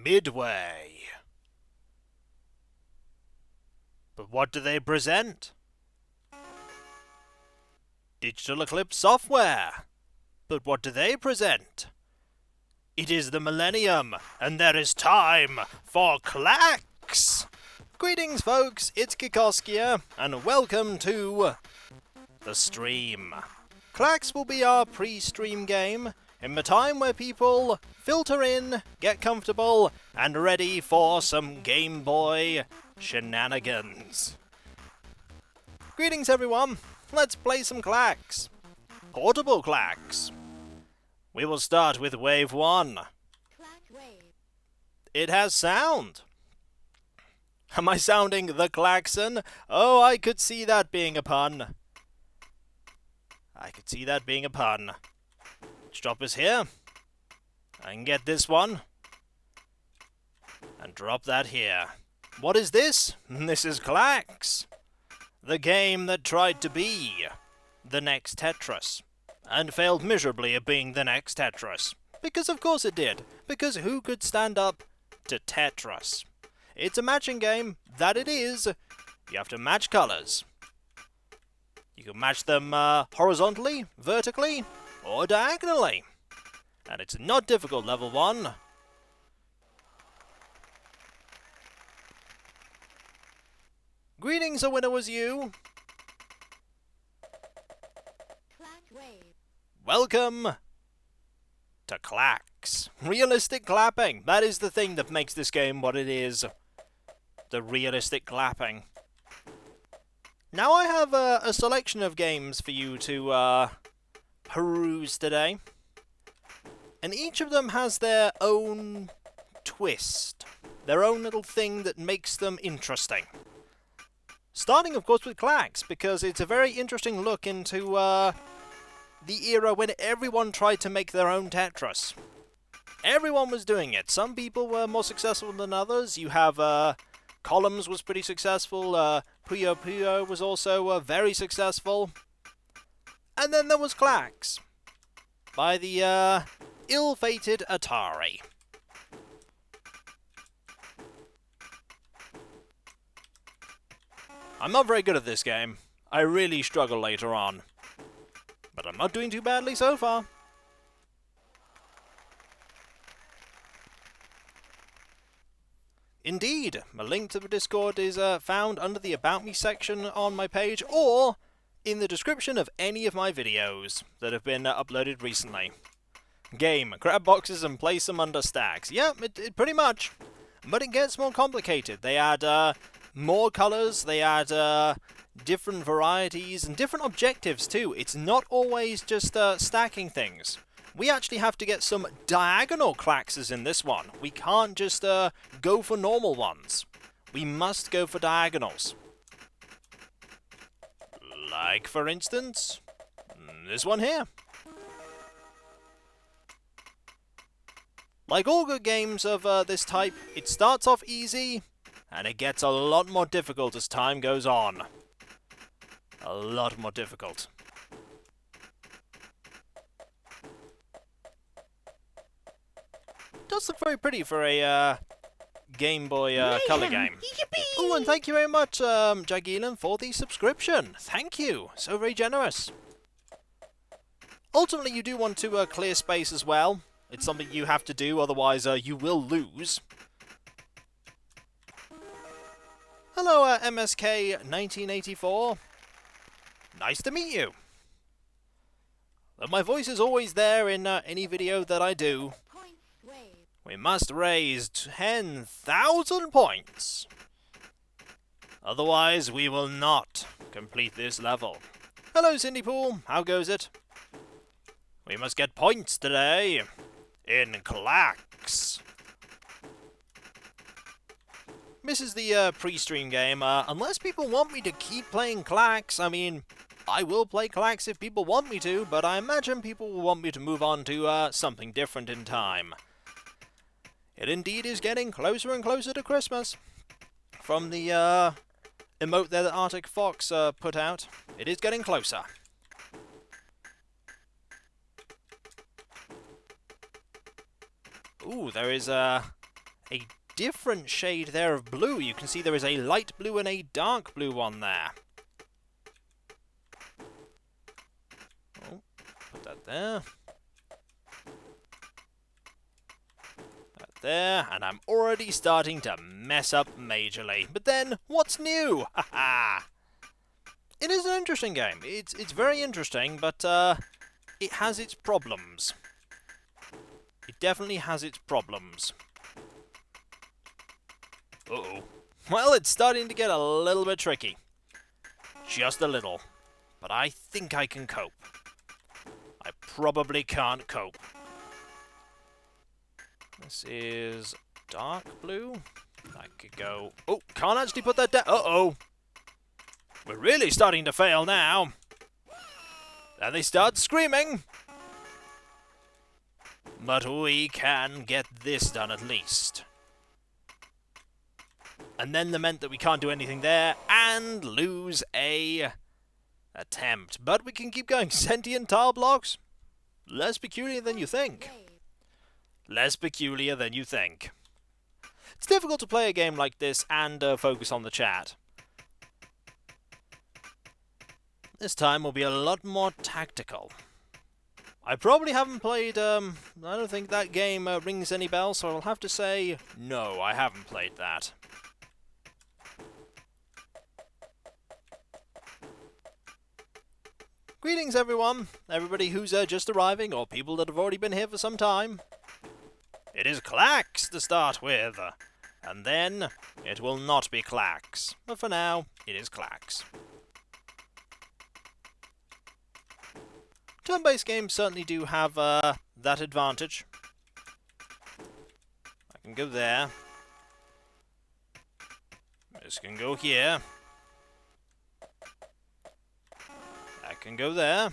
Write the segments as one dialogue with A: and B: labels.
A: Midway. But what do they present? Digital Eclipse software. But what do they present? It is the millennium, and there is time for Klax! Greetings, folks, it's Kikoskia, and welcome to the stream. Klax will be our pre-stream game, in the time where people filter in, get comfortable, and ready for some Game Boy shenanigans. Greetings, everyone. Let's play some Klax. Portable Klax. We will start with Wave 1. It has sound. Am I sounding the klaxon? Oh, I could see that being a pun. Let's drop us here. I can get this one. And drop that here. What is this? This is Klax. The game that tried to be the next Tetris. And failed miserably at being the next Tetris. Because of course it did. Because who could stand up to Tetris? It's a matching game, that it is. You have to match colours. You can match them horizontally, vertically, or diagonally. And it's not difficult, level 1. Greetings, a winner was you. Welcome to Klax. Realistic clapping. That is the thing that makes this game what it is. The realistic clapping. Now I have a selection of games for you to peruse today. And each of them has their own twist. Their own little thing that makes them interesting. Starting, of course, with Klax, because it's a very interesting look into the era when everyone tried to make their own Tetris. Everyone was doing it. Some people were more successful than others. You have Columns was pretty successful. Puyo Puyo was also very successful. And then there was Klax by the ill-fated Atari. I'm not very good at this game. I really struggle later on. But I'm not doing too badly so far. Indeed, a link to the Discord is found under the About Me section on my page, or in the description of any of my videos that have been uploaded recently. Game, grab boxes and place them under stacks. Yeah, it pretty much. But it gets more complicated. They add more colours, they add different varieties, and different objectives too. It's not always just stacking things. We actually have to get some diagonal klaxes in this one. We can't just go for normal ones. We must go for diagonals. Like, for instance, this one here. Like all good games of this type, it starts off easy, and it gets a lot more difficult as time goes on. A lot more difficult. Does look very pretty for a Game Boy Color game. Oh, and thank you very much, Jagilan, for the subscription. Thank you. So very generous. Ultimately, you do want to clear space as well. It's something you have to do, otherwise you will lose. Hello, MSK1984. Nice to meet you. But my voice is always there in any video that I do. We must raise 10,000 points. Otherwise, we will not complete this level. Hello, Cindy Pool. How goes it? We must get points today in Klax. This is the pre-stream game. Unless people want me to keep playing Klax, I mean, I will play Klax if people want me to, but I imagine people will want me to move on to something different in time. It indeed is getting closer and closer to Christmas. From the emote there that Arctic Fox put out, it is getting closer. Ooh, there is a different shade there of blue. You can see there is a light blue and a dark blue one there. Oh, put that there. That there, and I'm already starting to mess up majorly. But then, what's new? Haha! It is an interesting game. It's very interesting, but it has its problems. It definitely has its problems. Uh-oh. Well, it's starting to get a little bit tricky. Just a little. But I think I can cope. I probably can't cope. This is dark blue. I could go... Oh, can't actually put that down. Uh-oh. We're really starting to fail now. And they start screaming. But we can get this done at least. And then that meant that we can't do anything there and lose a attempt. But we can keep going. Sentient tile blocks? Less peculiar than you think. Less peculiar than you think. It's difficult to play a game like this and focus on the chat. This time will be a lot more tactical. I probably haven't played, I don't think that game rings any bells, so I'll have to say, no, I haven't played that. Greetings everyone, everybody who's just arriving, or people that have already been here for some time. It is Klax to start with, and then it will not be Klax, but for now, it is Klax. Turn-based games certainly do have that advantage. I can go there. This can go here. That can go there.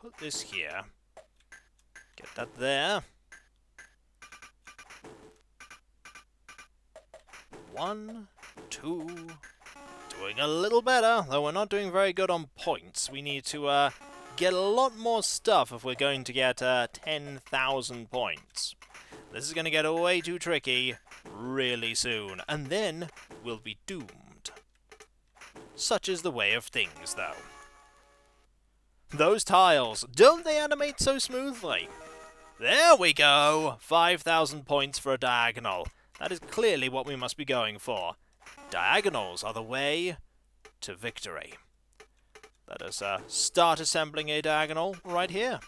A: Put this here. Get that there. 1, 2... Doing a little better, though we're not doing very good on points. We need to get a lot more stuff if we're going to get 10,000 points. This is going to get way too tricky really soon, and then we'll be doomed. Such is the way of things, though. Those tiles, don't they animate so smoothly? There we go! 5,000 points for a diagonal. That is clearly what we must be going for. Diagonals are the way to victory. Let us start assembling a diagonal right here.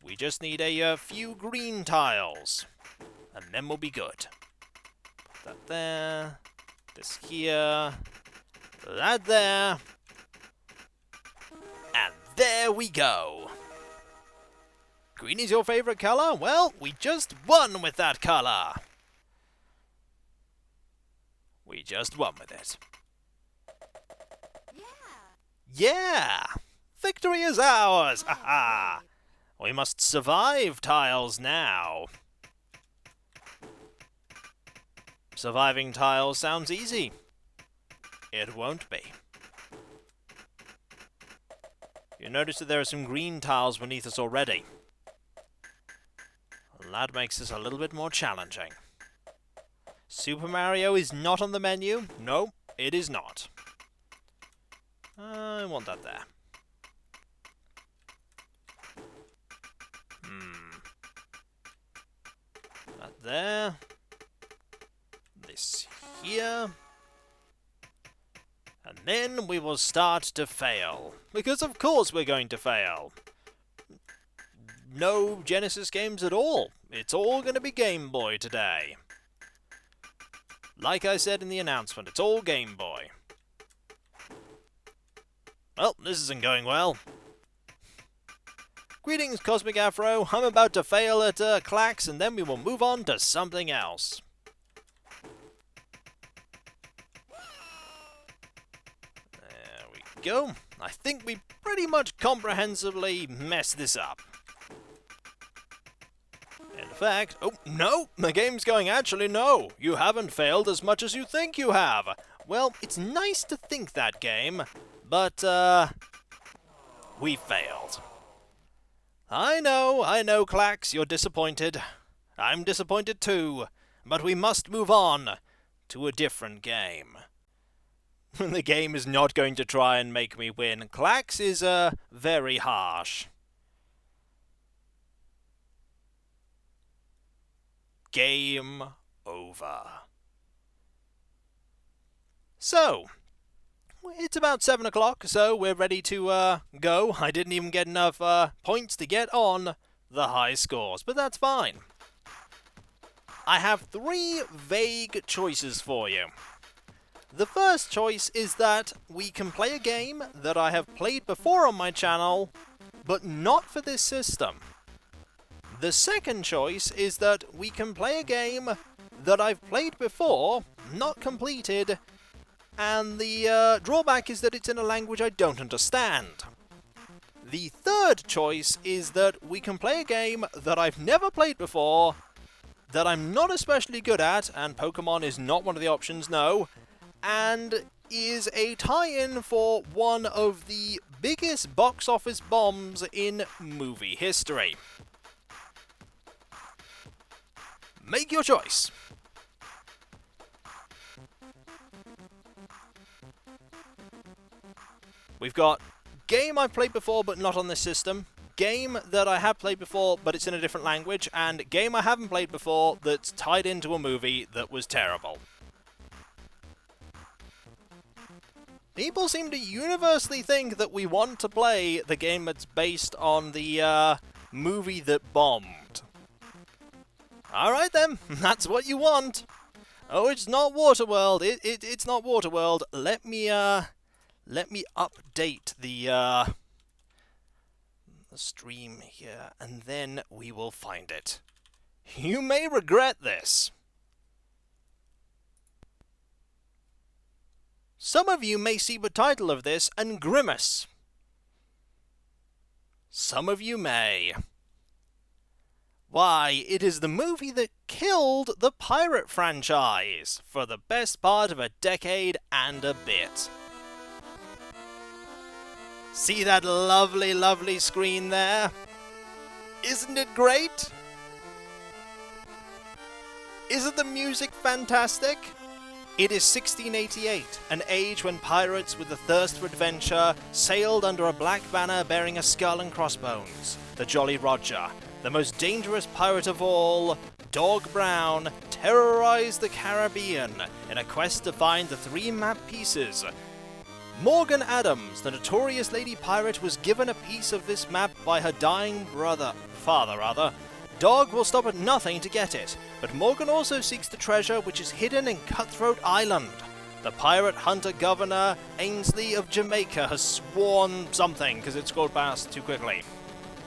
A: We just need a few green tiles, and then we'll be good. Put that there, this here, that there, and there we go. Green is your favorite color? Well, we just won with that color. We just won with it. Yeah! Victory is ours! Haha! We must survive tiles now. Surviving tiles sounds easy. It won't be. You notice that there are some green tiles beneath us already. Well, that makes this a little bit more challenging. Super Mario is not on the menu. No, it is not. I want that there. That there. This here. And then we will start to fail. Because of course we're going to fail. No Genesis games at all. It's all going to be Game Boy today. Like I said in the announcement, it's all Game Boy. Well, this isn't going well. Greetings, Cosmic Afro. I'm about to fail at Klax, and then we will move on to something else. There we go. I think we pretty much comprehensively messed this up. In fact, oh, no, the game's going, actually, no, you haven't failed as much as you think you have. Well, it's nice to think that, game, but, we failed. I know, Klax, you're disappointed. I'm disappointed too, but we must move on to a different game. The game is not going to try and make me win. Klax is, very harsh. Game over. So, it's about 7 o'clock, so we're ready to go. I didn't even get enough points to get on the high scores, but that's fine. I have 3 vague choices for you. The first choice is that we can play a game that I have played before on my channel, but not for this system. The second choice is that we can play a game that I've played before, not completed, and the drawback is that it's in a language I don't understand. The third choice is that we can play a game that I've never played before, that I'm not especially good at, and Pokemon is not one of the options, no, and is a tie-in for one of the biggest box office bombs in movie history. Make your choice. We've got game I've played before but not on this system, game that I have played before but it's in a different language, and game I haven't played before that's tied into a movie that was terrible. People seem to universally think that we want to play the game that's based on the movie that bombed. Alright then, that's what you want. Oh, it's not Waterworld. It's not Waterworld. Let me update the stream here, and then we will find it. You may regret this. Some of you may see the title of this and grimace. Some of you may. Why, it is the movie that killed the pirate franchise for the best part of a decade and a bit. See that lovely, lovely screen there? Isn't it great? Isn't the music fantastic? It is 1688, an age when pirates with a thirst for adventure sailed under a black banner bearing a skull and crossbones. The Jolly Roger, the most dangerous pirate of all, Dog Brown, terrorized the Caribbean in a quest to find the 3 map pieces. Morgan Adams, the notorious lady pirate, was given a piece of this map by her dying father. Dog will stop at nothing to get it, but Morgan also seeks the treasure which is hidden in Cuthtroat Island. The pirate hunter governor, Ainsley of Jamaica, has sworn something, because it scrolled past too quickly.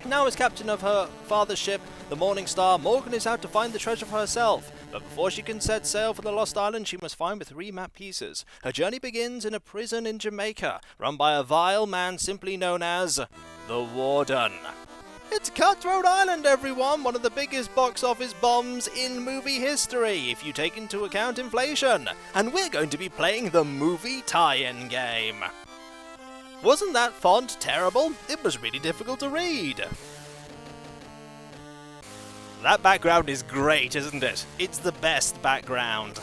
A: Now as captain of her father's ship, the Morning Star, Morgan is out to find the treasure for herself. But before she can set sail for the Lost Island, she must find the 3 map pieces. Her journey begins in a prison in Jamaica, run by a vile man simply known as the Warden. It's Cutthroat Island, everyone! One of the biggest box office bombs in movie history, if you take into account inflation. And we're going to be playing the movie tie-in game. Wasn't that font terrible? It was really difficult to read. That background is great, isn't it? It's the best background.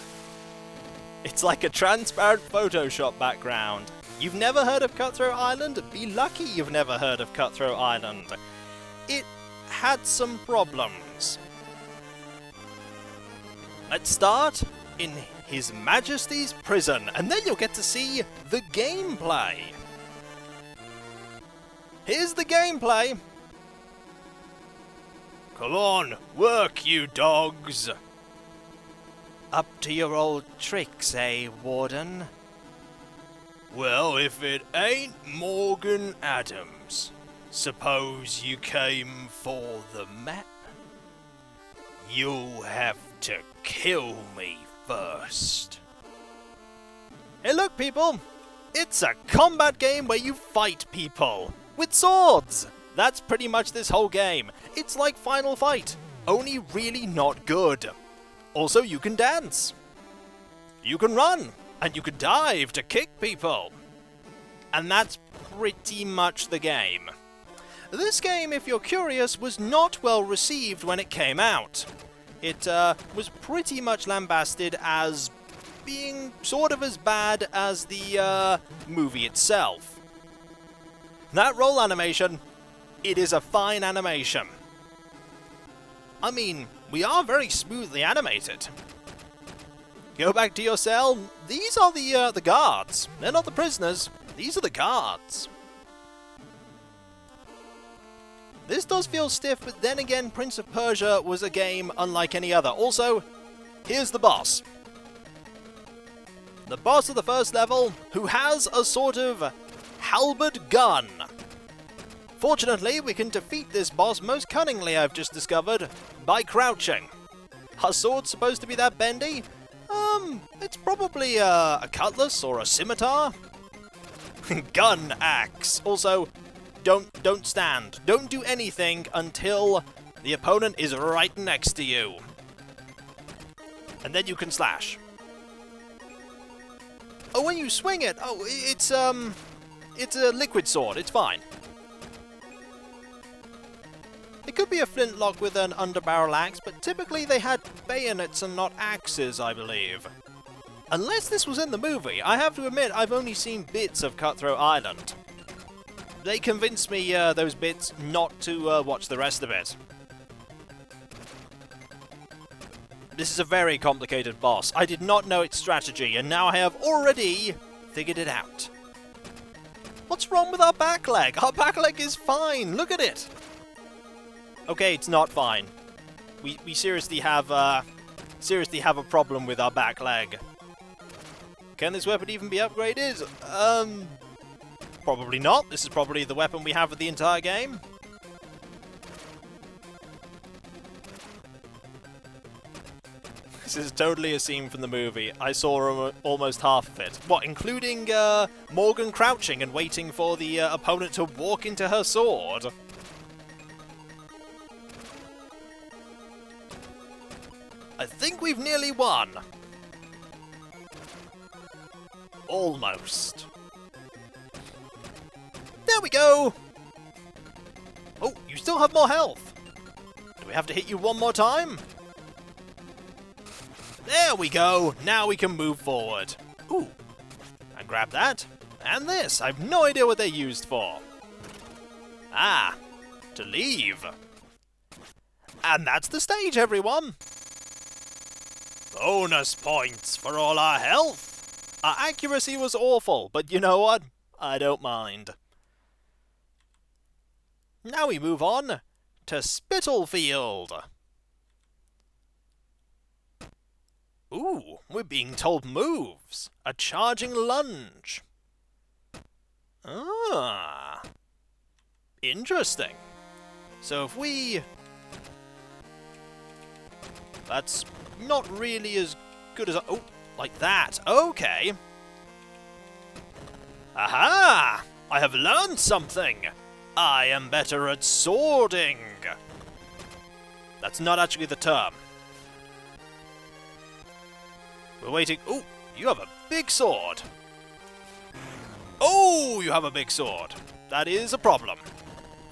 A: It's like a transparent Photoshop background. You've never heard of Cutthroat Island? Be lucky you've never heard of Cutthroat Island. It had some problems. Let's start in His Majesty's prison, and then you'll get to see the gameplay. Here's the gameplay. Come on, work, you dogs. Up to your old tricks, eh, Warden? Well, if it ain't Morgan Adams. Suppose you came for the map? You'll have to kill me first. Hey look, people! It's a combat game where you fight people with swords! That's pretty much this whole game. It's like Final Fight, only really not good. Also, you can dance. You can run, and you can dive to kick people. And that's pretty much the game. This game, if you're curious, was not well received when it came out. It was pretty much lambasted as being sort of as bad as the movie itself. That roll animation, it is a fine animation. I mean, we are very smoothly animated. Go back to your cell. These are the guards. They're not the prisoners. These are the guards. This does feel stiff, but then again, Prince of Persia was a game unlike any other. Also, here's the boss. The boss of the first level, who has a sort of halberd gun. Fortunately, we can defeat this boss most cunningly, I've just discovered, by crouching. Our sword's supposed to be that bendy? It's probably a cutlass or a scimitar. Gun axe. Also, don't stand. Don't do anything until the opponent is right next to you. And then you can slash. Oh, when you swing it, it's a liquid sword. It's fine. It could be a flintlock with an underbarrel axe, but typically they had bayonets and not axes, I believe. Unless this was in the movie. I have to admit, I've only seen bits of Cutthroat Island. They convinced me, those bits, not to watch the rest of it. This is a very complicated boss. I did not know its strategy, and now I have already figured it out. What's wrong with our back leg? Our back leg is fine. Look at it. Okay, it's not fine. We seriously have a problem with our back leg. Can this weapon even be upgraded? Probably not. This is probably the weapon we have for the entire game. This is totally a scene from the movie. I saw almost half of it. What, including Morgan crouching and waiting for the opponent to walk into her sword? I think we've nearly won. Almost. There we go! Oh, you still have more health. Do we have to hit you one more time? There we go! Now we can move forward. Ooh. And grab that. And this. I've no idea what they're used for. Ah. To leave. And that's the stage, everyone! Bonus points for all our health! Our accuracy was awful, but you know what? I don't mind. Now we move on to Spitalfield. Ooh, we're being told moves. A charging lunge. Ah. Interesting. So if we... That's not really as good as... Oh, like that. Okay. Aha! I have learned something. I am better at swording. That's not actually the term. We're waiting. Oh, you have a big sword. Oh, you have a big sword. That is a problem.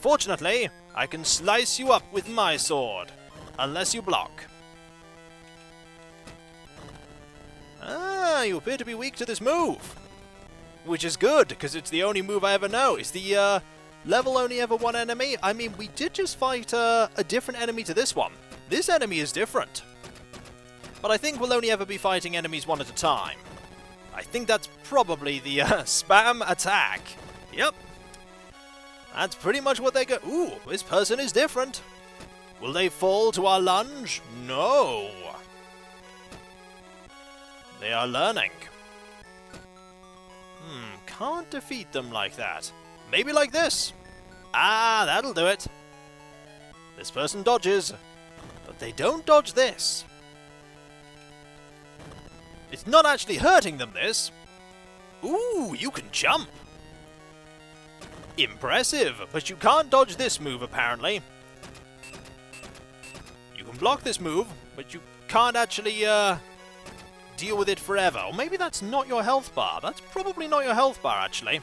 A: Fortunately, I can slice you up with my sword. Unless you block. Ah, you appear to be weak to this move. Which is good, because it's the only move I ever know. It's the, level only ever one enemy. I mean, we did just fight a different enemy to this one. This enemy is different. But I think we'll only ever be fighting enemies one at a time. I think that's probably the spam attack. Yep. That's pretty much what they go. Ooh, this person is different. Will they fall to our lunge? No. They are learning. Can't defeat them like that. Maybe like this. Ah, that'll do it. This person dodges, but they don't dodge this. It's not actually hurting them, this. Ooh, you can jump. Impressive, but you can't dodge this move, apparently. You can block this move, but you can't actually, deal with it forever. Or maybe that's not your health bar. That's probably not your health bar, actually.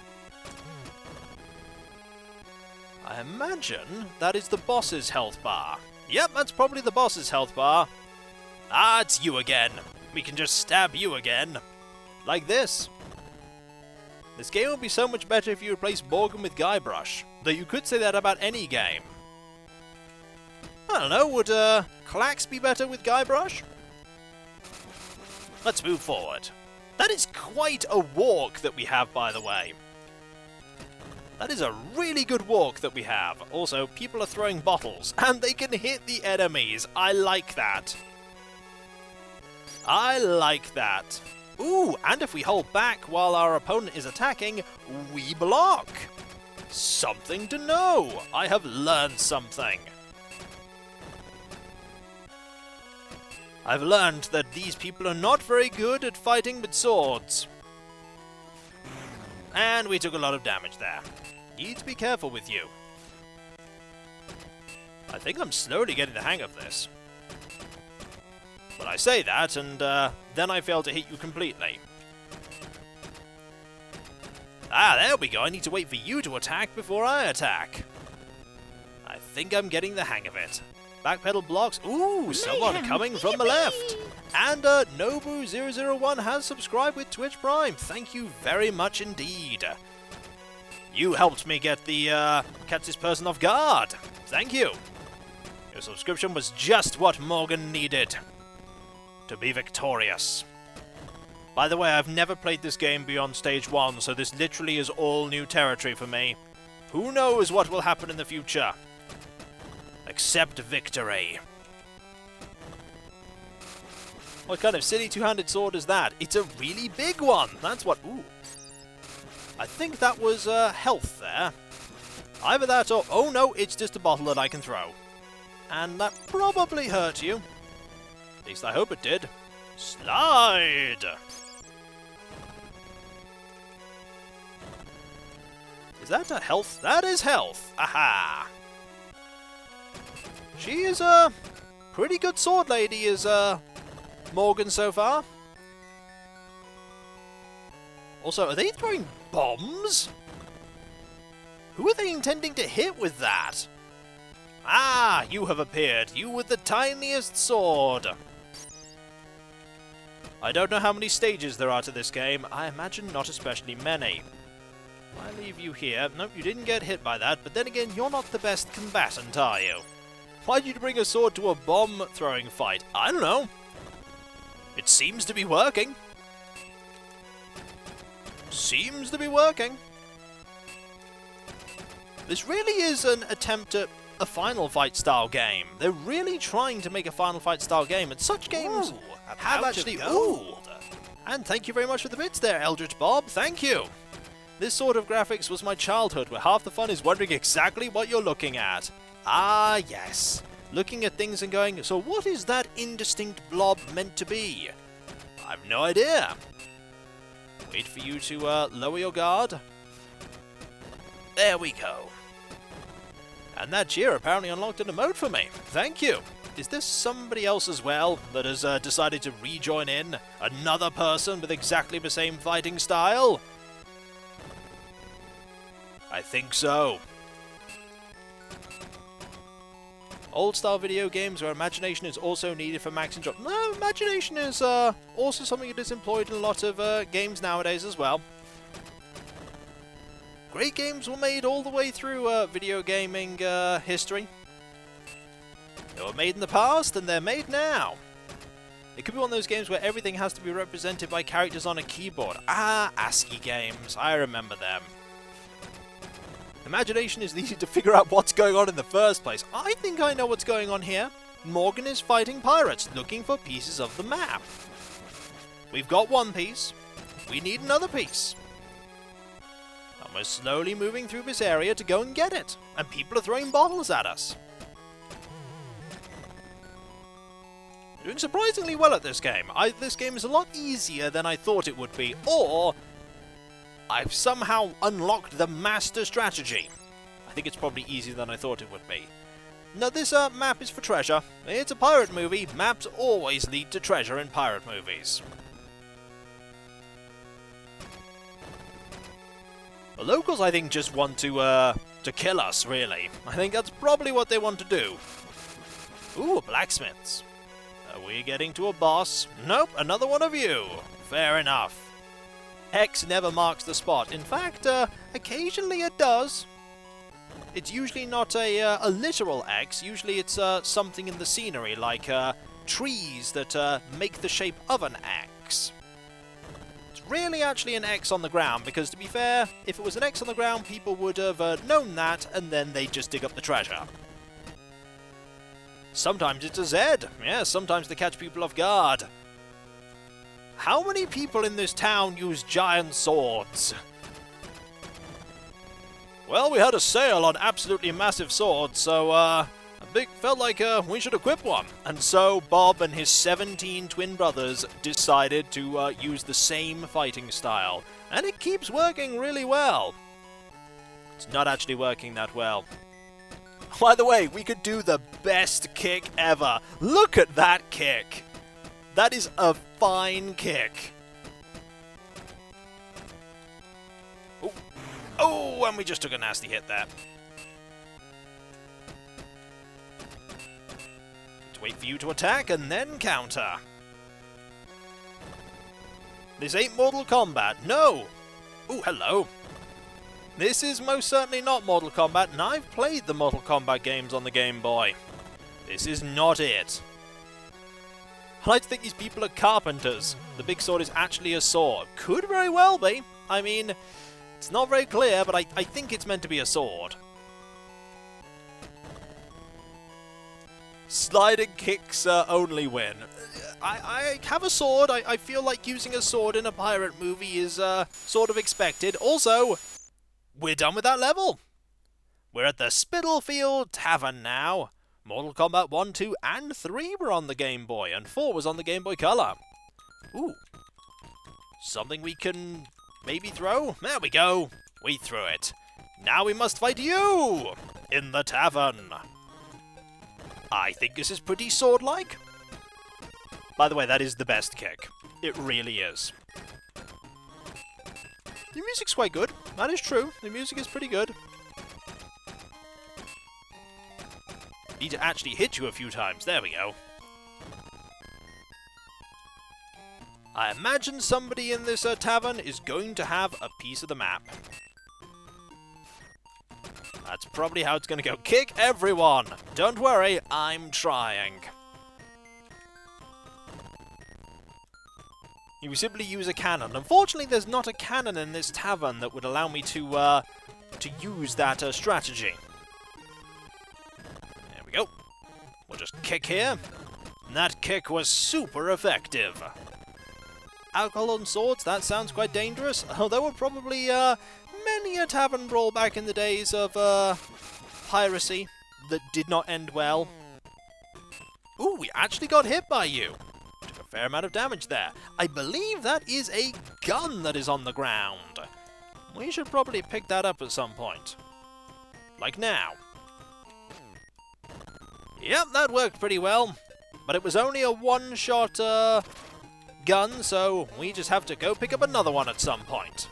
A: I I imagine that is the boss's health bar. Yep, that's probably the boss's health bar. Ah, it's you again. We can just stab you again. Like this. This game would be so much better if you replaced Morgan with Guybrush. Though you could say that about any game. I don't know, would Klax be better with Guybrush? Let's move forward. That is quite a walk that we have, by the way. That is a really good walk that we have. Also, people are throwing bottles, and they can hit the enemies. I like that. I like that. Ooh, and if we hold back while our opponent is attacking, we block. Something to know. I have learned something. I've learned that these people are not very good at fighting with swords. And we took a lot of damage there. Need to be careful with you. I think I'm slowly getting the hang of this. But I say that, and then I fail to hit you completely. Ah, there we go. I need to wait for you to attack before I attack. I think I'm getting the hang of it. Backpedal blocks. Ooh, someone coming from the left. And Nobu001 has subscribed with Twitch Prime. Thank you very much indeed. You helped me get the catch this person off guard. Thank you. Your subscription was just what Morgan needed to be victorious. By the way, I've never played this game beyond stage 1, so this literally is all new territory for me. Who knows what will happen in the future? Accept victory. What kind of silly two-handed sword is that? It's a really big one! That's what... Ooh. I think that was health there. Either that or... Oh no, it's just a bottle that I can throw. And that probably hurt you. At least I hope it did. Slide! Is that a health? That is health! Aha! She is a pretty good sword lady, is Morgan so far. Also, are they throwing bombs? Who are they intending to hit with that? Ah, you have appeared. You with the tiniest sword. I don't know how many stages there are to this game. I imagine not especially many. I leave you here. Nope, you didn't get hit by that, but then again, you're not the best combatant, are you? Why'd you bring a sword to a bomb-throwing fight? I don't know. It seems to be working. Seems to be working. This really is an attempt at a Final Fight style game. They're really trying to make a Final Fight style game, and such games have actually... Ooh! And thank you very much for the bits there, Eldritch Bob. Thank you. This sort of graphics was my childhood, where half the fun is wondering exactly what you're looking at. Ah, yes. Looking at things and going, so what is that indistinct blob meant to be? I've no idea. Wait for you to lower your guard. There we go. And that cheer apparently unlocked an emote for me. Thank you. Is this somebody else as well that has decided to rejoin in? Another person with exactly the same fighting style? I think so. Old-style video games where imagination is also needed for maxing drop. No, imagination is also something that is employed in a lot of games nowadays as well. Great games were made all the way through video gaming history. They were made in the past, and they're made now. It could be one of those games where everything has to be represented by characters on a keyboard. Ah, ASCII games. I remember them. Imagination is needed to figure out what's going on in the first place. I think I know what's going on here. Morgan is fighting pirates, looking for pieces of the map. We've got one piece. We need another piece. And we're slowly moving through this area to go and get it. And people are throwing bottles at us. Doing surprisingly well at this game. This game is a lot easier than I thought it would be. Or I've somehow unlocked the master strategy. I think it's probably easier than I thought it would be. Now this map is for treasure. It's a pirate movie. Maps always lead to treasure in pirate movies. The locals, I think, just want to to kill us, really. I think that's probably what they want to do. Ooh, blacksmiths. Are we getting to a boss? Nope, another one of you. Fair enough. X never marks the spot. In fact, occasionally it does. It's usually not a literal X. Usually it's something in the scenery, like trees that make the shape of an X. It's really actually an X on the ground, because to be fair, if it was an X on the ground, people would have known that, and then they'd just dig up the treasure. Sometimes it's a Z. Yeah, sometimes they catch people off guard. How many people in this town use giant swords? Well, we had a sale on absolutely massive swords, so felt like we should equip one. And so Bob and his 17 twin brothers decided to use the same fighting style. And it keeps working really well. It's not actually working that well. By the way, we could do the best kick ever. Look at that kick. That is a fine kick. Oh, oh, and we just took a nasty hit there. Let's wait for you to attack and then counter. This ain't Mortal Kombat. No. Oh, hello. This is most certainly not Mortal Kombat, and I've played the Mortal Kombat games on the Game Boy. This is not it. I like to think these people are carpenters. The big sword is actually a sword. Could very well be. I mean, it's not very clear, but I think it's meant to be a sword. Sliding kicks only win. I have a sword. I feel like using a sword in a pirate movie is sort of expected. Also, we're done with that level. We're at the Spitalfield Tavern now. Mortal Kombat 1, 2, and 3 were on the Game Boy, and 4 was on the Game Boy Color. Ooh. Something we can maybe throw? There we go. We threw it. Now we must fight you in the tavern. I think this is pretty sword-like. By the way, that is the best kick. It really is. The music's quite good. That is true. The music is pretty good. Need to actually hit you a few times. There we go. I imagine somebody in this tavern is going to have a piece of the map. That's probably how it's going to go. Kick everyone! Don't worry, I'm trying. You simply use a cannon. Unfortunately, there's not a cannon in this tavern that would allow me to use that strategy. There we go. We'll just kick here. And that kick was super effective. Alcohol on swords, that sounds quite dangerous. Oh, there were probably many a tavern brawl back in the days of piracy that did not end well. Ooh, we actually got hit by you. Took a fair amount of damage there. I believe that is a gun that is on the ground. We should probably pick that up at some point. Like now. Yep, that worked pretty well. But it was only a one-shot gun, so we just have to go pick up another one at some point.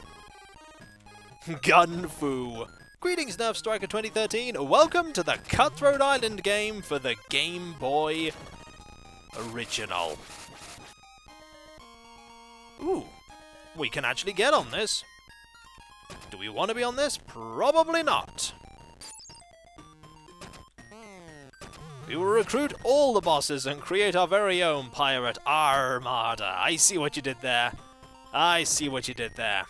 A: Gun Fu. Greetings, Nerf Striker 2013. Welcome to the Cuthtroat Island game for the Game Boy Original. Ooh, we can actually get on this. Do we want to be on this? Probably not. We will recruit all the bosses and create our very own pirate armada. I see what you did there. I see what you did there.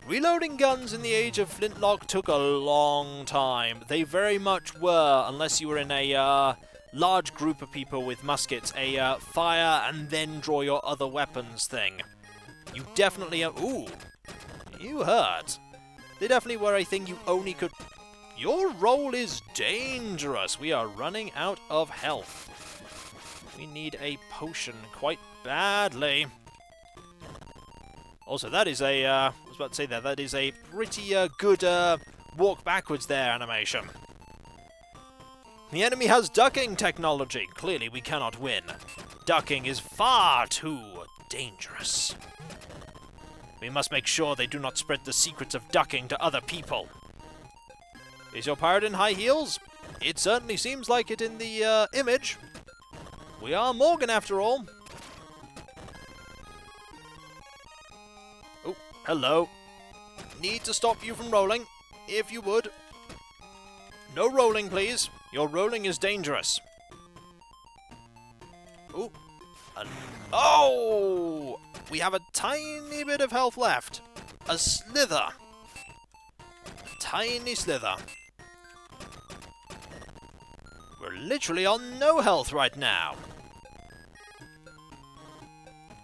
A: Reloading guns in the age of Flintlock took a long time. They very much were, unless you were in a large group of people with muskets, a fire and then draw your other weapons thing. You definitely... ooh, you hurt. They definitely were a thing you only could... Your roll is dangerous. We are running out of health. We need a potion quite badly. Also, that is a, I was about to say that is a pretty good walk backwards there animation. The enemy has ducking technology. Clearly, we cannot win. Ducking is far too dangerous. We must make sure they do not spread the secrets of ducking to other people. Is your pirate in high heels? It certainly seems like it in the image. We are Morgan after all. Oh, hello. Need to stop you from rolling, if you would. No rolling, please. Your rolling is dangerous. Ooh. Oh! We have a tiny bit of health left. A slither. A tiny slither. We're literally on no health right now.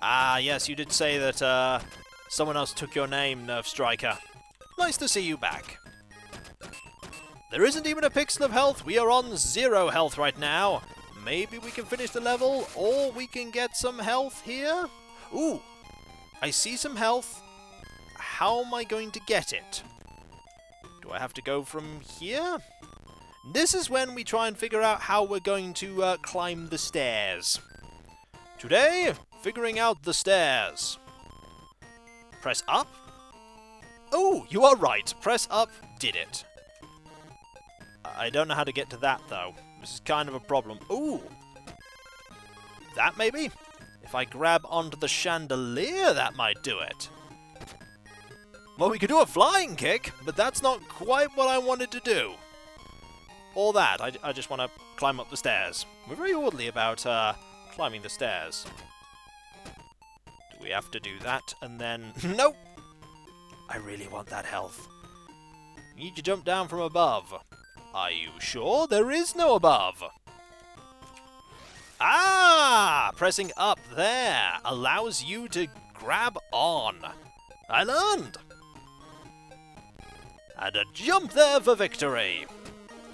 A: Ah, yes, you did say that someone else took your name, Nerve Striker. Nice to see you back. There isn't even a pixel of health. We are on 0 health right now. Maybe we can finish the level, or we can get some health here. Ooh, I see some health. How am I going to get it? Do I have to go from here? This is when we try and figure out how we're going to climb the stairs. Today, figuring out the stairs. Press up. Oh, you are right. Press up did it. I don't know how to get to that, though. This is kind of a problem. Ooh. That, maybe? If I grab onto the chandelier, that might do it. Well, we could do a flying kick, but that's not quite what I wanted to do. Or that. I just want to climb up the stairs. We're very orderly about climbing the stairs. Do we have to do that and then... Nope! I really want that health. Need to jump down from above. Are you sure there is no above? Ah! Pressing up there allows you to grab on. I learned! And a jump there for victory.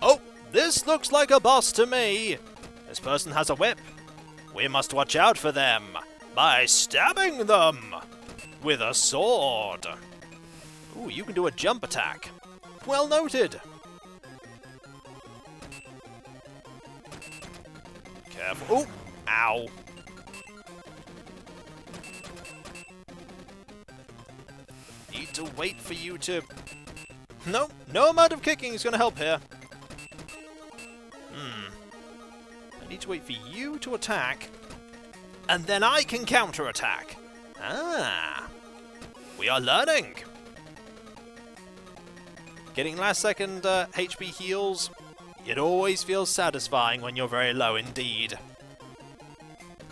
A: Oh, this looks like a boss to me. This person has a whip. We must watch out for them by stabbing them with a sword. Ooh, you can do a jump attack. Well noted. Careful. Ooh, ow. Need to wait for you to... No amount of kicking is going to help here. I need to wait for you to attack, and then I can counter-attack. Ah. We are learning. Getting last second HP heals, it always feels satisfying when you're very low indeed.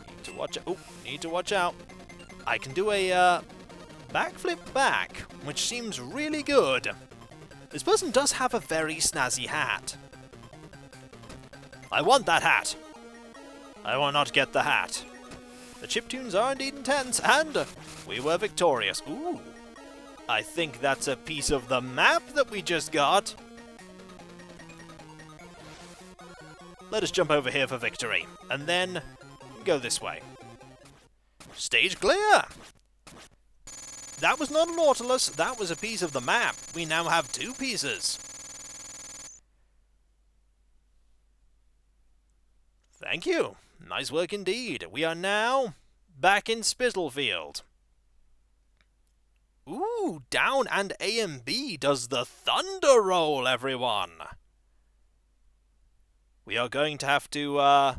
A: Need to watch out. Oh, need to watch out. I can do a backflip back, which seems really good. This person does have a very snazzy hat. I want that hat. I will not get the hat. The chiptunes are indeed intense, and we were victorious. Ooh. I think that's a piece of the map that we just got. Let us jump over here for victory, and then go this way. Stage clear! That was not a Nautilus, that was a piece of the map. We now have 2 pieces. Thank you. Nice work indeed. We are now back in Spittlefield. Ooh, down and A and B does the thunder roll, everyone. We are going to have to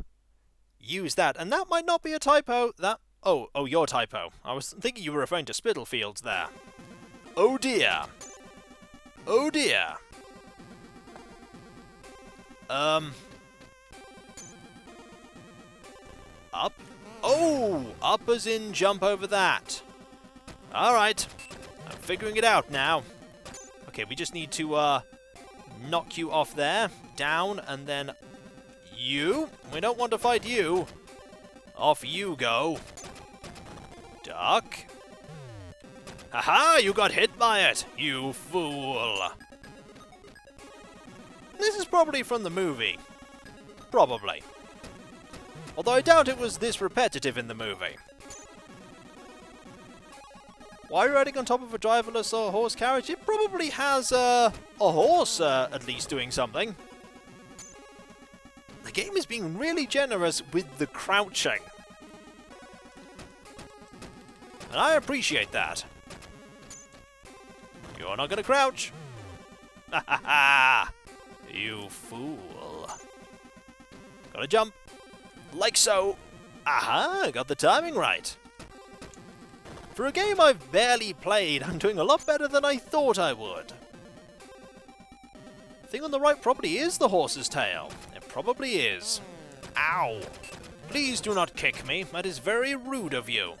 A: use that, and that might not be a typo. Oh, your typo. I was thinking you were referring to Spittlefields there. Oh dear. Oh dear. Up? Oh! Up as in jump over that. Alright. I'm figuring it out now. Okay, we just need to knock you off there. Down, and then you. We don't want to fight you. Off you go. Duck. Haha! You got hit by it, you fool. This is probably from the movie. Probably. Although I doubt it was this repetitive in the movie. Why are you riding on top of a driverless horse carriage? It probably has a horse at least doing something. The game is being really generous with the crouching. And I appreciate that. You're not going to crouch. Ha ha ha! You fool. Gotta jump. Like so. Aha, got the timing right. For a game I've barely played, I'm doing a lot better than I thought I would. The thing on the right probably is the horse's tail. It probably is. Ow. Please do not kick me. That is very rude of you.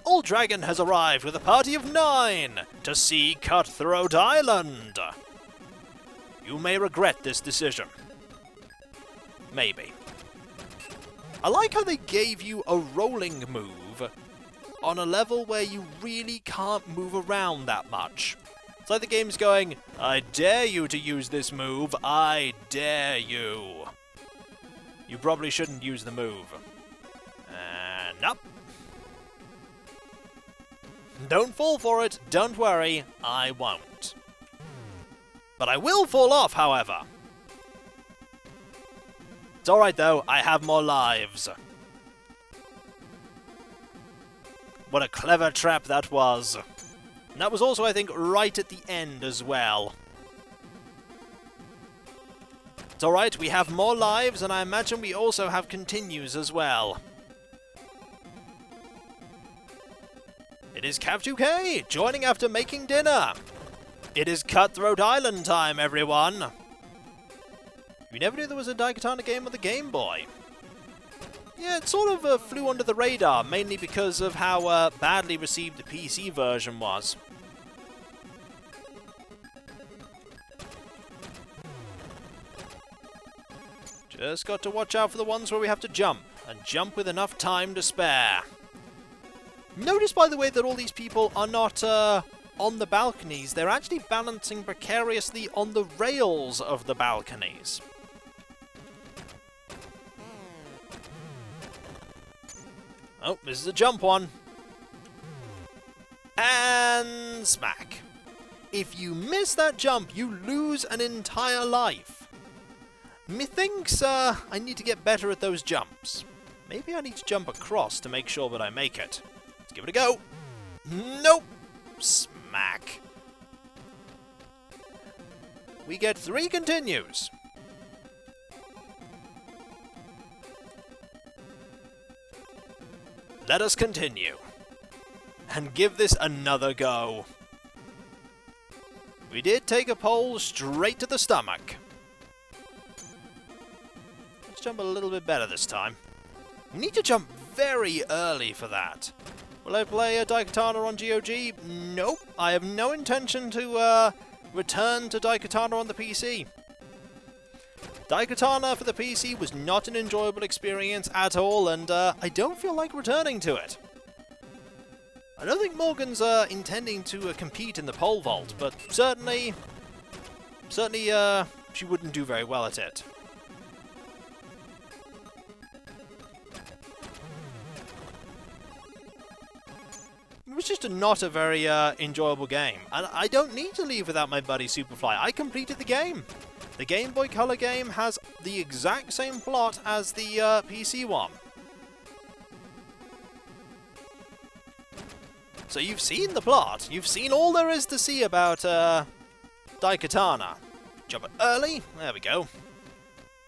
A: Old Dragon has arrived with a party of 9 to see Cutthroat Island. You may regret this decision. Maybe. I like how they gave you a rolling move on a level where you really can't move around that much. It's like the game's going, I dare you to use this move, I dare you. You probably shouldn't use the move. And up. Don't fall for it, don't worry, I won't. But I will fall off, however. It's alright though, I have more lives. What a clever trap that was. And that was also, I think, right at the end as well. It's alright, we have more lives, and I imagine we also have continues as well. It is Cav2K, joining after making dinner. It is Cutthroat Island time, everyone. We never knew there was a Daikatana game on the Game Boy. Yeah, it sort of flew under the radar, mainly because of how badly received the PC version was. Just got to watch out for the ones where we have to jump, and jump with enough time to spare. Notice, by the way, that all these people are not on the balconies. They're actually balancing precariously on the rails of the balconies. Oh, this is a jump one. And smack. If you miss that jump, you lose an entire life. Methinks I need to get better at those jumps. Maybe I need to jump across to make sure that I make it. Let's give it a go. Nope. Smack. We get 3 continues. Let us continue. And give this another go. We did take a pole straight to the stomach. Let's jump a little bit better this time. We need to jump very early for that. Will I play a Daikatana on GOG? Nope. I have no intention to return to Daikatana on the PC. Daikatana for the PC was not an enjoyable experience at all, and I don't feel like returning to it. I don't think Morgan's intending to compete in the pole vault, but certainly she wouldn't do very well at it. It was just not a very enjoyable game, and I don't need to leave without my buddy Superfly. I completed the game. The Game Boy Color game has the exact same plot as the PC one. So you've seen the plot. You've seen all there is to see about Daikatana. Jump it early. There we go.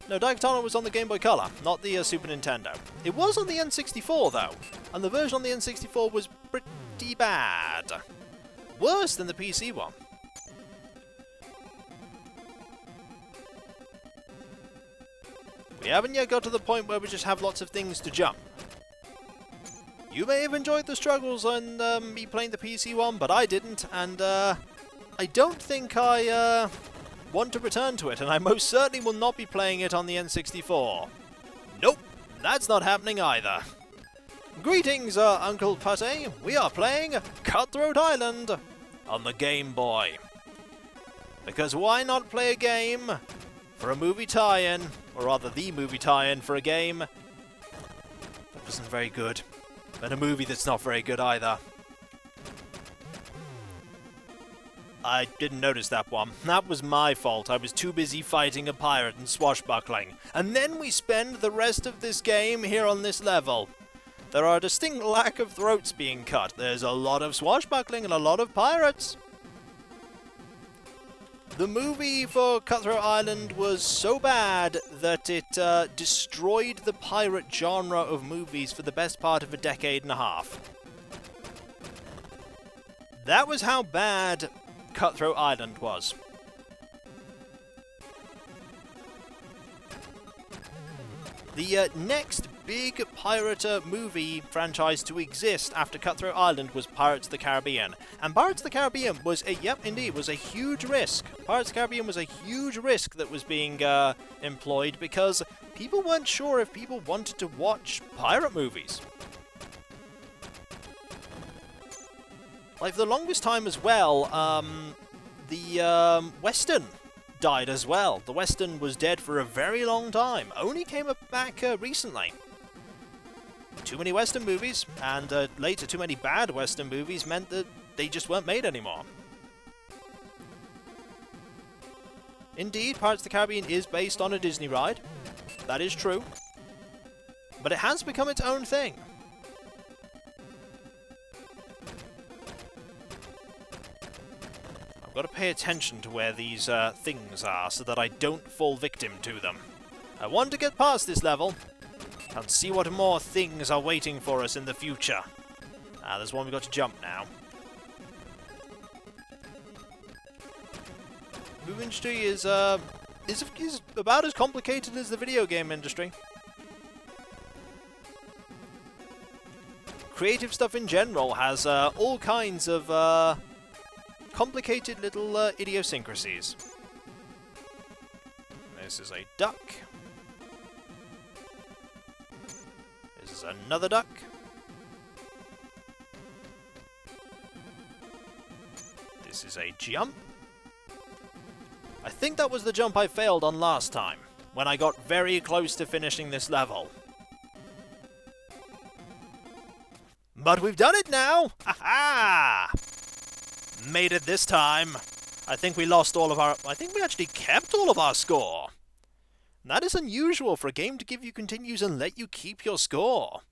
A: No, Daikatana was on the Game Boy Color, not the Super Nintendo. It was on the N64 though, and the version on the N64 was pretty bad. Worse than the PC one. We haven't yet got to the point where we just have lots of things to jump. You may have enjoyed the struggles on me playing the PC one, but I didn't, and I don't think I want to return to it, and I most certainly will not be playing it on the N64. Nope, that's not happening either. Greetings, Uncle Pate. We are playing Cutthroat Island on the Game Boy. Because why not play a game for a movie tie-in, or rather the movie tie-in for a game that wasn't very good, and a movie that's not very good either. I didn't notice that one. That was my fault. I was too busy fighting a pirate and swashbuckling. And then we spend the rest of this game here on this level. There are a distinct lack of throats being cut. There's a lot of swashbuckling and a lot of pirates. The movie for Cutthroat Island was so bad that it destroyed the pirate genre of movies for the best part of a decade and a half. That was how bad Cutthroat Island was. The next big pirate movie franchise to exist after Cutthroat Island was Pirates of the Caribbean. And Pirates of the Caribbean was a huge risk. Pirates of the Caribbean was a huge risk that was being employed because people weren't sure if people wanted to watch pirate movies. Like, for the longest time as well, the Western died as well. The Western was dead for a very long time. Only came back recently. Too many Western movies, and later too many bad Western movies meant that they just weren't made anymore. Indeed, Pirates of the Caribbean is based on a Disney ride. That is true. But it has become its own thing. I've got to pay attention to where these things are so that I don't fall victim to them. I want to get past this level and see what more things are waiting for us in the future. There's one we've got to jump now. The movie industry is about as complicated as the video game industry. Creative stuff in general has all kinds of complicated little idiosyncrasies. This is a duck. This is another duck. This is a jump. I think that was the jump I failed on last time, when I got very close to finishing this level. But we've done it now! Ha-ha! Made it this time. I think we lost all of our... I think we actually kept all of our score. That is unusual for a game to give you continues and let you keep your score.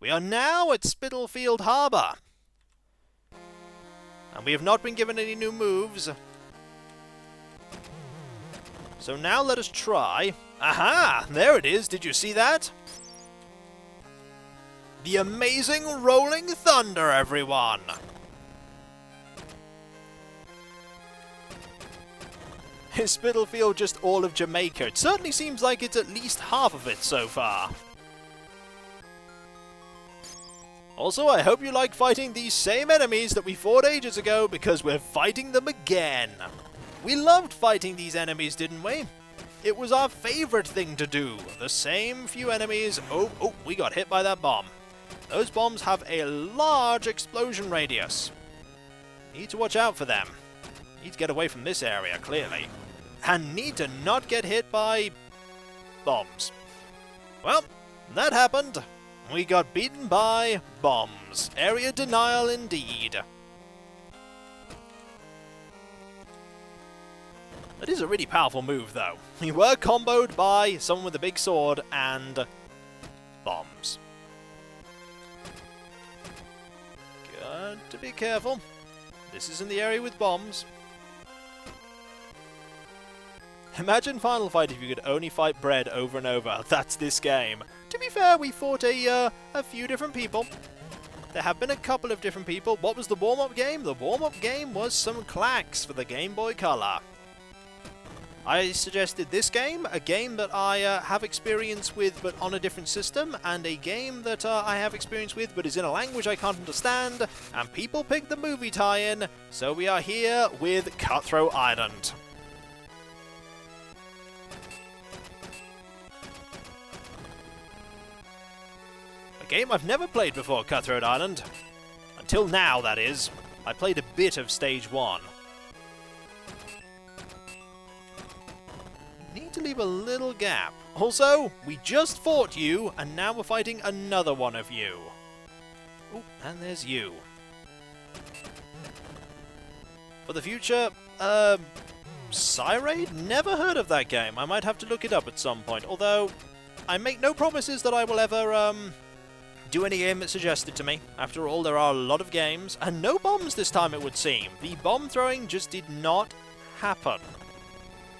A: We are now at Spitalfield Harbour. And we have not been given any new moves. So now let us try... Aha! There it is! Did you see that? The amazing rolling thunder, everyone! Is Spitalfield just all of Jamaica? It certainly seems like it's at least half of it so far. Also, I hope you like fighting these same enemies that we fought ages ago, because we're fighting them again. We loved fighting these enemies, didn't we? It was our favorite thing to do. The same few enemies... Oh, we got hit by that bomb. Those bombs have a large explosion radius. Need to watch out for them. Need to get away from this area, clearly. And need to not get hit by... bombs. Well, that happened. We got beaten by bombs. Area denial indeed. That is a really powerful move, though. We were comboed by someone with a big sword and bombs. Got to be careful. This is in the area with bombs. Imagine Final Fight if you could only fight bread over and over. That's this game. To be fair, we fought a few different people. There have been a couple of different people. What was the warm-up game? The warm-up game was some Klax for the Game Boy Color. I suggested this game, a game that I have experience with but on a different system, and a game that I have experience with but is in a language I can't understand, and people picked the movie tie-in, so we are here with Cutthroat Island. A game I've never played before, Cutthroat Island. Until now, that is. I played a bit of Stage 1. Need to leave a little gap. Also, we just fought you, and now we're fighting another one of you. Ooh, and there's you. For the future, Sirade? Never heard of that game. I might have to look it up at some point, although I make no promises that I will ever, do any game that's suggested to me. After all, there are a lot of games, and no bombs this time it would seem. The bomb throwing just did not happen.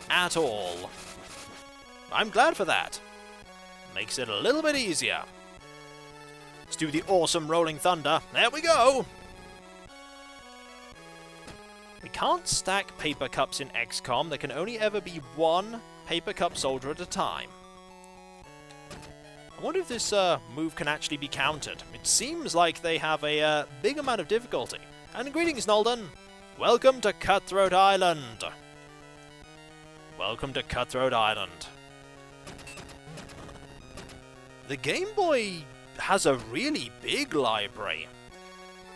A: At all. I'm glad for that. Makes it a little bit easier. Let's do the awesome Rolling Thunder. There we go! We can't stack paper cups in XCOM. There can only ever be one paper cup soldier at a time. I wonder if this move can actually be countered. It seems like they have a big amount of difficulty. And greetings, Nolden! Welcome to Cuthtroat Island! Welcome to Cuthtroat Island. The Game Boy has a really big library.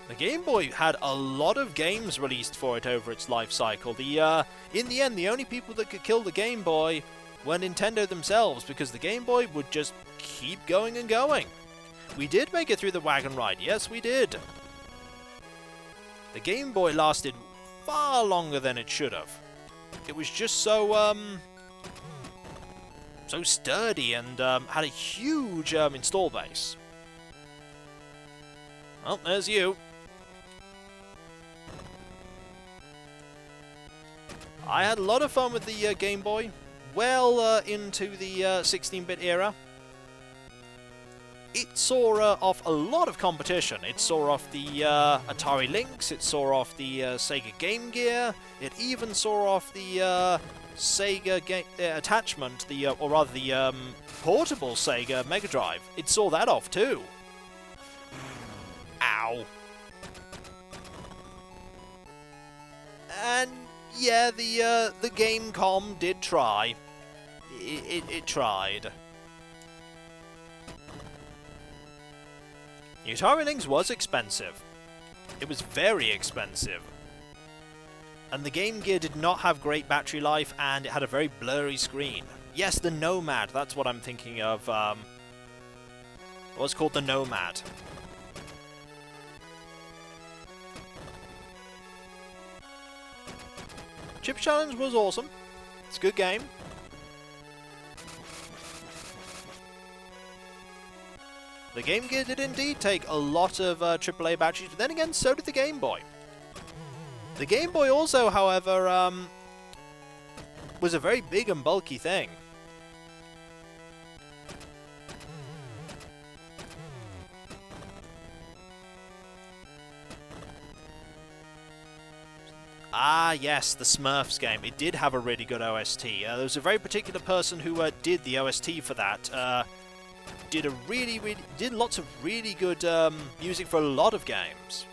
A: The Game Boy had a lot of games released for it over its life cycle. In the end, the only people that could kill the Game Boy were Nintendo themselves, because the Game Boy would just keep going and going. We did make it through the wagon ride, yes we did. The Game Boy lasted far longer than it should have. It was just so sturdy and had a huge install base. Well, there's you. I had a lot of fun with the Game Boy, well into the 16-bit era. It saw off a lot of competition. It saw off the Atari Lynx, it saw off the Sega Game Gear, it even saw off the Sega attachment, or rather the portable Sega Mega Drive. It saw that off too. Ow. And yeah, the Gamecom did try. It tried. The Atari Lynx was expensive. It was very expensive. And the Game Gear did not have great battery life, and it had a very blurry screen. Yes, the Nomad, that's what I'm thinking of. It was called the Nomad. Chip Challenge was awesome. It's a good game. The Game Gear did indeed take a lot of AAA batteries, but then again, so did the Game Boy. The Game Boy also, however, was a very big and bulky thing. Ah, yes, the Smurfs game. It did have a really good OST. There was a very particular person who did the OST for that. Did lots of really good music for a lot of games.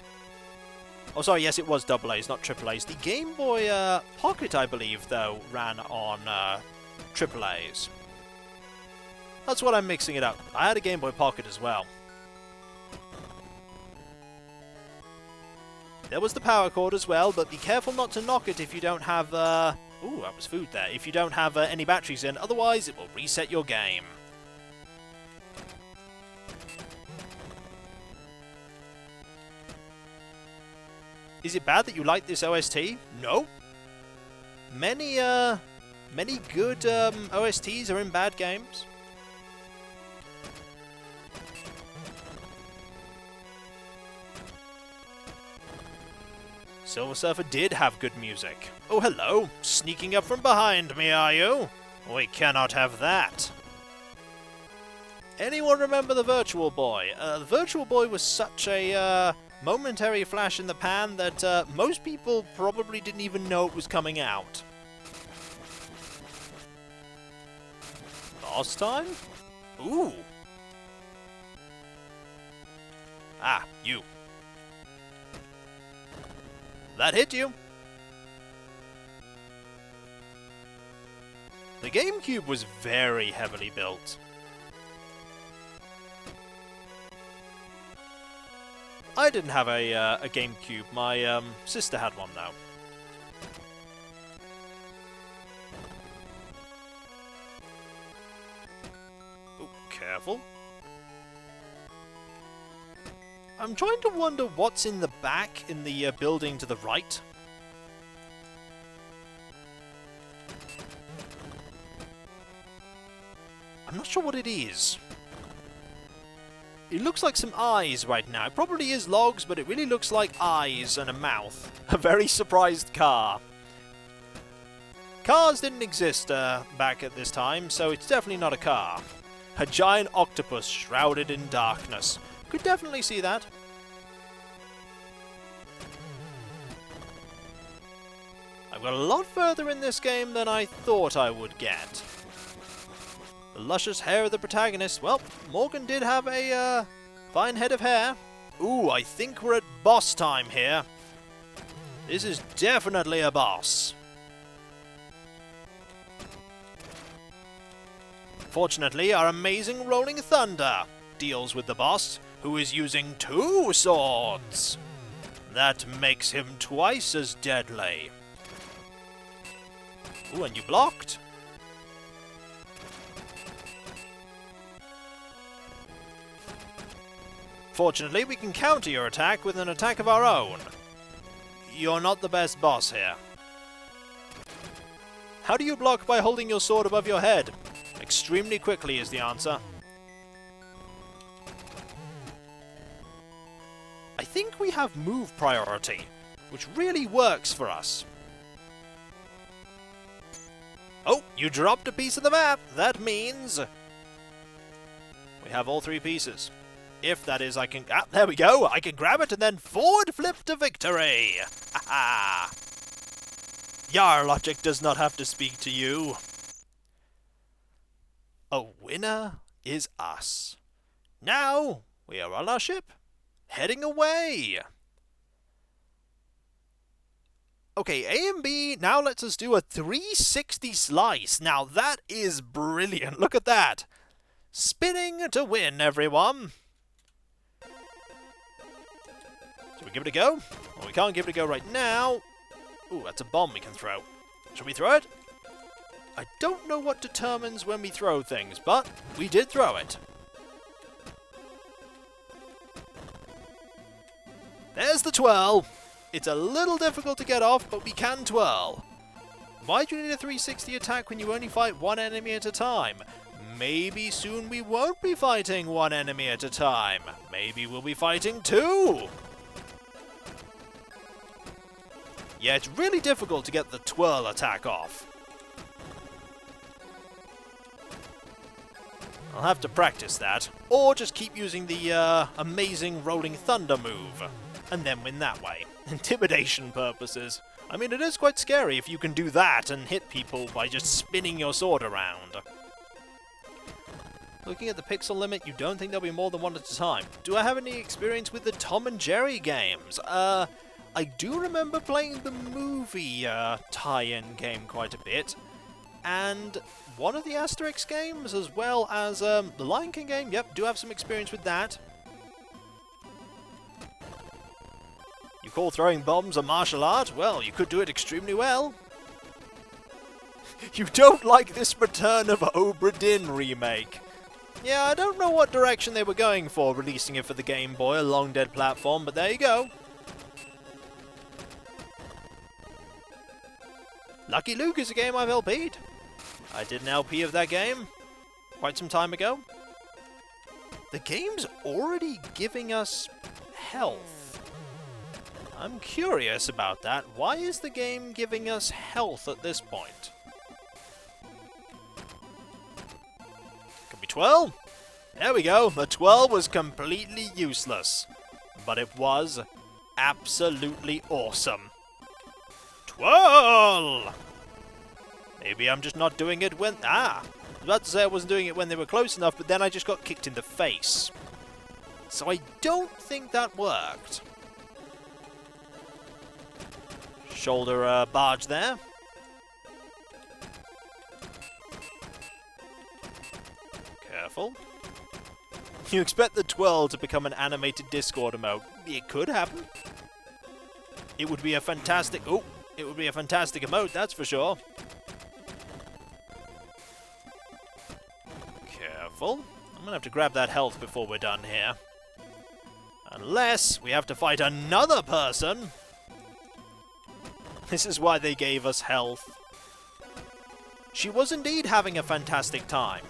A: Oh, sorry, yes, it was AA's, not AAA's. The Game Boy Pocket, I believe, though, ran on AAA's. That's what I'm mixing it up. I had a Game Boy Pocket as well. There was the power cord as well, but be careful not to knock it if you don't have... Ooh, that was food there. If you don't have any batteries in, otherwise it will reset your game. Is it bad that you like this OST? No. Many good OSTs are in bad games. Silver Surfer did have good music. Oh, hello. Sneaking up from behind me, are you? We cannot have that. Anyone remember the Virtual Boy? The Virtual Boy was such a momentary flash in the pan that most people probably didn't even know it was coming out. Last time? Ooh. Ah, you. That hit you. The GameCube was very heavily built. I didn't have a GameCube. My sister had one though. Oh, careful. I'm trying to wonder what's in the back in the building to the right. I'm not sure what it is. It looks like some eyes right now. It probably is logs, but it really looks like eyes and a mouth. A very surprised car. Cars didn't exist back at this time, so it's definitely not a car. A giant octopus shrouded in darkness. Could definitely see that. I've got a lot further in this game than I thought I would get. The luscious hair of the protagonist. Well, Morgan did have a fine head of hair. Ooh, I think we're at boss time here. This is definitely a boss. Fortunately, our amazing Rolling Thunder deals with the boss, who is using 2 swords. That makes him twice as deadly. Ooh, and you blocked. Fortunately, we can counter your attack with an attack of our own. You're not the best boss here. How do you block by holding your sword above your head? Extremely quickly is the answer. I think we have move priority, which really works for us. Oh, you dropped a piece of the map. That means we have all 3 pieces. If that is, I can... Ah, there we go. I can grab it and then forward flip to victory. Ha ha. Yar logic does not have to speak to you. A winner is us. Now we are on our ship, heading away. Okay, A and B now lets us do a 360 slice. Now that is brilliant. Look at that. Spinning to win, everyone. Should we give it a go? Well, we can't give it a go right now. Ooh, that's a bomb we can throw. Should we throw it? I don't know what determines when we throw things, but we did throw it. There's the twirl. It's a little difficult to get off, but we can twirl. Why do you need a 360 attack when you only fight 1 enemy at a time? Maybe soon we won't be fighting 1 enemy at a time. Maybe we'll be fighting 2. Yeah, it's really difficult to get the twirl attack off. I'll have to practice that, or just keep using the amazing Rolling Thunder move, and then win that way. Intimidation purposes. I mean, it is quite scary if you can do that and hit people by just spinning your sword around. Looking at the pixel limit, you don't think there'll be more than 1 at a time. Do I have any experience with the Tom and Jerry games? I do remember playing the movie tie-in game quite a bit, and one of the Asterix games, as well as the Lion King game. Yep, do have some experience with that. You call throwing bombs a martial art? Well, you could do it extremely well. You don't like this Return of Obra Dinn remake? Yeah, I don't know what direction they were going for releasing it for the Game Boy, a long-dead platform, but there you go. Lucky Luke is a game I've LP'd. I did an LP of that game quite some time ago. The game's already giving us health. I'm curious about that. Why is the game giving us health at this point? Can we twirl? There we go. The twirl was completely useless, but it was absolutely awesome. Twirl! Maybe I'm just not doing it when... I was about to say I wasn't doing it when they were close enough, but then I just got kicked in the face. So I don't think that worked. Shoulder barge there. Careful. You expect the twirl to become an animated Discord emote. It could happen. It would be a fantastic... Oh, it would be a fantastic emote, that's for sure. Careful. I'm going to have to grab that health before we're done here. Unless we have to fight another person. This is why they gave us health. She was indeed having a fantastic time.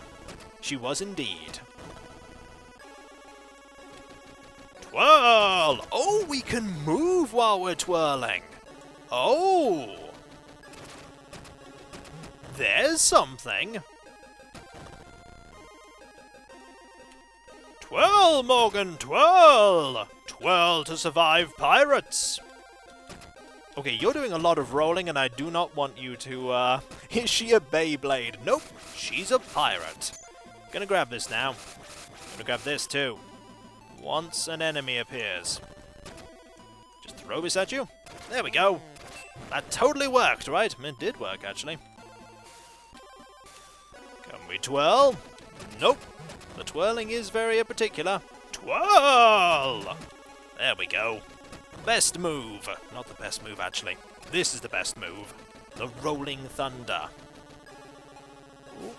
A: She was indeed. Twirl! Oh, we can move while we're twirling. Oh! There's something. Twirl, Morgan, twirl! Twirl to survive pirates! Okay, you're doing a lot of rolling, and I do not want you to, Is she a Beyblade? Nope, she's a pirate. Gonna grab this now. Gonna grab this, too. Once an enemy appears. Just throw this at you. There we go. That totally worked, right? It did work, actually. Can we twirl? Nope. The twirling is very particular. Twirl! There we go. Best move. Not the best move, actually. This is the best move. The Rolling Thunder. Ooh.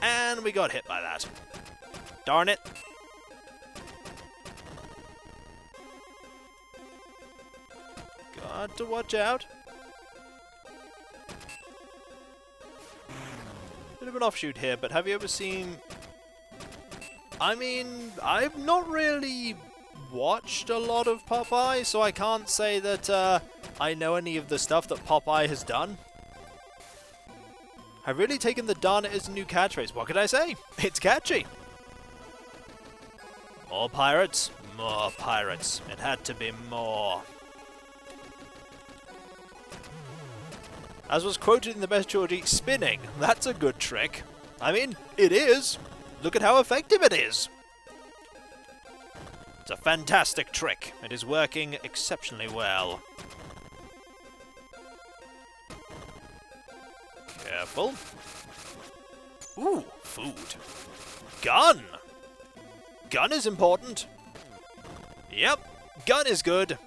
A: And we got hit by that. Darn it. Got to watch out. Bit of an offshoot here, but have you ever seen... I mean, I've not really watched a lot of Popeye, so I can't say that I know any of the stuff that Popeye has done. I've really taken the darn it as a new catchphrase. What could I say? It's catchy. More pirates, more pirates. It had to be more. As was quoted in the Best Georgie, spinning. That's a good trick. I mean, it is. Look at how effective it is. It's a fantastic trick. It is working exceptionally well. Careful. Ooh, food. Gun! Gun is important. Yep, gun is good.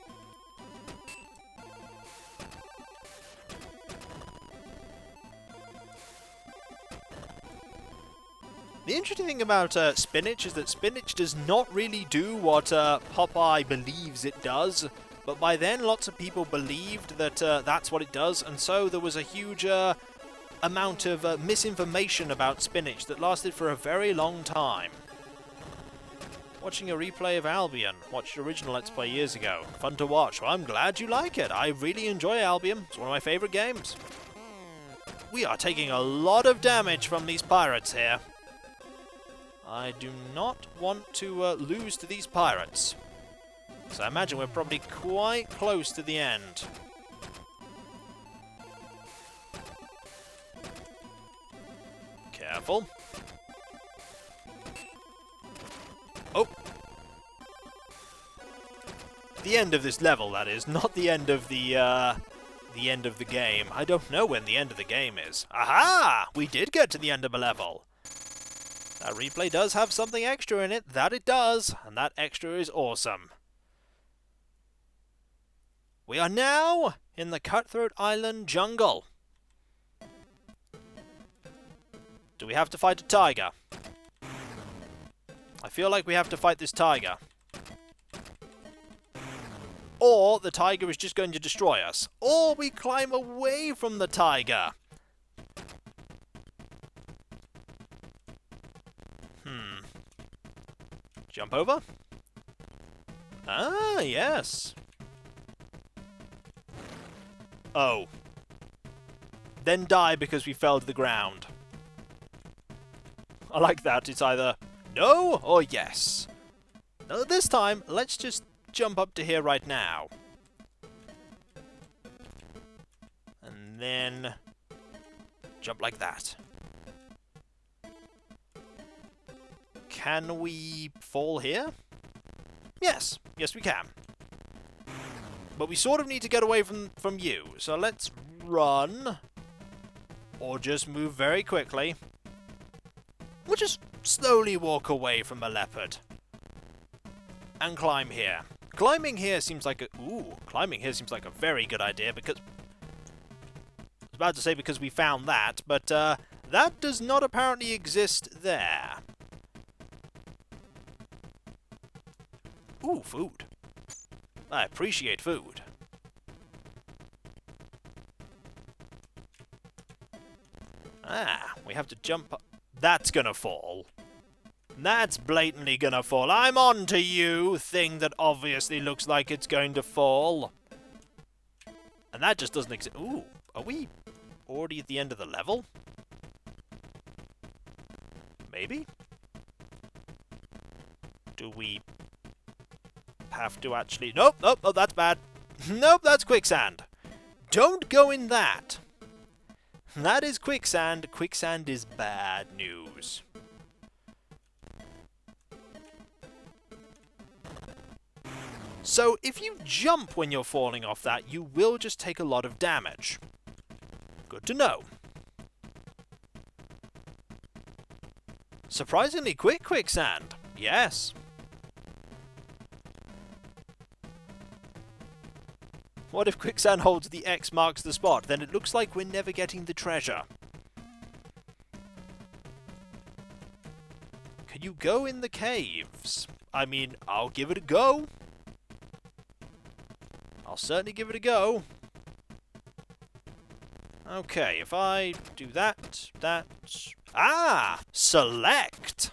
A: The interesting thing about spinach is that spinach does not really do what Popeye believes it does, but by then lots of people believed that that's what it does, and so there was a huge amount of misinformation about spinach that lasted for a very long time. Watching a replay of Albion. Watched the original Let's Play years ago. Fun to watch. Well, I'm glad you like it. I really enjoy Albion. It's one of my favourite games. We are taking a lot of damage from these pirates here. I do not want to lose to these pirates. So I imagine we're probably quite close to the end. Careful. Oh! The end of this level, that is, not the end of the end of the game. I don't know when the end of the game is. Aha! We did get to the end of a level. That replay does have something extra in it, that it does, and that extra is awesome. We are now in the Cuthtroat Island jungle. Do we have to fight a tiger? I feel like we have to fight this tiger. Or the tiger is just going to destroy us. Or we climb away from the tiger. Jump over? Ah, yes. Oh. Then die because we fell to the ground. I like that. It's either no or yes. No, this time, let's just jump up to here right now. And then jump like that. Can we fall here? Yes. Yes, we can. But we sort of need to get away from you. So let's run. Or just move very quickly. We'll just slowly walk away from the leopard. And climb here. Climbing here seems like a... Ooh, climbing here seems like a very good idea because... I was about to say because we found that, but that does not apparently exist there. Ooh, food. I appreciate food. Ah, we have to jump up. That's gonna fall. That's blatantly gonna fall. I'm on to you, thing that obviously looks like it's going to fall. And that just doesn't exist. Ooh, are we... already at the end of the level? Maybe? Do we have to actually... Nope, nope, oh, that's bad. Nope, that's quicksand. Don't go in that. That is quicksand. Quicksand is bad news. So, if you jump when you're falling off that, you will just take a lot of damage. Good to know. Surprisingly quick quicksand. Yes. What if quicksand holds the X marks the spot? Then it looks like we're never getting the treasure. Can you go in the caves? I mean, I'll give it a go. I'll certainly give it a go. Okay, if I do that... Ah! Select!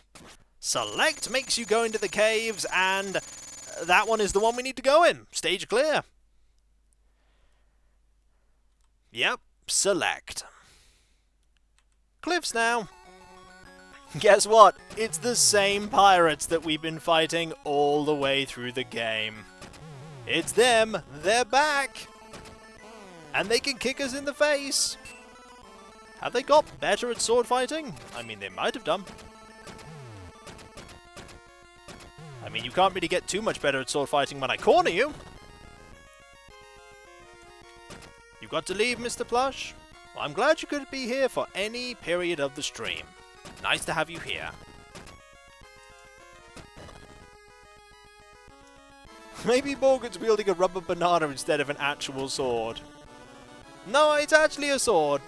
A: Select makes you go into the caves, and that one is the one we need to go in. Stage clear. Yep, select. Cliffs now. Guess what? It's the same pirates that we've been fighting all the way through the game. It's them. They're back. And they can kick us in the face. Have they got better at sword fighting? I mean, they might have done. I mean, you can't really get too much better at sword fighting when I corner you. You got to leave, Mr. Plush? Well, I'm glad you could be here for any period of the stream. Nice to have you here. Maybe Morgan's wielding a rubber banana instead of an actual sword. No, it's actually a sword.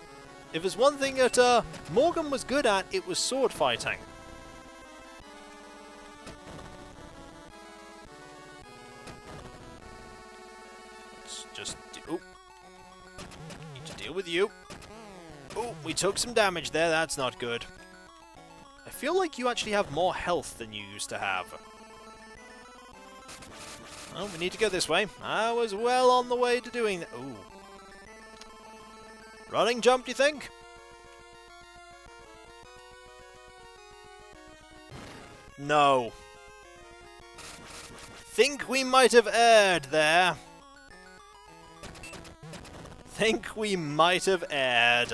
A: If there's one thing that Morgan was good at, it was sword fighting. Let's just... Ooh. Need to deal with you. Oh, we took some damage there. That's not good. I feel like you actually have more health than you used to have. Oh, we need to go this way. I was well on the way to doing that. Ooh. Running jump, do you think? No. Think we might have erred there. Think we might have erred.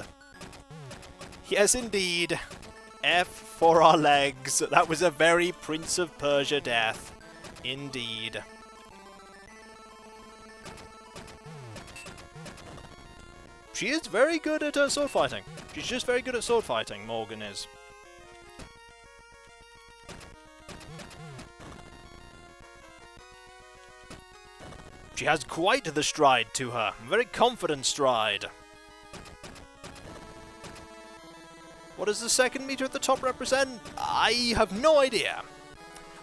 A: Yes, indeed. F for our legs. That was a very Prince of Persia death. Indeed. She is very good at sword fighting. She's just very good at sword fighting, Morgan is. She has quite the stride to her. A very confident stride. What does the second meter at the top represent? I have no idea.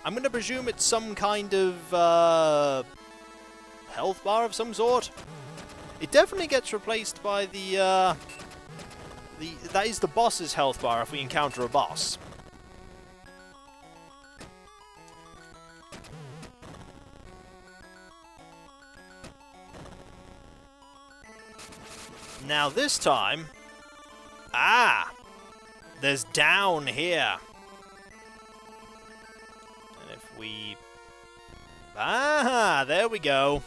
A: I'm going to presume it's some kind of health bar of some sort. It definitely gets replaced by that is the boss's health bar if we encounter a boss. Now this time... Ah! There's down here. And if we... Ah! There we go.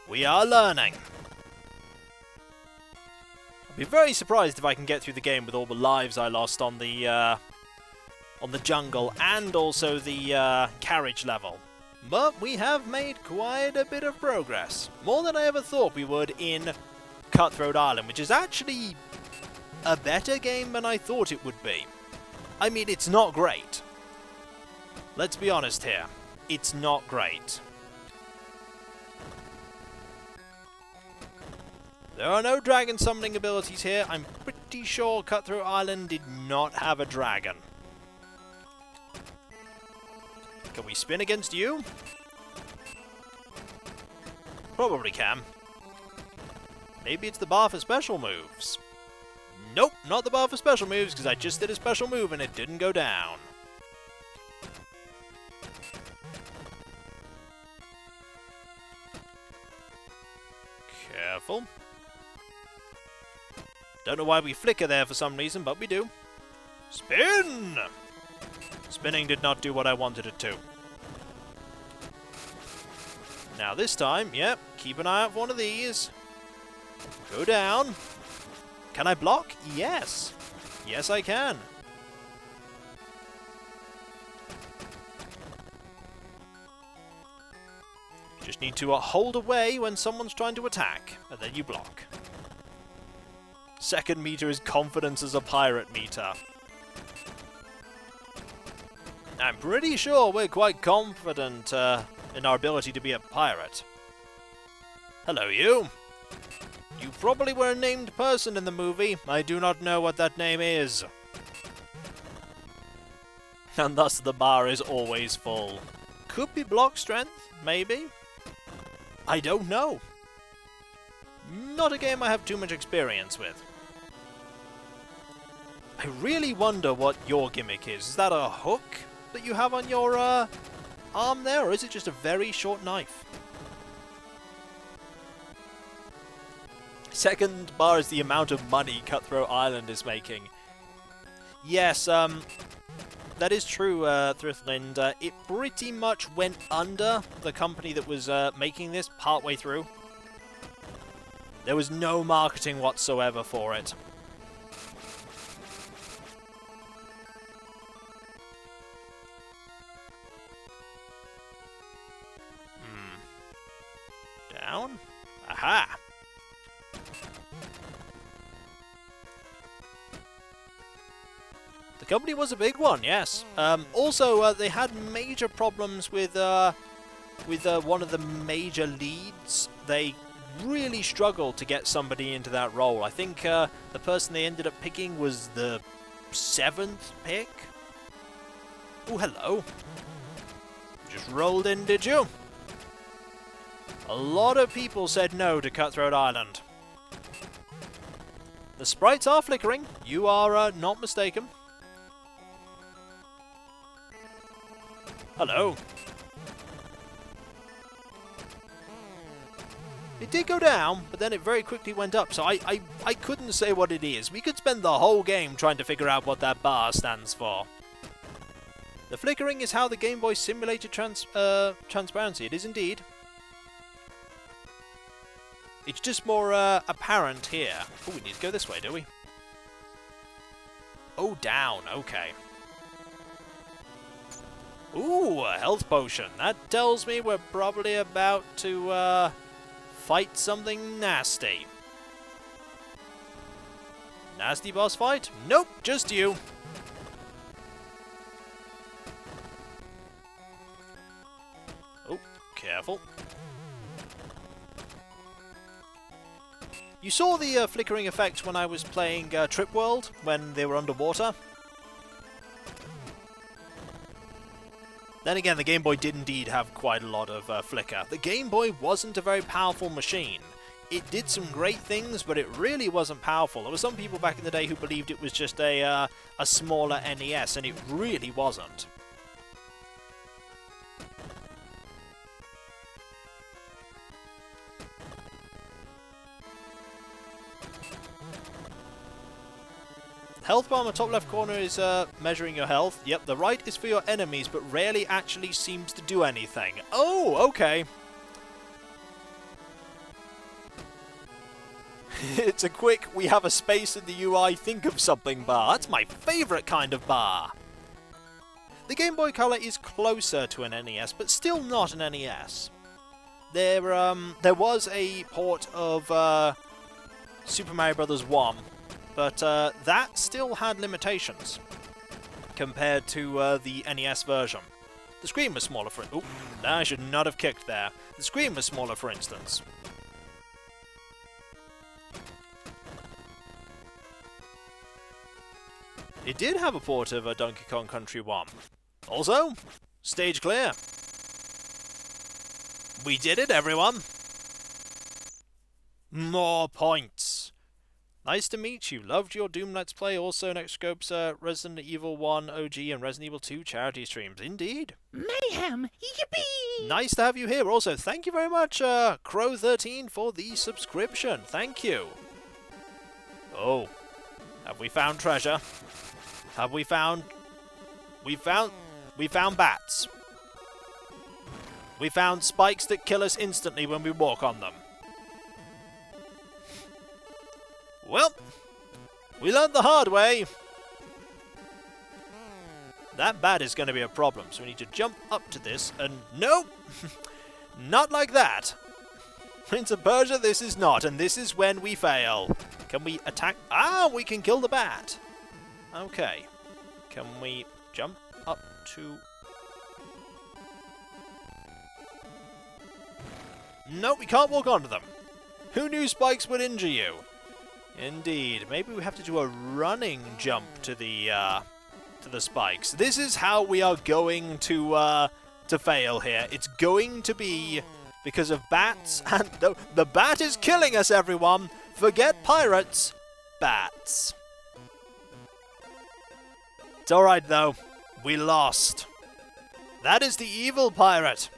A: We are learning. I'll be very surprised if I can get through the game with all the lives I lost on the jungle and also the carriage level. But we have made quite a bit of progress. More than I ever thought we would in Cuthtroat Island, which is actually a better game than I thought it would be. I mean, it's not great. Let's be honest here. It's not great. There are no dragon summoning abilities here. I'm pretty sure Cutthroat Island did not have a dragon. Can we spin against you? Probably can. Maybe it's the bar for special moves. Nope, not the bar for special moves, because I just did a special move and it didn't go down. Careful. Don't know why we flicker there for some reason, but we do. Spin! Spinning did not do what I wanted it to. Now this time, yep, keep an eye out for one of these. Go down. Can I block? Yes. Yes, I can. Just need to hold away when someone's trying to attack, and then you block. Second meter is confidence as a pirate meter. I'm pretty sure we're quite confident in our ability to be a pirate. Hello, you. You probably were a named person in the movie. I do not know what that name is. And thus the bar is always full. Could be block strength, maybe. I don't know. Not a game I have too much experience with. I really wonder what your gimmick is. Is that a hook that you have on your arm there, or is it just a very short knife? Second bar is the amount of money Cuthtroat Island is making. Yes, that is true, Thriftland. It pretty much went under the company that was making this partway through. There was no marketing whatsoever for it. Down. Aha! The company was a big one, yes. Also, they had major problems with one of the major leads. They really struggled to get somebody into that role. I think the person they ended up picking was the 7th pick. Oh, hello. Just rolled in, did you? A lot of people said no to Cuthtroat Island. The sprites are flickering. You are not mistaken. Hello. It did go down, but then it very quickly went up, so I couldn't say what it is. We could spend the whole game trying to figure out what that bar stands for. The flickering is how the Game Boy simulated transparency. It is indeed. It's just more apparent here. Oh, we need to go this way, do we? Oh, down. Okay. Ooh, a health potion. That tells me we're probably about to fight something nasty. Nasty boss fight? Nope, just you. Oh, careful. You saw the flickering effect when I was playing Trip World, when they were underwater. Then again, the Game Boy did indeed have quite a lot of flicker. The Game Boy wasn't a very powerful machine. It did some great things, but it really wasn't powerful. There were some people back in the day who believed it was just a smaller NES, and it really wasn't. Health bar in the top left corner is measuring your health. Yep, the right is for your enemies, but rarely actually seems to do anything. Oh, okay. It's a quick, we have a space in the UI, think of something bar. That's my favourite kind of bar. The Game Boy Color is closer to an NES, but still not an NES. There was a port of Super Mario Bros. 1. But that still had limitations compared to the NES version. The screen was smaller for... Oop, I should not have kicked there. The screen was smaller, for instance. It did have a port of Donkey Kong Country 1. Also, stage clear. We did it, everyone! More points. Nice to meet you. Loved your Doom Let's Play. Also, Nextscope's Resident Evil 1 OG and Resident Evil 2 charity streams. Indeed.
B: Mayhem! Yippee!
A: Nice to have you here. Also, thank you very much, Crow13, for the subscription. Thank you. Oh. Have we found treasure? Have we found... We found bats. We found spikes that kill us instantly when we walk on them. Well, we learned the hard way. That bat is going to be a problem, so we need to jump up to this, and nope! Not like that! Prince of Persia, this is not, and this is when we fail. Can we attack? Ah, we can kill the bat! Okay. Can we jump up to... No, we can't walk onto them. Who knew spikes would injure you? Indeed. Maybe we have to do a running jump to the spikes. This is how we are going to fail here. It's going to be because of bats, and the bat is killing us, everyone. Forget pirates, bats. It's alright, though. We lost. That is the evil pirate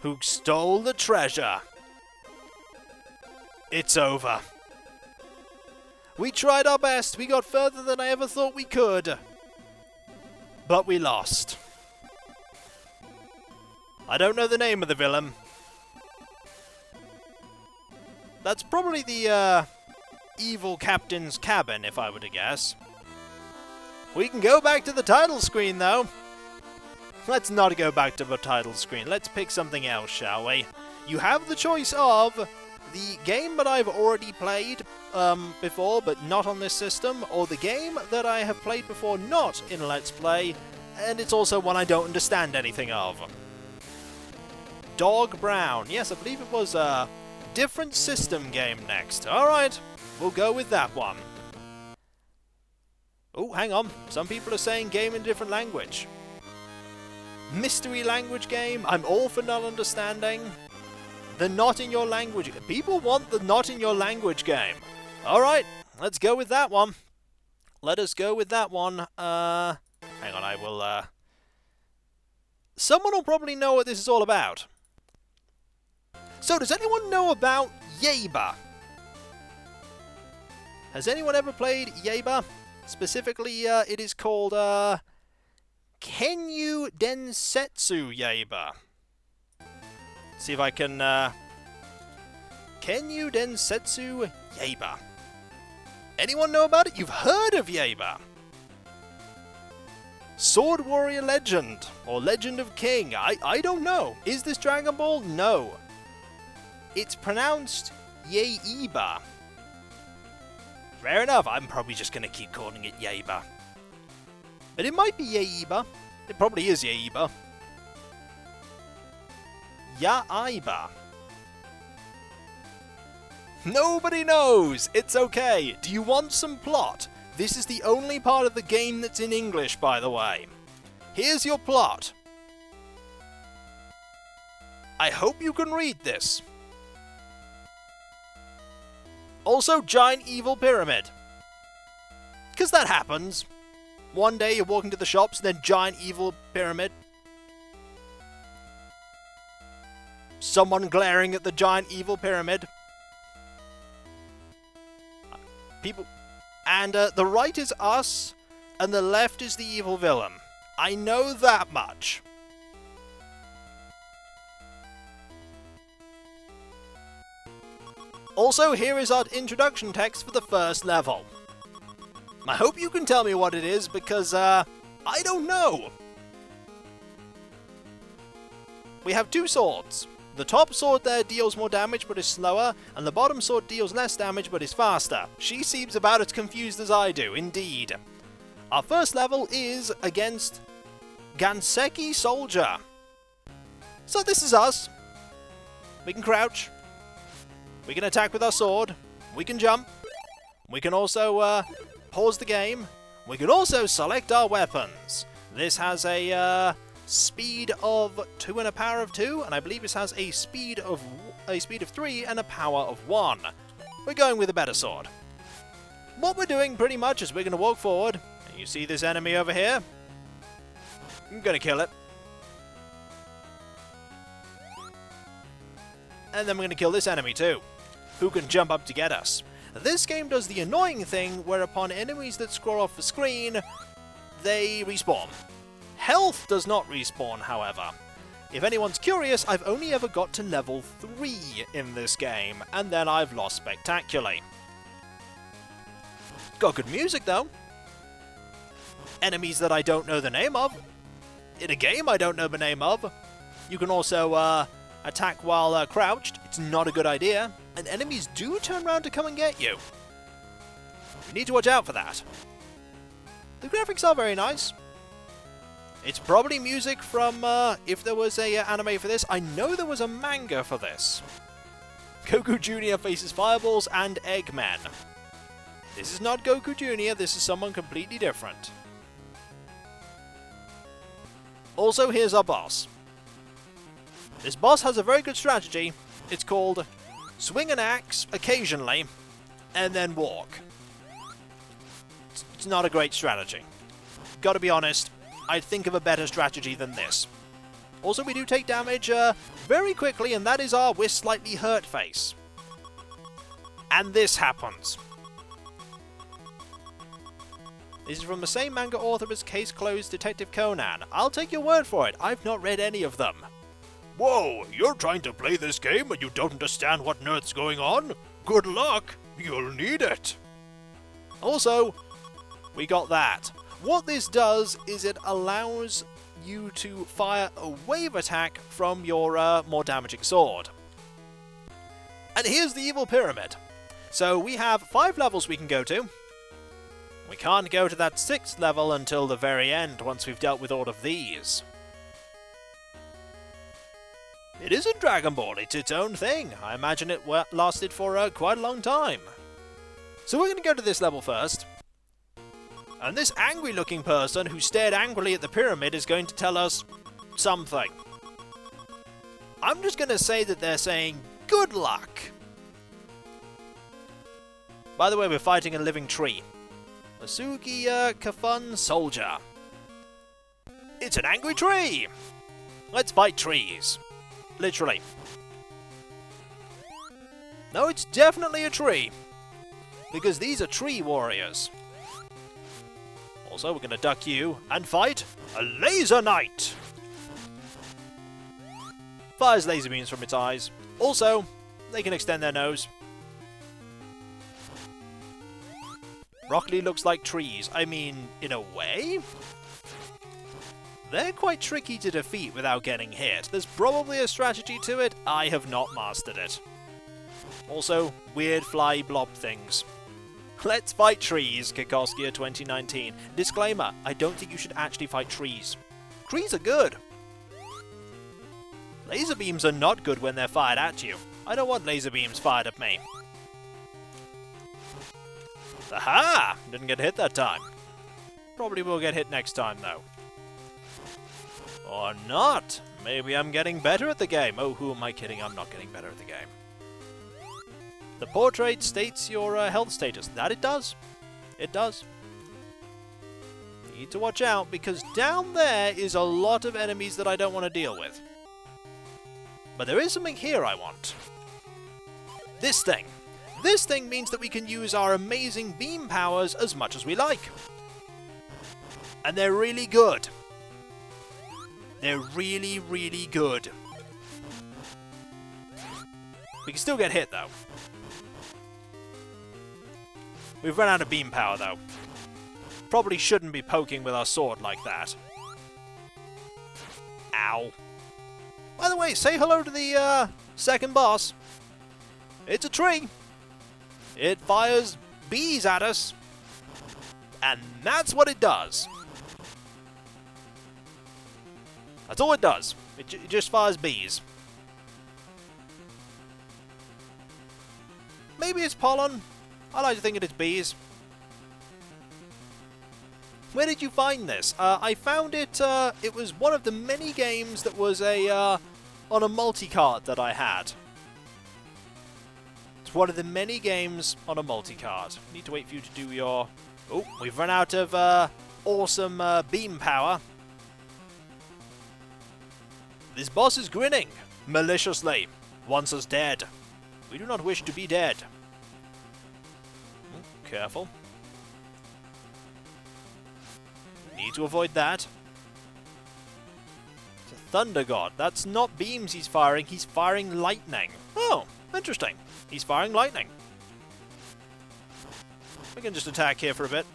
A: who stole the treasure. It's over. We tried our best. We got further than I ever thought we could. But we lost. I don't know the name of the villain. That's probably the evil captain's cabin, if I were to guess. We can go back to the title screen, though. Let's not go back to the title screen. Let's pick something else, shall we? You have the choice of the game that I've already played before, but not on this system, or the game that I have played before, not in Let's Play, and it's also one I don't understand anything of. Dog Brown. Yes, I believe it was a different system game next. Alright, we'll go with that one. Oh, hang on. Some people are saying game in a different language. Mystery language game. I'm all for not understanding. The not in your language. People want the not in your language game. Alright, let's go with that one. Let us go with that one. Hang on, I will, Someone will probably know what this is all about. So, does anyone know about Yaiba? Has anyone ever played Yaiba? Specifically, it is called, Kenyuu Densetsu Yaiba. See if I can, Kenyuu Densetsu Yaiba. Anyone know about it? You've heard of Yaiba. Sword Warrior Legend, or Legend of King. I don't know. Is this Dragon Ball? No. It's pronounced Yaiba. Fair enough. I'm probably just going to keep calling it Yaiba. But it might be Yaiba. It probably is Yaiba. Yaiba. Nobody knows! It's okay. Do you want some plot? This is the only part of the game that's in English, by the way. Here's your plot. I hope you can read this. Also, giant evil pyramid. Because that happens. One day you're walking to the shops and then giant evil pyramid. Someone glaring at the giant evil pyramid. People... And the right is us, and the left is the evil villain. I know that much. Also, here is our introduction text for the first level. I hope you can tell me what it is, because, I don't know. We have two swords. The top sword there deals more damage but is slower, and the bottom sword deals less damage but is faster. She seems about as confused as I do, indeed. Our first level is against Ganseki Soldier. So this is us. We can crouch. We can attack with our sword. We can jump. We can also pause the game. We can also select our weapons. This has a speed of 2 and a power of 2, and I believe this has a speed of 3 and a power of 1. We're going with a better sword. What we're doing pretty much is we're going to walk forward. And you see this enemy over here? I'm going to kill it. And then we're going to kill this enemy too, who can jump up to get us. This game does the annoying thing whereupon enemies that scroll off the screen, they respawn. Health does not respawn, however. If anyone's curious, I've only ever got to level 3 in this game, and then I've lost spectacularly. Got good music though. Enemies that I don't know the name of. In a game I don't know the name of. You can also attack while crouched. It's not a good idea. And enemies do turn around to come and get you. You need to watch out for that. The graphics are very nice. It's probably music from, if there was a anime for this. I know there was a manga for this. Goku Jr. faces fireballs and Eggmen. This is not Goku Jr., this is someone completely different. Also, here's our boss. This boss has a very good strategy. It's called swing an axe occasionally, and then walk. It's not a great strategy. Gotta be honest, I'd think of a better strategy than this. Also, we do take damage very quickly, and that is our "we're slightly hurt" face. And this happens. This is from the same manga author as Case Closed Detective Conan. I'll take your word for it, I've not read any of them. Whoa, you're trying to play this game and you don't understand what on earth's going on? Good luck, you'll need it. Also, we got that. What this does is it allows you to fire a wave attack from your more damaging sword. And here's the evil pyramid. So we have 5 levels we can go to. We can't go to that 6th level until the very end, once we've dealt with all of these. It isn't Dragon Ball, it's its own thing. I imagine it lasted for quite a long time. So we're going to go to this level first. And this angry-looking person who stared angrily at the pyramid is going to tell us something. I'm just going to say that they're saying, good luck! By the way, we're fighting a living tree. Asugi Kafun Soldier. It's an angry tree! Let's fight trees. Literally. No, it's definitely a tree. Because these are tree warriors. Also, we're going to duck you and fight a laser knight. Fires laser beams from its eyes. Also, they can extend their nose. Rock Lee looks like trees. I mean, in a way? They're quite tricky to defeat without getting hit. There's probably a strategy to it. I have not mastered it. Also, weird fly blob things. Let's fight trees, Kikoskia 2019. Disclaimer, I don't think you should actually fight trees. Trees are good. Laser beams are not good when they're fired at you. I don't want laser beams fired at me. Aha! Didn't get hit that time. Probably will get hit next time, though. Or not. Maybe I'm getting better at the game. Oh, who am I kidding? I'm not getting better at the game. The portrait states your health status. That it does. It does. Need to watch out, because down there is a lot of enemies that I don't want to deal with. But there is something here I want. This thing. This thing means that we can use our amazing beam powers as much as we like. And they're really good. They're really, really good. We can still get hit, though. We've run out of beam power, though. Probably shouldn't be poking with our sword like that. Ow. By the way, say hello to the second boss. It's a tree. It fires bees at us. And that's what it does. That's all it does. It just fires bees. Maybe it's pollen. I like to think it's bees. Where did you find this? I found it, it was one of the many games that was on a multi-card that I had. It's one of the many games on a multi-card. Need to wait for you to do your... Oh, we've run out of awesome beam power. This boss is grinning maliciously. Wants us dead. We do not wish to be dead. careful. Need to avoid that. It's a thunder god. That's not beams he's firing lightning. Oh, interesting. He's firing lightning. We can just attack here for a bit.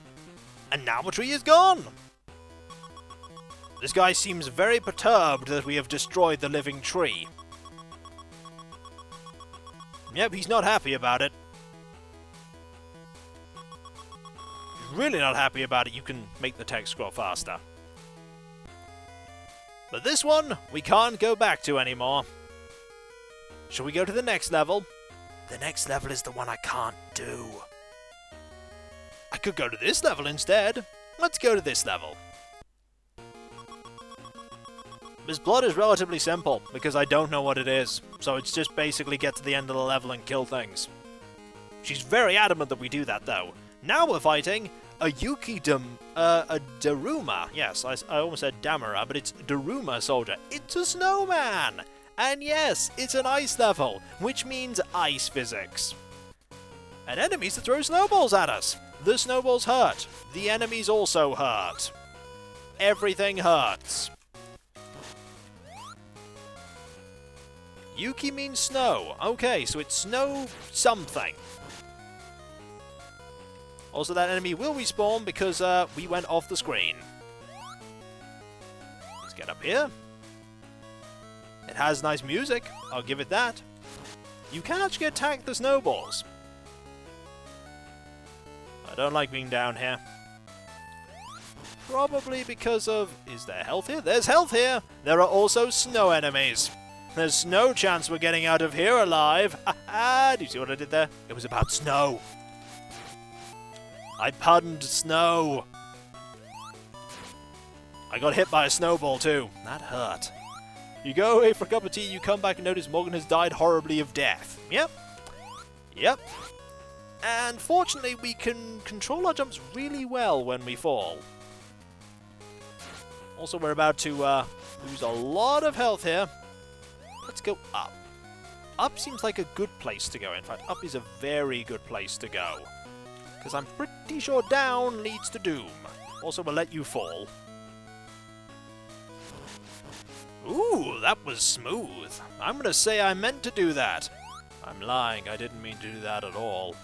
A: And now the tree is gone! This guy seems very perturbed that we have destroyed the living tree. Yep, he's not happy about it. He's really not happy about it. You can make the text scroll faster. But this one, we can't go back to anymore. Shall we go to the next level? The next level is the one I can't do. I could go to this level instead. Let's go to this level. This plot is relatively simple, because I don't know what it is, so it's just basically get to the end of the level and kill things. She's very adamant that we do that, though. Now we're fighting a Daruma. Yes, I almost said Damara, but it's Daruma soldier. It's a snowman! And yes, it's an ice level, which means ice physics. And enemies that throw snowballs at us. The snowballs hurt. The enemies also hurt. Everything hurts. Yuki means snow. Okay, so it's snow something. Also, that enemy will respawn because we went off the screen. Let's get up here. It has nice music. I'll give it that. You can actually attack the snowballs. I don't like being down here. Probably because of... Is there health here? There's health here! There are also snow enemies. There's no chance we're getting out of here alive. Ha! Do you see what I did there? It was about snow. I punned snow. I got hit by a snowball too. That hurt. You go away for a cup of tea, you come back and notice Morgan has died horribly of death. Yep. Yep. And fortunately, we can control our jumps really well when we fall. Also, we're about to lose a lot of health here. Let's go up. Up seems like a good place to go. In fact, up is a very good place to go. Because I'm pretty sure down leads to doom. Also, we'll let you fall. Ooh, that was smooth. I'm going to say I meant to do that. I'm lying. I didn't mean to do that at all.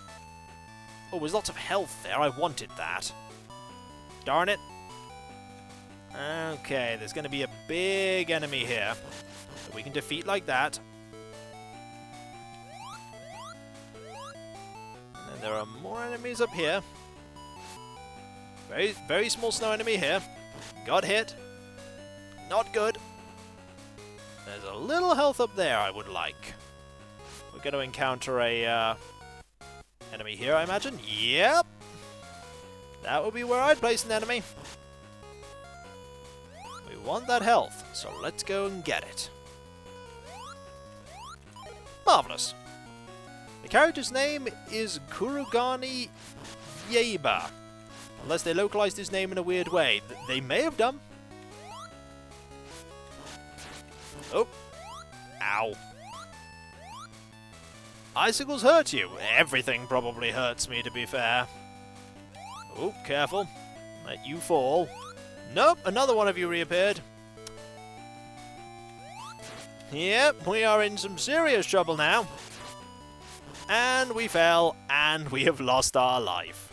A: Oh, there's lots of health there. I wanted that. Darn it. Okay, there's going to be a big enemy here that we can defeat like that. And then there are more enemies up here. Very, very small snow enemy here. Got hit. Not good. There's a little health up there I would like. We're going to encounter a enemy here, I imagine. Yep. That would be where I'd place an enemy. We want that health, so let's go and get it. Marvelous. The character's name is Kurugani Yaiba. Unless they localized his name in a weird way. They may have done. Oh. Ow. Icicles hurt you. Everything probably hurts me, to be fair. Oh, careful. Let you fall. Nope, another one of you reappeared. Yep, we are in some serious trouble now. And we fell, and we have lost our life.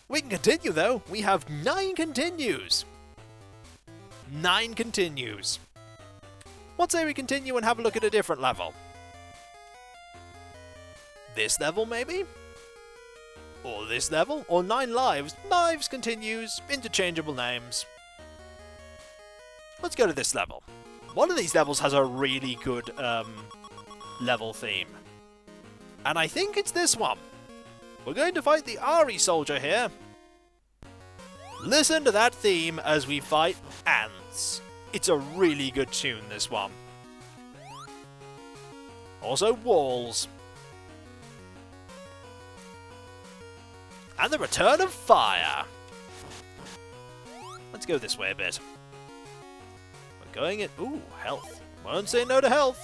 A: We can continue, though. We have 9 continues. 9 continues. What say we continue and have a look at a different level? This level, maybe? Or this level? Or 9 lives? Lives continues. Interchangeable names. Let's go to this level. One of these levels has a really good level theme. And I think it's this one. We're going to fight the Ari soldier here. Listen to that theme as we fight ants. It's a really good tune, this one. Also walls. And the return of fire. Let's go this way a bit. We're going in... Ooh, health. Won't say no to health.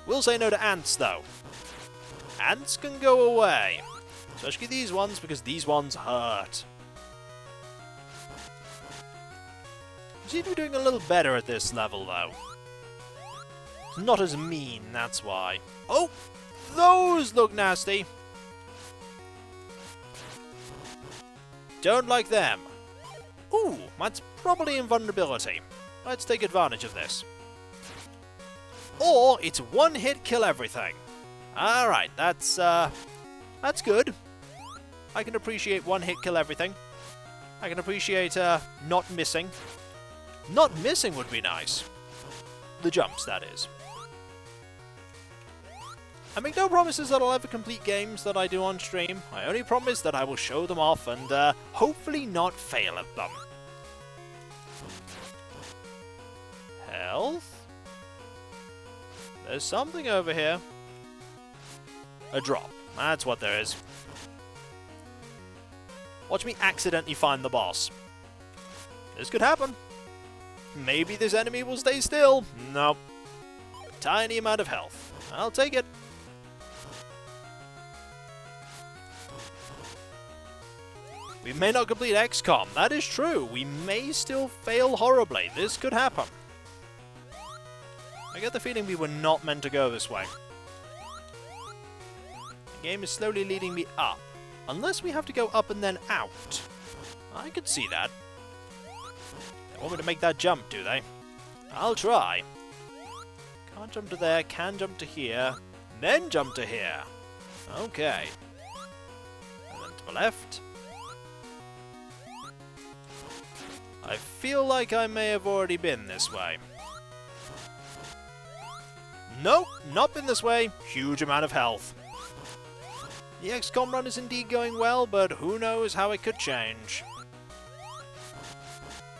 A: We'll say no to ants, though. Ants can go away. Especially these ones, because these ones hurt. Seem to be doing a little better at this level, though. It's not as mean, that's why. Oh! Those look nasty! Don't like them. Ooh, that's probably invulnerability. Let's take advantage of this. Or, it's one hit kill everything. Alright, that's good. I can appreciate one hit kill everything. I can appreciate, not missing. Not missing would be nice. The jumps, that is. I make no promises that I'll ever complete games that I do on stream. I only promise that I will show them off and, hopefully not fail at them. Health? There's something over here. A drop. That's what there is. Watch me accidentally find the boss. This could happen. Maybe this enemy will stay still. Nope. Tiny amount of health. I'll take it. We may not complete XCOM. That is true. We may still fail horribly. This could happen. I get the feeling we were not meant to go this way. The game is slowly leading me up. Unless we have to go up and then out. I could see that. They want me to make that jump, do they? I'll try. Can't jump to there, can jump to here, then jump to here. Okay. And then to the left. I feel like I may have already been this way. Nope, not been this way. Huge amount of health. The XCOM run is indeed going well, but who knows how it could change.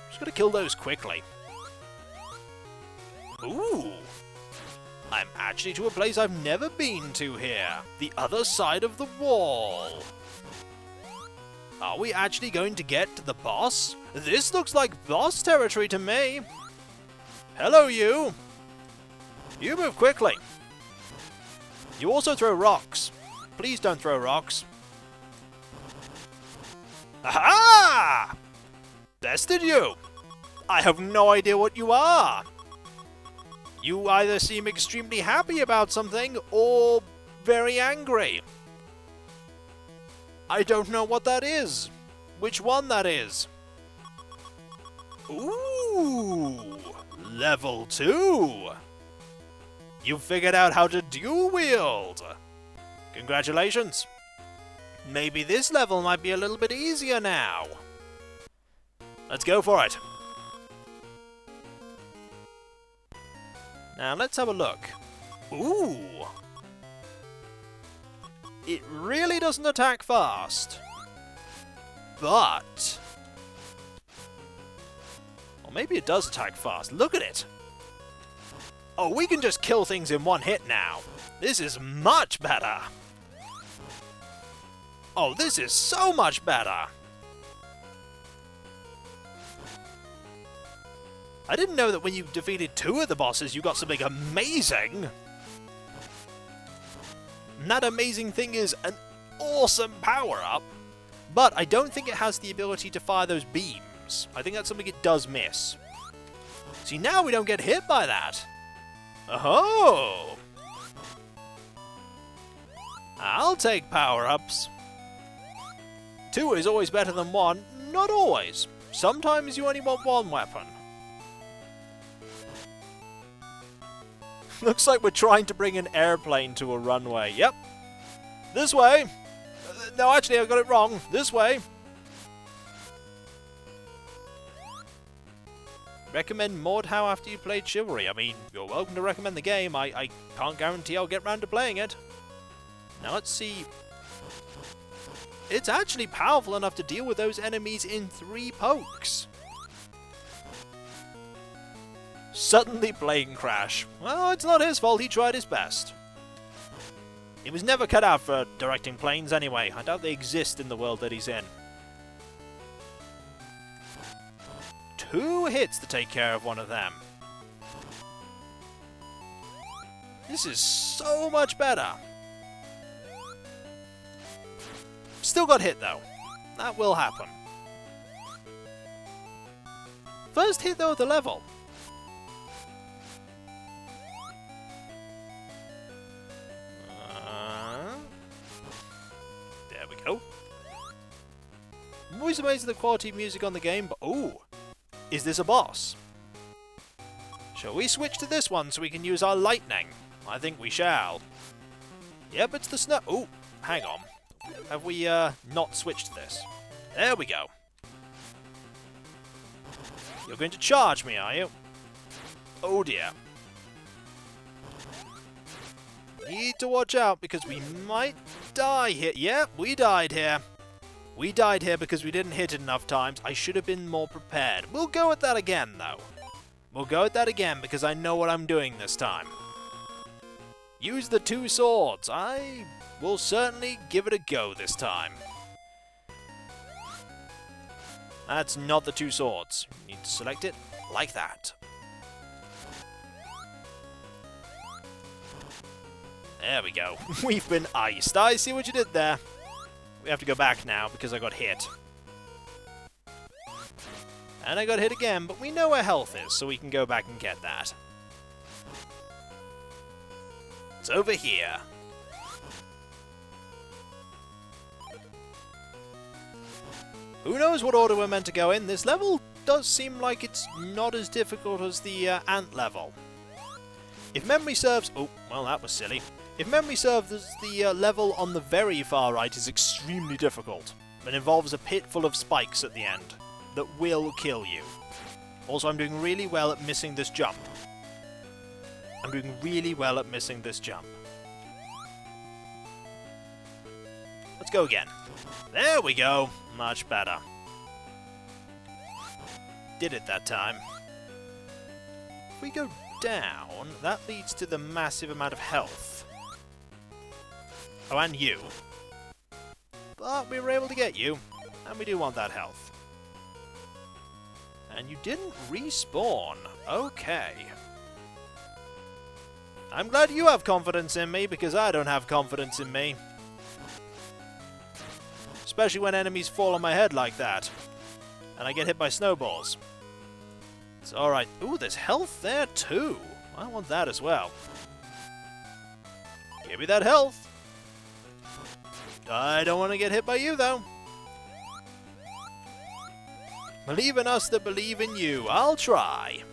A: Just gotta kill those quickly. Ooh! I'm actually to a place I've never been to here. The other side of the wall. Are we actually going to get to the boss? This looks like boss territory to me. Hello, you! You move quickly. You also throw rocks. Please don't throw rocks. Aha! Bested you! I have no idea what you are. You either seem extremely happy about something, or very angry. I don't know what that is. Which one that is. Ooh! Level 2! You figured out how to dual wield! Congratulations! Maybe this level might be a little bit easier now. Let's go for it. Now let's have a look. Ooh! It really doesn't attack fast. But... or maybe it does attack fast. Look at it! Oh, we can just kill things in one hit now. This is much better. Oh, this is so much better. I didn't know that when you defeated 2 of the bosses, you got something amazing. And that amazing thing is an awesome power-up. But I don't think it has the ability to fire those beams. I think that's something it does miss. See, now we don't get hit by that. Oh! I'll take power-ups. 2 is always better than 1. Not always. Sometimes you only want 1 weapon. Looks like we're trying to bring an airplane to a runway. Yep. This way. No, actually, I got it wrong. This way. Recommend Mordhau after you played Chivalry. I mean, you're welcome to recommend the game. I can't guarantee I'll get round to playing it. Now let's see. It's actually powerful enough to deal with those enemies in 3 pokes. Suddenly plane crash. Well, it's not his fault, he tried his best. He was never cut out for directing planes anyway. I doubt they exist in the world that he's in. 2 hits to take care of one of them. This is so much better. Still got hit, though. That will happen. First hit, though, of the level. There we go. I'm always amazed at the quality of music on the game, but ooh, is this a boss? Shall we switch to this one so we can use our lightning? I think we shall. Yep, it's the snow. Ooh, hang on. Have we not switched to this? There we go. You're going to charge me, are you? Oh dear. Need to watch out because we might die here. Yep, we died here. We died here because we didn't hit it enough times. I should have been more prepared. We'll go at that again, though. We'll go at that again because I know what I'm doing this time. Use the 2 swords. I will certainly give it a go this time. That's not the 2 swords. You need to select it like that. There we go. We've been iced. I see what you did there. We have to go back now because I got hit. And I got hit again, but we know where health is, so we can go back and get that. It's over here. Who knows what order we're meant to go in? This level does seem like it's not as difficult as the ant level. If memory serves... Oh, well, that was silly. If memory serves, the level on the very far right is extremely difficult. It involves a pit full of spikes at the end that will kill you. Also, I'm doing really well at missing this jump. I'm doing really well at missing this jump. Let's go again. There we go. Much better. Did it that time. If we go down, that leads to the massive amount of health. Oh, and you. But we were able to get you, and we do want that health. And you didn't respawn. Okay. I'm glad you have confidence in me, because I don't have confidence in me. Especially when enemies fall on my head like that. And I get hit by snowballs. It's alright. Ooh, there's health there too. I want that as well. Give me that health. I don't want to get hit by you, though. Believe in us that believe in you. I'll try.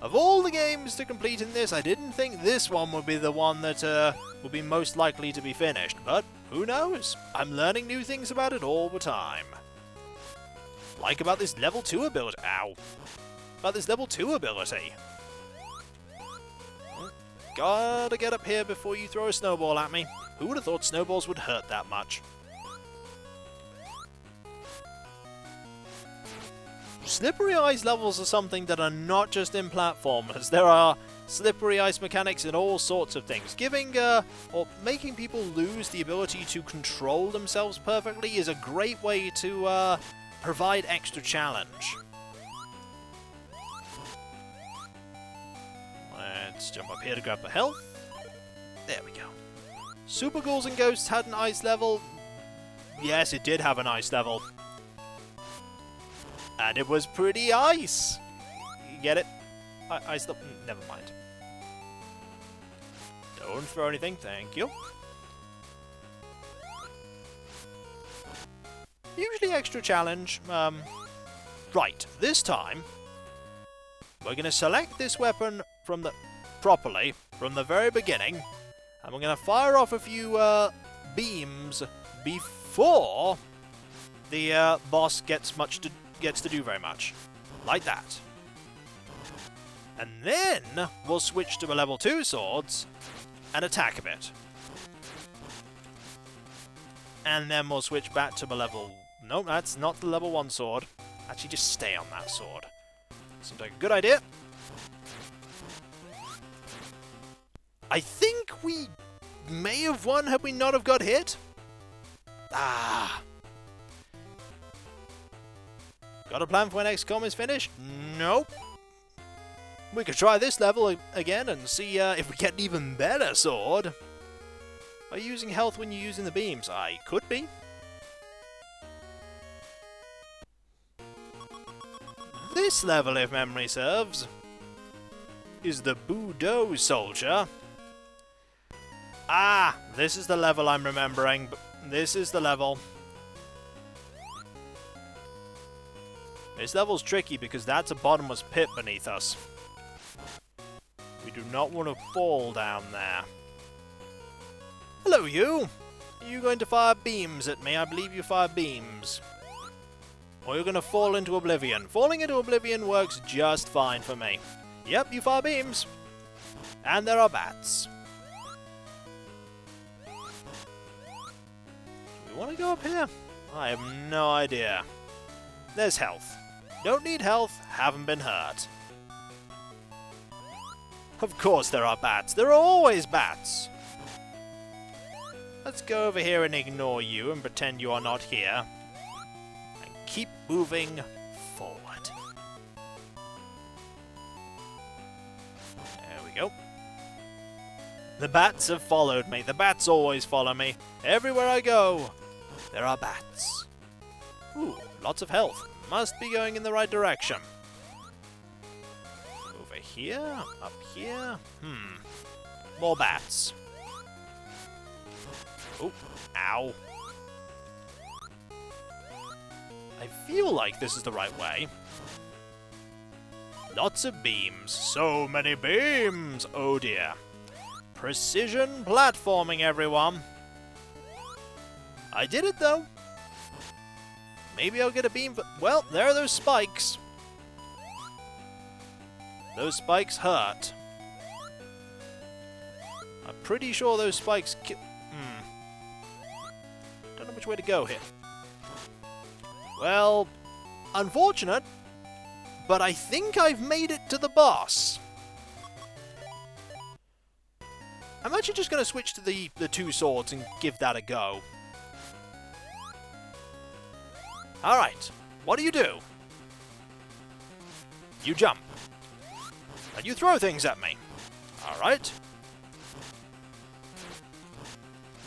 A: Of all the games to complete in this, I didn't think this one would be the one that would be most likely to be finished. But who knows? I'm learning new things about it all the time. Like about this level 2 ability. Ow. About this level 2 ability. Gotta get up here before you throw a snowball at me. Who would have thought snowballs would hurt that much? Slippery ice levels are something that are not just in platformers. There are slippery ice mechanics in all sorts of things. Giving or making people lose the ability to control themselves perfectly is a great way to provide extra challenge. Let's jump up here to grab the health. There we go. Super Ghouls and Ghosts had an ice level. Yes, it did have an ice level. And it was pretty ice. You get it? I still... Never mind. Don't throw anything, thank you. Usually extra challenge. Right, this time, we're going to select this weapon from the... properly, from the very beginning. And we're going to fire off a few beams before the boss gets to do very much. Like that. And then we'll switch to a level 2 swords and attack a bit. And then we'll switch back to a level... Nope, that's not the level 1 sword. Actually, just stay on that sword. Seems like a good idea. I think we may have won had we not have got hit. Ah. Got a plan for when XCOM is finished? Nope. We could try this level again and see if we get an even better sword. Are you using health when you're using the beams? I could be. This level, if memory serves, is the Budo Soldier. Ah, this is the level I'm remembering. This is the level. This level's tricky because that's a bottomless pit beneath us. We do not want to fall down there. Hello, you! Are you going to fire beams at me? I believe you fire beams. Or you're going to fall into oblivion. Falling into oblivion works just fine for me. Yep, you fire beams. And there are bats. Do we want to go up here? I have no idea. There's health. Don't need health, haven't been hurt. Of course there are bats. There are always bats. Let's go over here and ignore you and pretend you are not here. And keep moving forward. There we go. The bats have followed me. The bats always follow me. Everywhere I go, there are bats. Ooh, lots of health. Must be going in the right direction. Over here? Up here? More bats. Oh, ow. I feel like this is the right way. Lots of beams. So many beams! Oh dear. Precision platforming, everyone. I did it, though. Maybe I'll get a beam. Well, there are those spikes. Those spikes hurt. I'm pretty sure those spikes Don't know which way to go here. Well, unfortunate, but I think I've made it to the boss. I'm actually just going to switch to the two swords and give that a go. Alright, what do? You jump. And you throw things at me. Alright.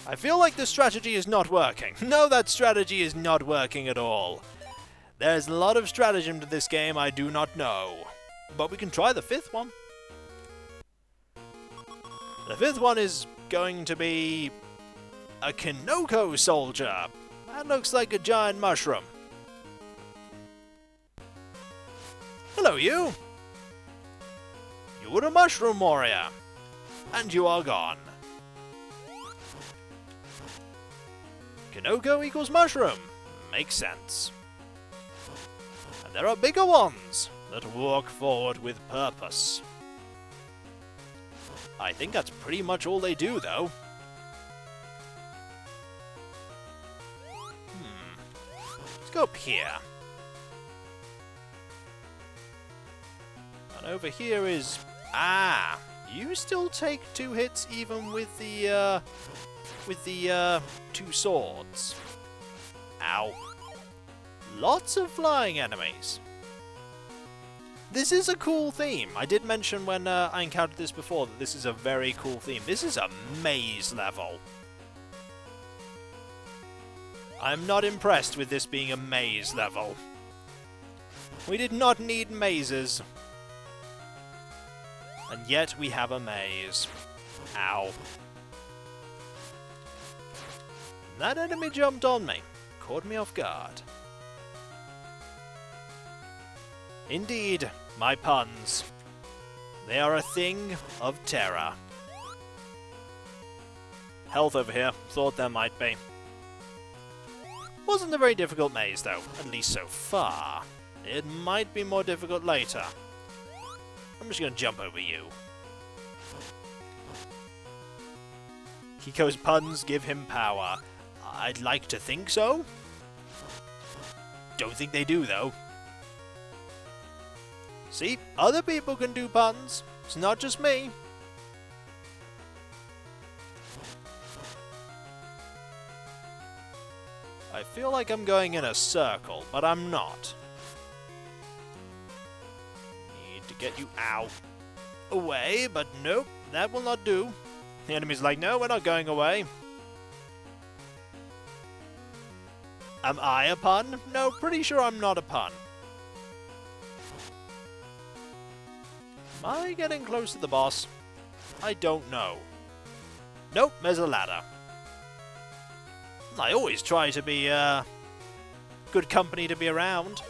A: I feel like this strategy is not working. No, that strategy is not working at all. There's a lot of stratagem to this game I do not know. But we can try the fifth one. The fifth one is going to be a Kinoko soldier. That looks like a giant mushroom. Hello, you! You were a mushroom warrior, and you are gone. Kinoko equals mushroom. Makes sense. And there are bigger ones that walk forward with purpose. I think that's pretty much all they do, though. Let's go up here. And over here is... Ah! You still take 2 hits even with the two swords. Ow. Lots of flying enemies. This is a cool theme. I did mention when I encountered this before that this is a very cool theme. This is a maze level. I'm not impressed with this being a maze level. We did not need mazes. And yet we have a maze. Ow. That enemy jumped on me. Caught me off guard. Indeed, my puns. They are a thing of terror. Health over here. Thought there might be. Wasn't a very difficult maze, though. At least so far. It might be more difficult later. I'm just going to jump over you. Kiko's puns give him power. I'd like to think so. Don't think they do, though. See? Other people can do puns. It's not just me. I feel like I'm going in a circle, but I'm not. Need to get you out. away, but nope, that will not do. The enemy's like, no, we're not going away. Am I a pun? No, pretty sure I'm not a pun. Am I getting close to the boss? I don't know. Nope, there's a ladder. I always try to be, good company to be around.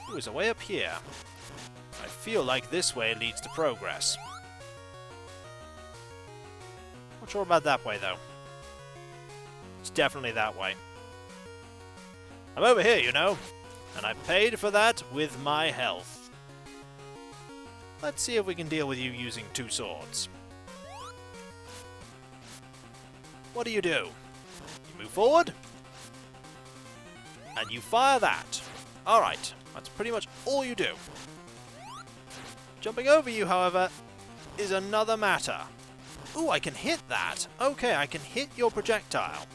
A: Ooh, there's a way up here. I feel like this way leads to progress. Not sure about that way, though. It's definitely that way. I'm over here, you know, and I paid for that with my health. Let's see if we can deal with you using 2 swords. What do? You move forward, and you fire that. Alright, that's pretty much all you do. Jumping over you, however, is another matter. Ooh, I can hit that. Okay, I can hit your projectile.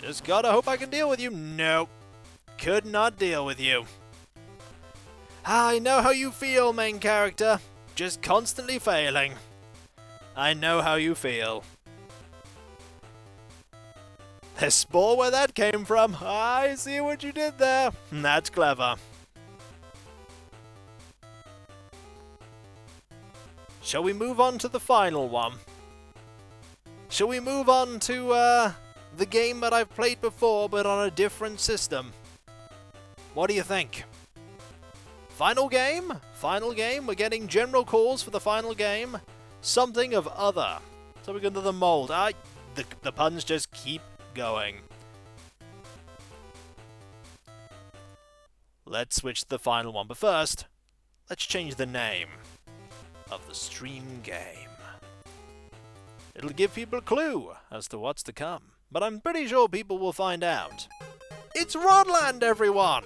A: Just gotta hope I can deal with you. Nope. Could not deal with you. I know how you feel, main character. Just constantly failing. I know how you feel. There's spore where that came from. I see what you did there. That's clever. Shall we move on to the final one? Shall we move on to the game that I've played before but on a different system? What do you think? Final game? Final game? We're getting general calls for the final game. Something of other. So we go to the mold. The puns just keep going. Let's switch to the final one. But first, let's change the name of the stream game. It'll give people a clue as to what's to come. But I'm pretty sure people will find out. It's Rodland, everyone!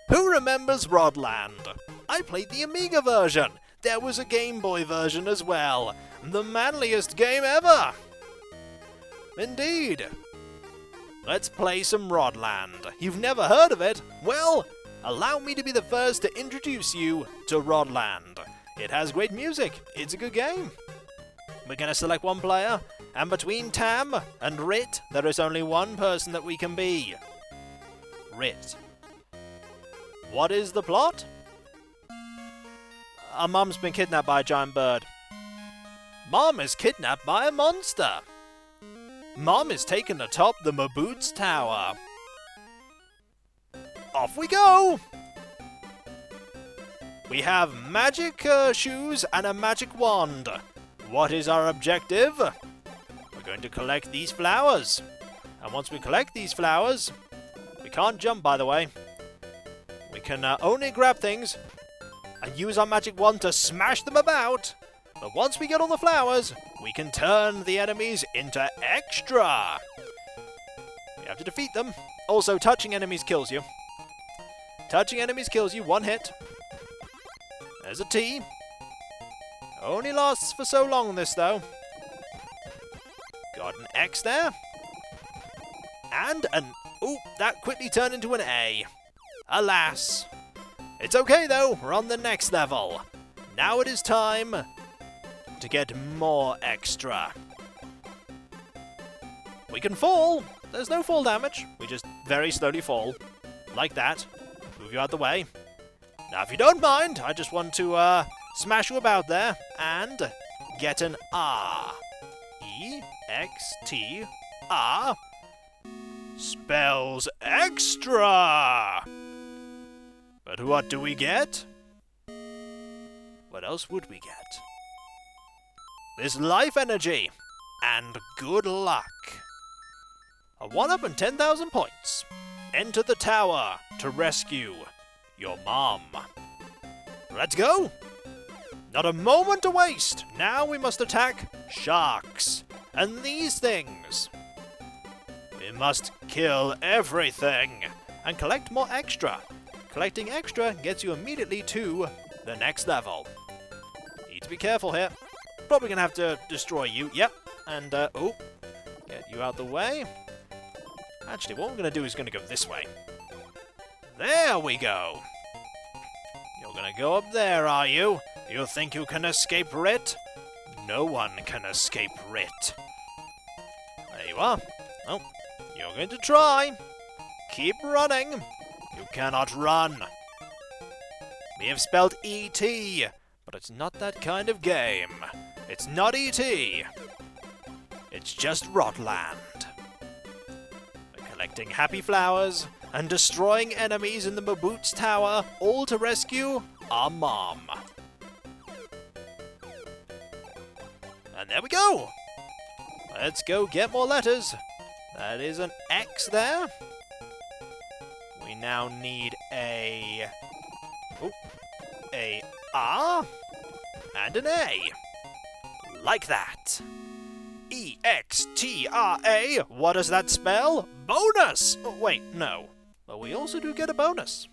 A: Who remembers Rodland? I played the Amiga version. There was a Game Boy version as well. The manliest game ever! Indeed. Let's play some Rodland. You've never heard of it? Well, allow me to be the first to introduce you to Rodland. It has great music. It's a good game. We're going to select one player, and between Tam and Rit, there is only one person that we can be. Rit. What is the plot? Our mum's been kidnapped by a giant bird. Mom is kidnapped by a monster. Mom is taken atop the Maboot's tower. Off we go! We have magic shoes and a magic wand. What is our objective? We're going to collect these flowers. And once we collect these flowers, we can't jump, by the way. We can only grab things and use our magic wand to smash them about. But once we get all the flowers, we can turn the enemies into extra. We have to defeat them. Also, touching enemies kills you. Touching enemies kills you, 1 hit. There's a T. Only lasts for so long, this, though. Got an X there. And an... Ooh, that quickly turned into an A. Alas. It's okay, though. We're on the next level. Now it is time to get more extra. We can fall. There's no fall damage. We just very slowly fall. Like that. Move you out the way. Now, if you don't mind, I just want to smash you about there and get an R. E-X-T R spells extra. But what do we get? What else would we get? This life energy and good luck. A 1-up and 10,000 points. Enter the tower to rescue your mom. Let's go! Not a moment to waste! Now we must attack sharks and these things. We must kill everything and collect more extra. Collecting extra gets you immediately to the next level. Need to be careful here. Probably gonna have to destroy you. Yep. And, oh, get you out the way. Actually, what we're going to do is going to go this way. There we go. You're going to go up there, are you? You think you can escape Rit? No one can escape Rit. There you are. Oh, you're going to try. Keep running. You cannot run. We have spelled E.T., but it's not that kind of game. It's not E.T. It's just Rodland. We're collecting happy flowers and destroying enemies in the Maboot's tower, all to rescue our mom. And there we go! Let's go get more letters. That is an X there. We now need a R and an A. Like that. E-X-T-R-A. What does that spell? Bonus! Oh, wait, no. But we also do get a bonus.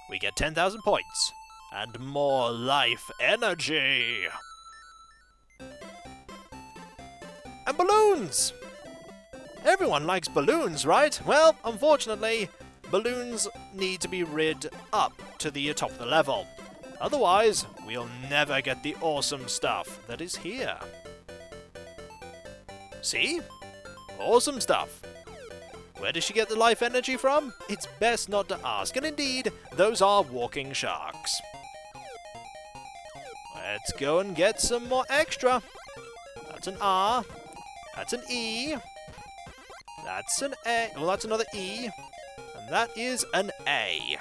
A: We get 10,000 points. And more life energy. And balloons! Everyone likes balloons, right? Well, unfortunately, balloons need to be rid up to the top of the level. Otherwise, we'll never get the awesome stuff that is here. See? Awesome stuff. Where does she get the life energy from? It's best not to ask, and indeed, those are walking sharks. Let's go and get some more extra. That's an R. That's an E. That's an A. Well, that's another E. And that is an A.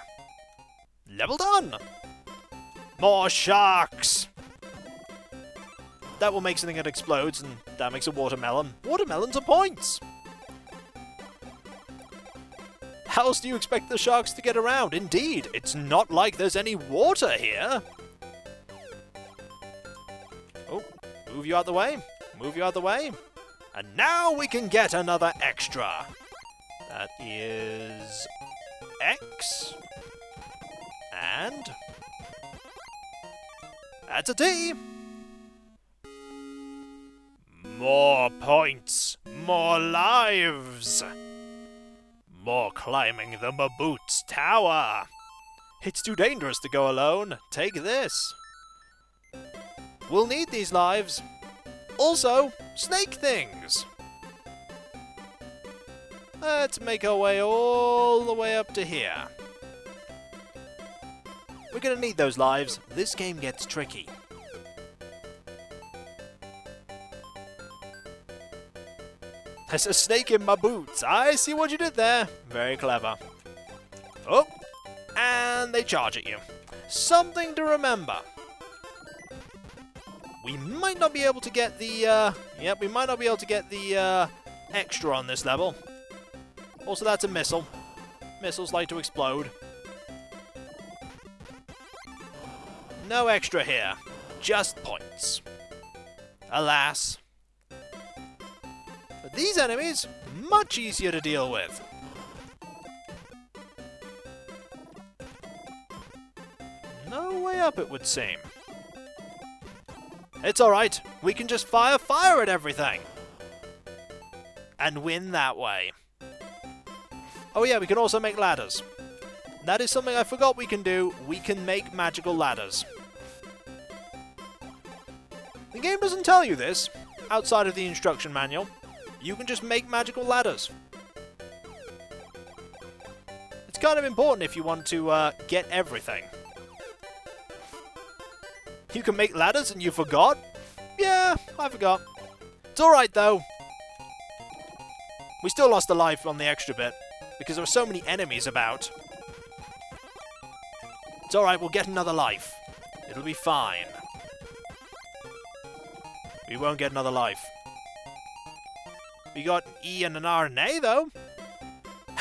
A: Level done! More sharks! That will make something that explodes, and that makes a watermelon. Watermelons are points! How else do you expect the sharks to get around? Indeed, it's not like there's any water here. Oh, move you out the way. Move you out the way. And now we can get another extra. That is X. And that's a T. More points. More lives. More climbing the Maboot's tower. It's too dangerous to go alone. Take this. We'll need these lives. Also, snake things. Let's make our way all the way up to here. We're gonna need those lives. This game gets tricky. There's a snake in my boots. I see what you did there. Very clever. Oh, and they charge at you. Something to remember. We might not be able to get the, we might not be able to get the, extra on this level. Also, that's a missile. Missiles like to explode. No extra here. Just points. Alas. But these enemies, much easier to deal with. No way up, it would seem. It's alright, we can just fire fire at everything! And win that way. Oh yeah, we can also make ladders. That is something I forgot we can do. We can make magical ladders. The game doesn't tell you this, outside of the instruction manual. You can just make magical ladders. It's kind of important if you want to get everything. You can make ladders and you forgot? Yeah, I forgot. It's alright though. We still lost a life on the extra bit, because there were so many enemies about. It's alright, we'll get another life. It'll be fine. We won't get another life. We got an E and an R and A though.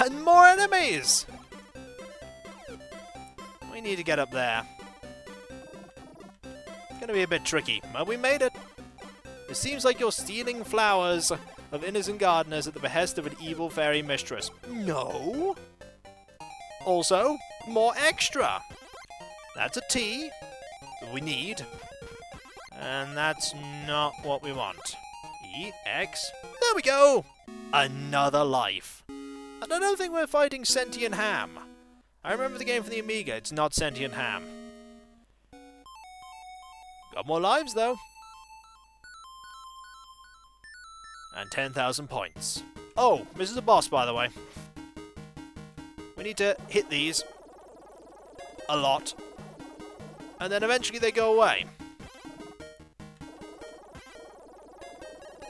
A: And more enemies! We need to get up there. It's gonna be a bit tricky, but we made it. It seems like you're stealing flowers of innocent gardeners at the behest of an evil fairy mistress. No! Also, more extra. That's a T that we need. And that's not what we want. E, X. There we go! Another life. And I don't think we're fighting sentient ham. I remember the game from the Amiga, it's not sentient ham. Got more lives though. And 10,000 points. Oh, this is a boss by the way. We need to hit these a lot. And then eventually they go away.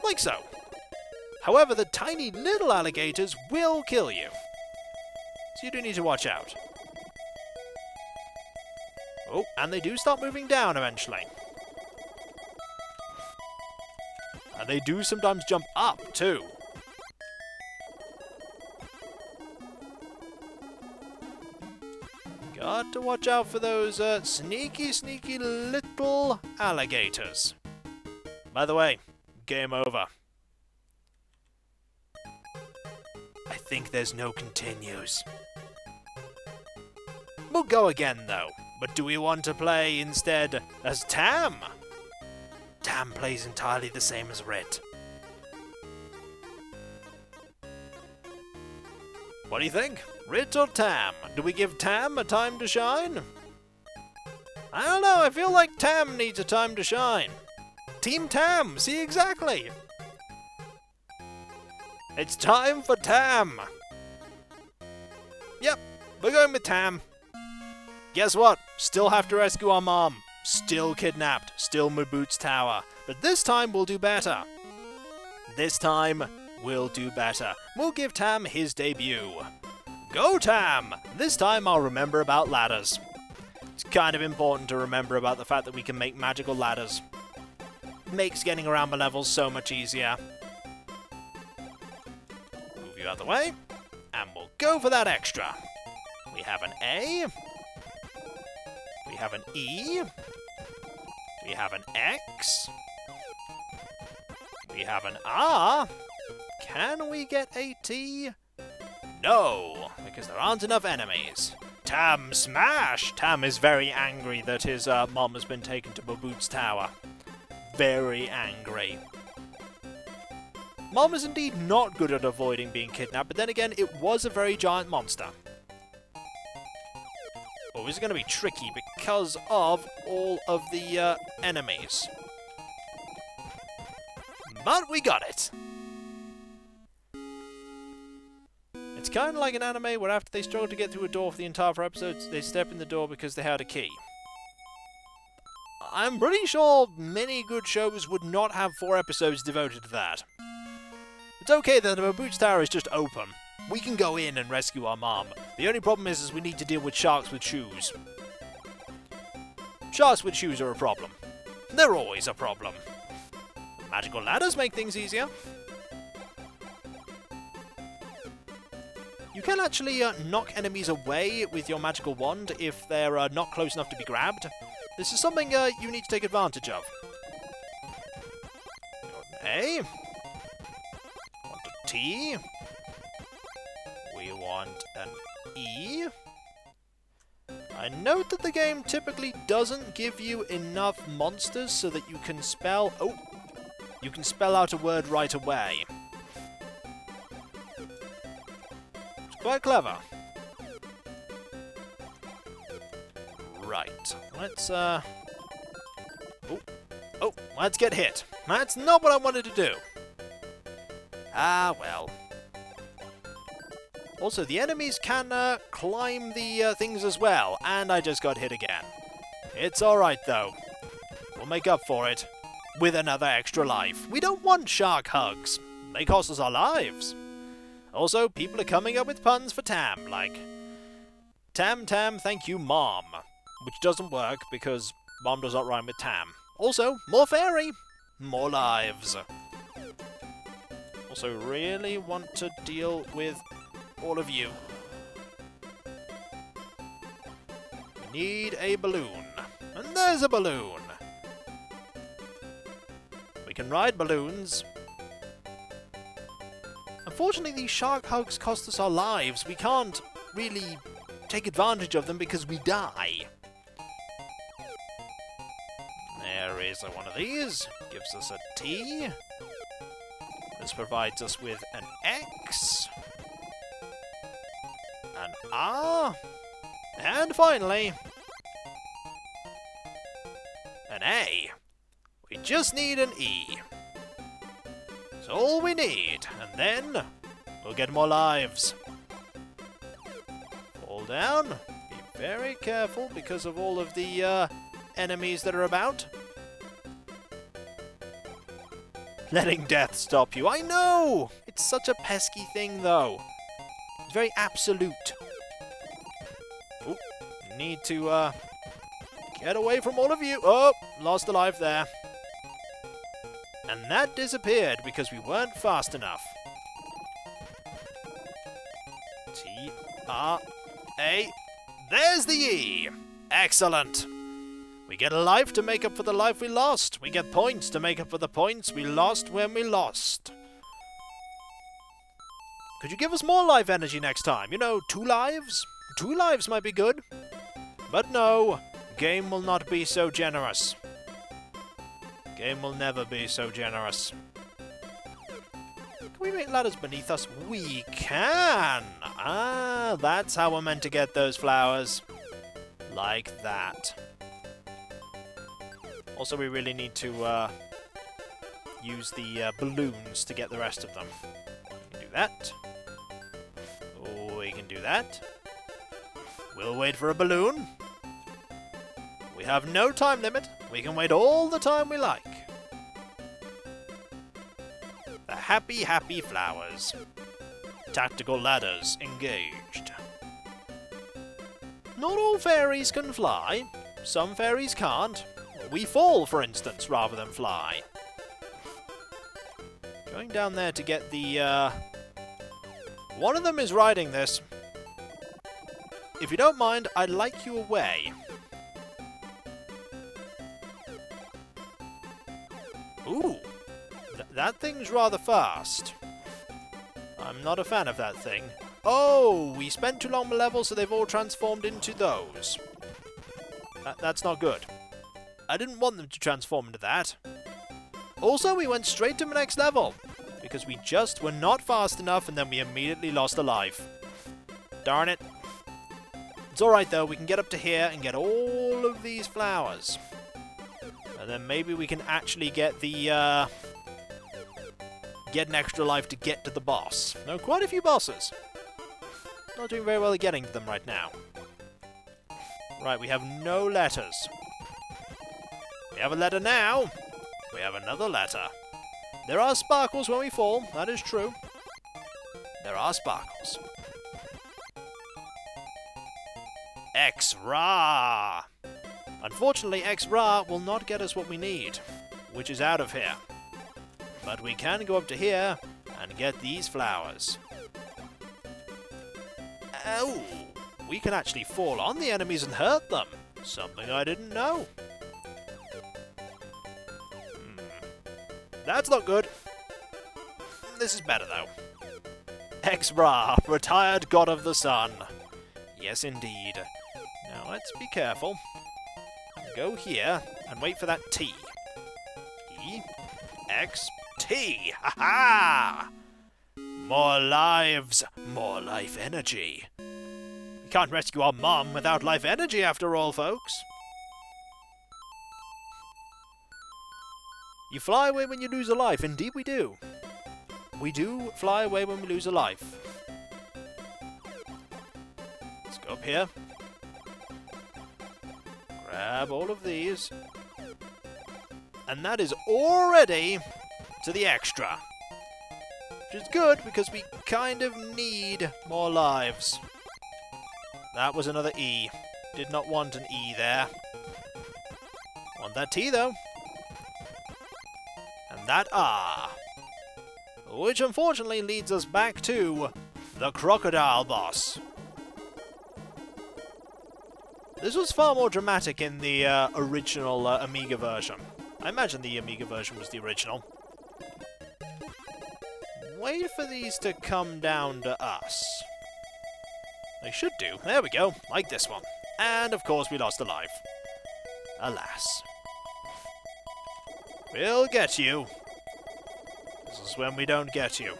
A: Like so. However, the tiny little alligators will kill you. So you do need to watch out. Oh, and they do start moving down eventually. And they do sometimes jump up too. Got to watch out for those sneaky little alligators. By the way, game over. I think there's no continues. We'll go again though, but do we want to play instead as Tam? Tam plays entirely the same as Rit. What do you think? Rit or Tam? Do we give Tam a time to shine? I don't know, I feel like Tam needs a time to shine. Team Tam, see exactly. It's time for Tam. Yep, we're going with Tam. Guess what? Still have to rescue our mom. Still kidnapped. Still Moboot's tower. But this time we'll do better. This time we'll do better. We'll give Tam his debut. Go Tam! This time I'll remember about ladders. It's kind of important to remember about the fact that we can make magical ladders. Makes getting around the levels so much easier. Move you out of the way. And we'll go for that extra. We have an A. We have an E. We have an X. We have an R. Can we get a T? No, because there aren't enough enemies. Tam smash! Tam is very angry that his mom has been taken to Moboot's tower. Very angry. Mom is indeed not good at avoiding being kidnapped, but then again, it was a very giant monster. Oh, this is going to be tricky because of all of the enemies. But we got it! It's kind of like an anime where after they struggle to get through a door for the entire 4 episodes, they step in the door because they had a key. I'm pretty sure many good shows would not have 4 episodes devoted to that. It's okay that the Moboot's tower is just open. We can go in and rescue our mom. The only problem is we need to deal with sharks with shoes. Sharks with shoes are a problem. They're always a problem. Magical ladders make things easier. You can actually knock enemies away with your magical wand if they're not close enough to be grabbed. This is something you need to take advantage of. Got an A. Want a T. We want an E. I note that the game typically doesn't give you enough monsters so that you can spell... Oh! You can spell out a word right away. It's quite clever. Right. Let's, Oh, let's get hit. That's not what I wanted to do. Ah, well. Also, the enemies can climb the things as well, and I just got hit again. It's alright, though. We'll make up for it with another extra life. We don't want shark hugs. They cost us our lives. Also, people are coming up with puns for Tam, like Tam Tam thank you Mom, which doesn't work because Mom does not rhyme with Tam. Also, more fairy, more lives. Also, really want to deal with all of you. We need a balloon. And there's a balloon. We can ride balloons. Unfortunately, these shark hugs cost us our lives. We can't really take advantage of them because we die. There is one of these. Gives us a T. This provides us with an X, an R, and finally, an A. We just need an E. That's all we need, and then we'll get more lives. Fall down. Be very careful because of all of the enemies that are about. Letting death stop you. I know! It's such a pesky thing, though. It's very absolute. Oop. Need to, get away from all of you. Oh, lost a life there. And that disappeared because we weren't fast enough. T-R-A. There's the E! Excellent! We get a life to make up for the life we lost. We get points to make up for the points we lost when we lost. Could you give us more life energy next time? You know, 2 lives? 2 lives might be good. But no, game will not be so generous. Game will never be so generous. Can we make ladders beneath us? We can! Ah, that's how we're meant to get those flowers. Like that. Also, we really need to use the balloons to get the rest of them. We can do that. Oh, we can do that. We'll wait for a balloon. We have no time limit. We can wait all the time we like. The happy, happy flowers. Tactical ladders engaged. Not all fairies can fly. Some fairies can't. We fall, for instance, rather than fly. Going down there to get the, one of them is riding this. If you don't mind, I'd like you away. Ooh. That thing's rather fast. I'm not a fan of that thing. Oh, we spent too long on the level, so they've all transformed into those. That's not good. I didn't want them to transform into that. Also, we went straight to the next level, because we just were not fast enough and then we immediately lost a life. Darn it. It's alright though, we can get up to here and get all of these flowers. And then maybe we can actually get the, get an extra life to get to the boss. There are quite a few bosses. Not doing very well at getting to them right now. Right, we have no letters. We have a letter now. We have another letter. There are sparkles when we fall, that is true. There are sparkles. X-Ra! Unfortunately, X-Ra will not get us what we need, which is out of here. But we can go up to here and get these flowers. Oh! We can actually fall on the enemies and hurt them. Something I didn't know. That's not good. This is better, though. X-Ra, retired god of the sun. Yes, indeed. Now, let's be careful. Go here, and wait for that T. E, X, T! Ha-ha! More lives, more life energy. We can't rescue our mom without life energy, after all, folks. You fly away when you lose a life. Indeed we do. We do fly away when we lose a life. Let's go up here. Grab all of these. And that is already to the extra. Which is good, because we kind of need more lives. That was another E. Did not want an E there. Want that T, though. And that R. Which unfortunately leads us back to the crocodile boss. This was far more dramatic in the original Amiga version. I imagine the Amiga version was the original. Wait for these to come down to us. They should do. There we go. Like this one. And of course we lost a life. Alas. We'll get you. This is when we don't get you.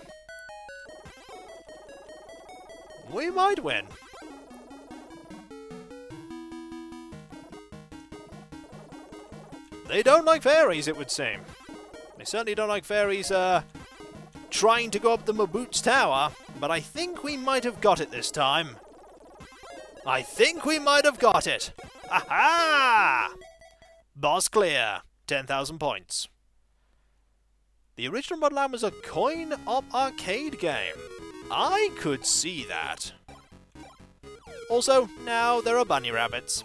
A: We might win. They don't like fairies, it would seem. They certainly don't like fairies, trying to go up the Maboot's tower, but I think we might have got it this time. I think we might have got it. Aha! Boss clear. 10,000 points. The original Rodland was a coin-op arcade game. I could see that. Also, now there are bunny rabbits.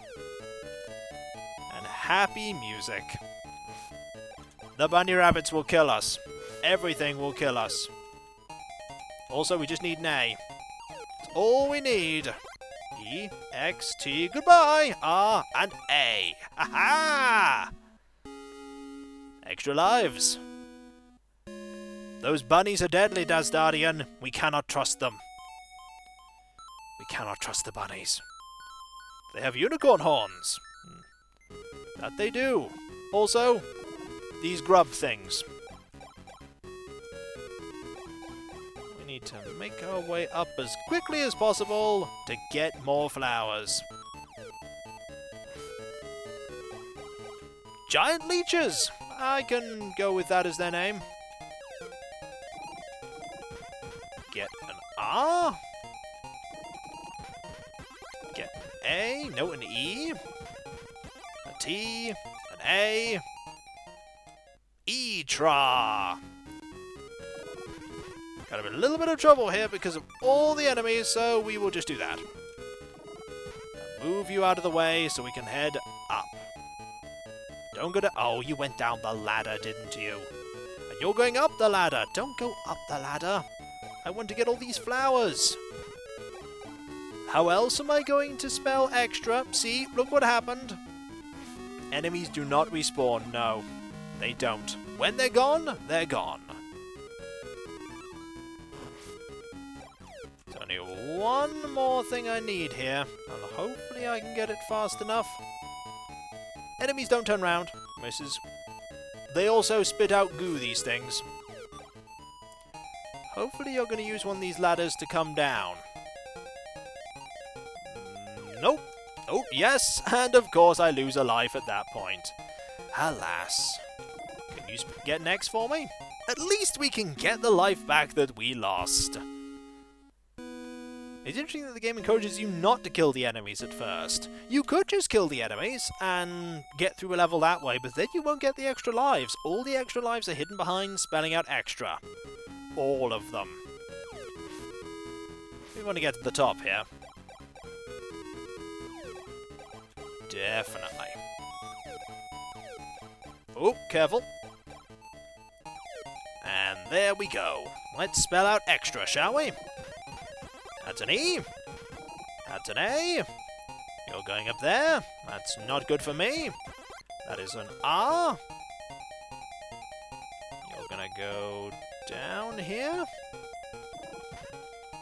A: And happy music. The bunny rabbits will kill us. Everything will kill us. Also, we just need an A. That's all we need. E, X, T, goodbye! R, and A. Ha-ha! Extra lives. Those bunnies are deadly, Dasdardian. We cannot trust them. We cannot trust the bunnies. They have unicorn horns. That they do. Also, these grub things. We need to make our way up as quickly as possible to get more flowers. Giant leeches! I can go with that as their name. Get an R. Get an A. No, an E. A T. An A. E-tra. Got a little bit of trouble here because of all the enemies, so we will just do that. Move you out of the way so we can head up. Don't go to... Oh, you went down the ladder, didn't you? And you're going up the ladder. Don't go up the ladder. I want to get all these flowers. How else am I going to spell extra? See, look what happened. Enemies do not respawn. No, they don't. When they're gone, they're gone. There's only one more thing I need here, and hopefully I can get it fast enough. Enemies don't turn round. Misses. They also spit out goo, these things. Hopefully you're going to use one of these ladders to come down. Nope. Oh, yes, and of course I lose a life at that point. Alas. Can you get an X for me? At least we can get the life back that we lost. It's interesting that the game encourages you not to kill the enemies at first. You could just kill the enemies and get through a level that way, but then you won't get the extra lives. All the extra lives are hidden behind spelling out extra. All of them. We want to get to the top here. Definitely. Oh, careful. And there we go. Let's spell out extra, shall we? That's an E. That's an A. You're going up there. That's not good for me. That is an R. You're gonna go down here.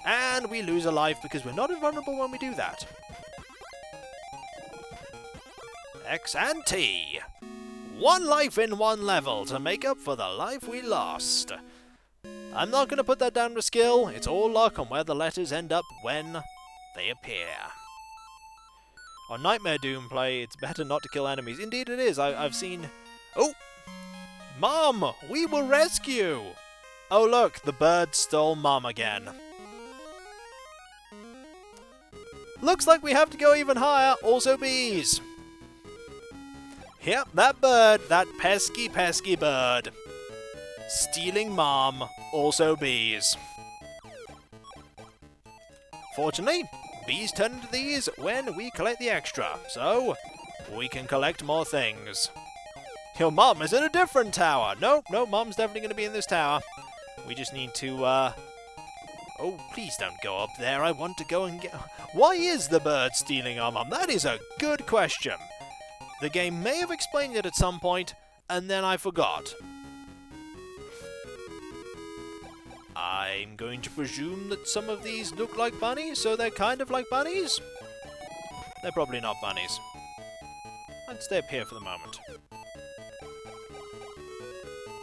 A: And we lose a life because we're not invulnerable when we do that. X and T. One life in one level to make up for the life we lost. I'm not going to put that down to skill. It's all luck on where the letters end up when they appear. On Nightmare Doom play, it's better not to kill enemies. Indeed it is. I've seen... Oh! Mom! We will rescue! Oh look, the bird stole Mom again. Looks like we have to go even higher. Also bees. Yep, that bird. That pesky, pesky bird. Stealing Mom. Also bees. Fortunately, bees turn into these when we collect the extra, so we can collect more things. Your mom is in a different tower. No, Mom's definitely going to be in this tower. We just need to, Oh, please don't go up there. I want to go and get... Why is the bird stealing our mom? That is a good question. The game may have explained it at some point, and then I forgot. I'm going to presume that some of these look like bunnies, so they're kind of like bunnies? They're probably not bunnies. I'd stay up here for the moment.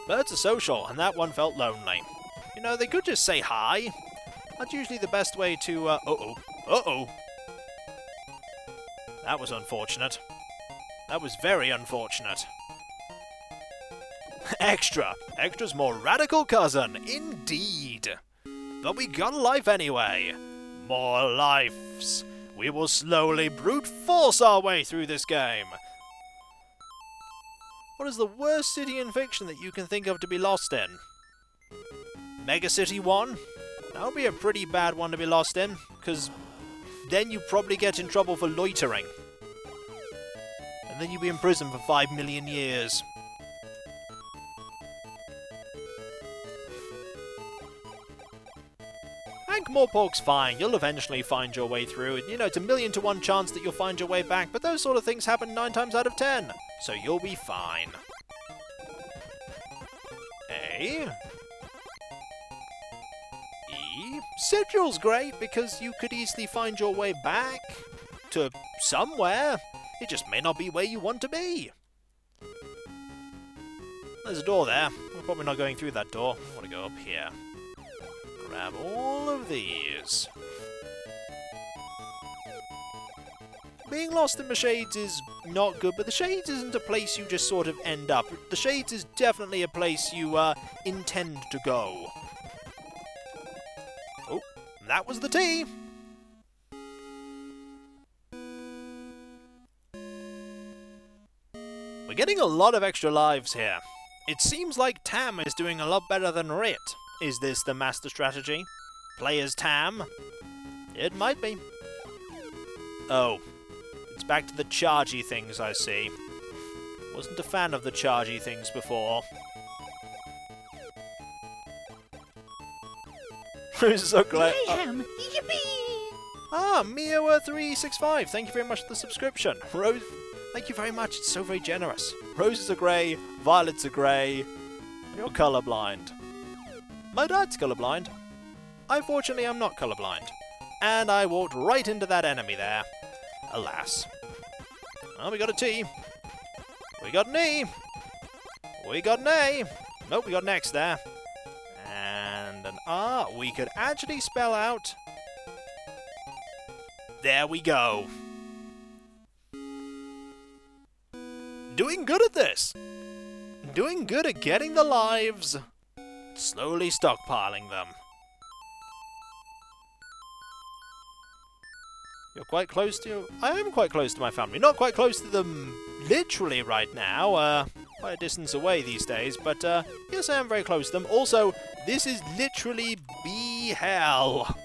A: Birds are social, and that one felt lonely. You know, they could just say hi. That's usually the best way to, uh-oh. Uh-oh. That was unfortunate. That was very unfortunate. Extra. Extra's more radical cousin. Indeed. But we got a life anyway. More lives. We will slowly brute force our way through this game. What is the worst city in fiction that you can think of to be lost in? Mega City 1? That would be a pretty bad one to be lost in, because then you probably get in trouble for loitering. And then you'd be in prison for 5 million years. Ankh-Morpork's fine, you'll eventually find your way through. You know, it's a 1,000,000 to 1 chance that you'll find your way back, but those sort of things happen 9 times out of 10. So you'll be fine. A. E. Sigil's great because you could easily find your way back to somewhere. It just may not be where you want to be. There's a door there. We're probably not going through that door. I want to go up here. Grab all of these. Being lost in the Shades is not good, but the Shades isn't a place you just sort of end up. The Shades is definitely a place you intend to go. Oh, that was the T. We're getting a lot of extra lives here. It seems like Tam is doing a lot better than Rit. Is this the master strategy? Play as Tam? It might be. Oh. It's back to the chargy things, I see. Wasn't a fan of the chargy things before. So glad.
B: Mayhem! Yippee!
A: Ah, Mio365, thank you very much for the subscription. Rose, thank you very much, it's so very generous. Roses are grey, violets are grey. You're colourblind. My dad's colourblind. I fortunately am not colourblind. And I walked right into that enemy there. Alas. Oh, we got a T. We got an E. We got an A. Nope, we got an X there. And an R. We could actually spell out. There we go. Doing good at this. Doing good at getting the lives. Slowly stockpiling them. You're quite close to... I am quite close to my family. Not quite close to them literally right now. Quite a distance away these days. But yes, I am very close to them. Also, this is literally bee hell.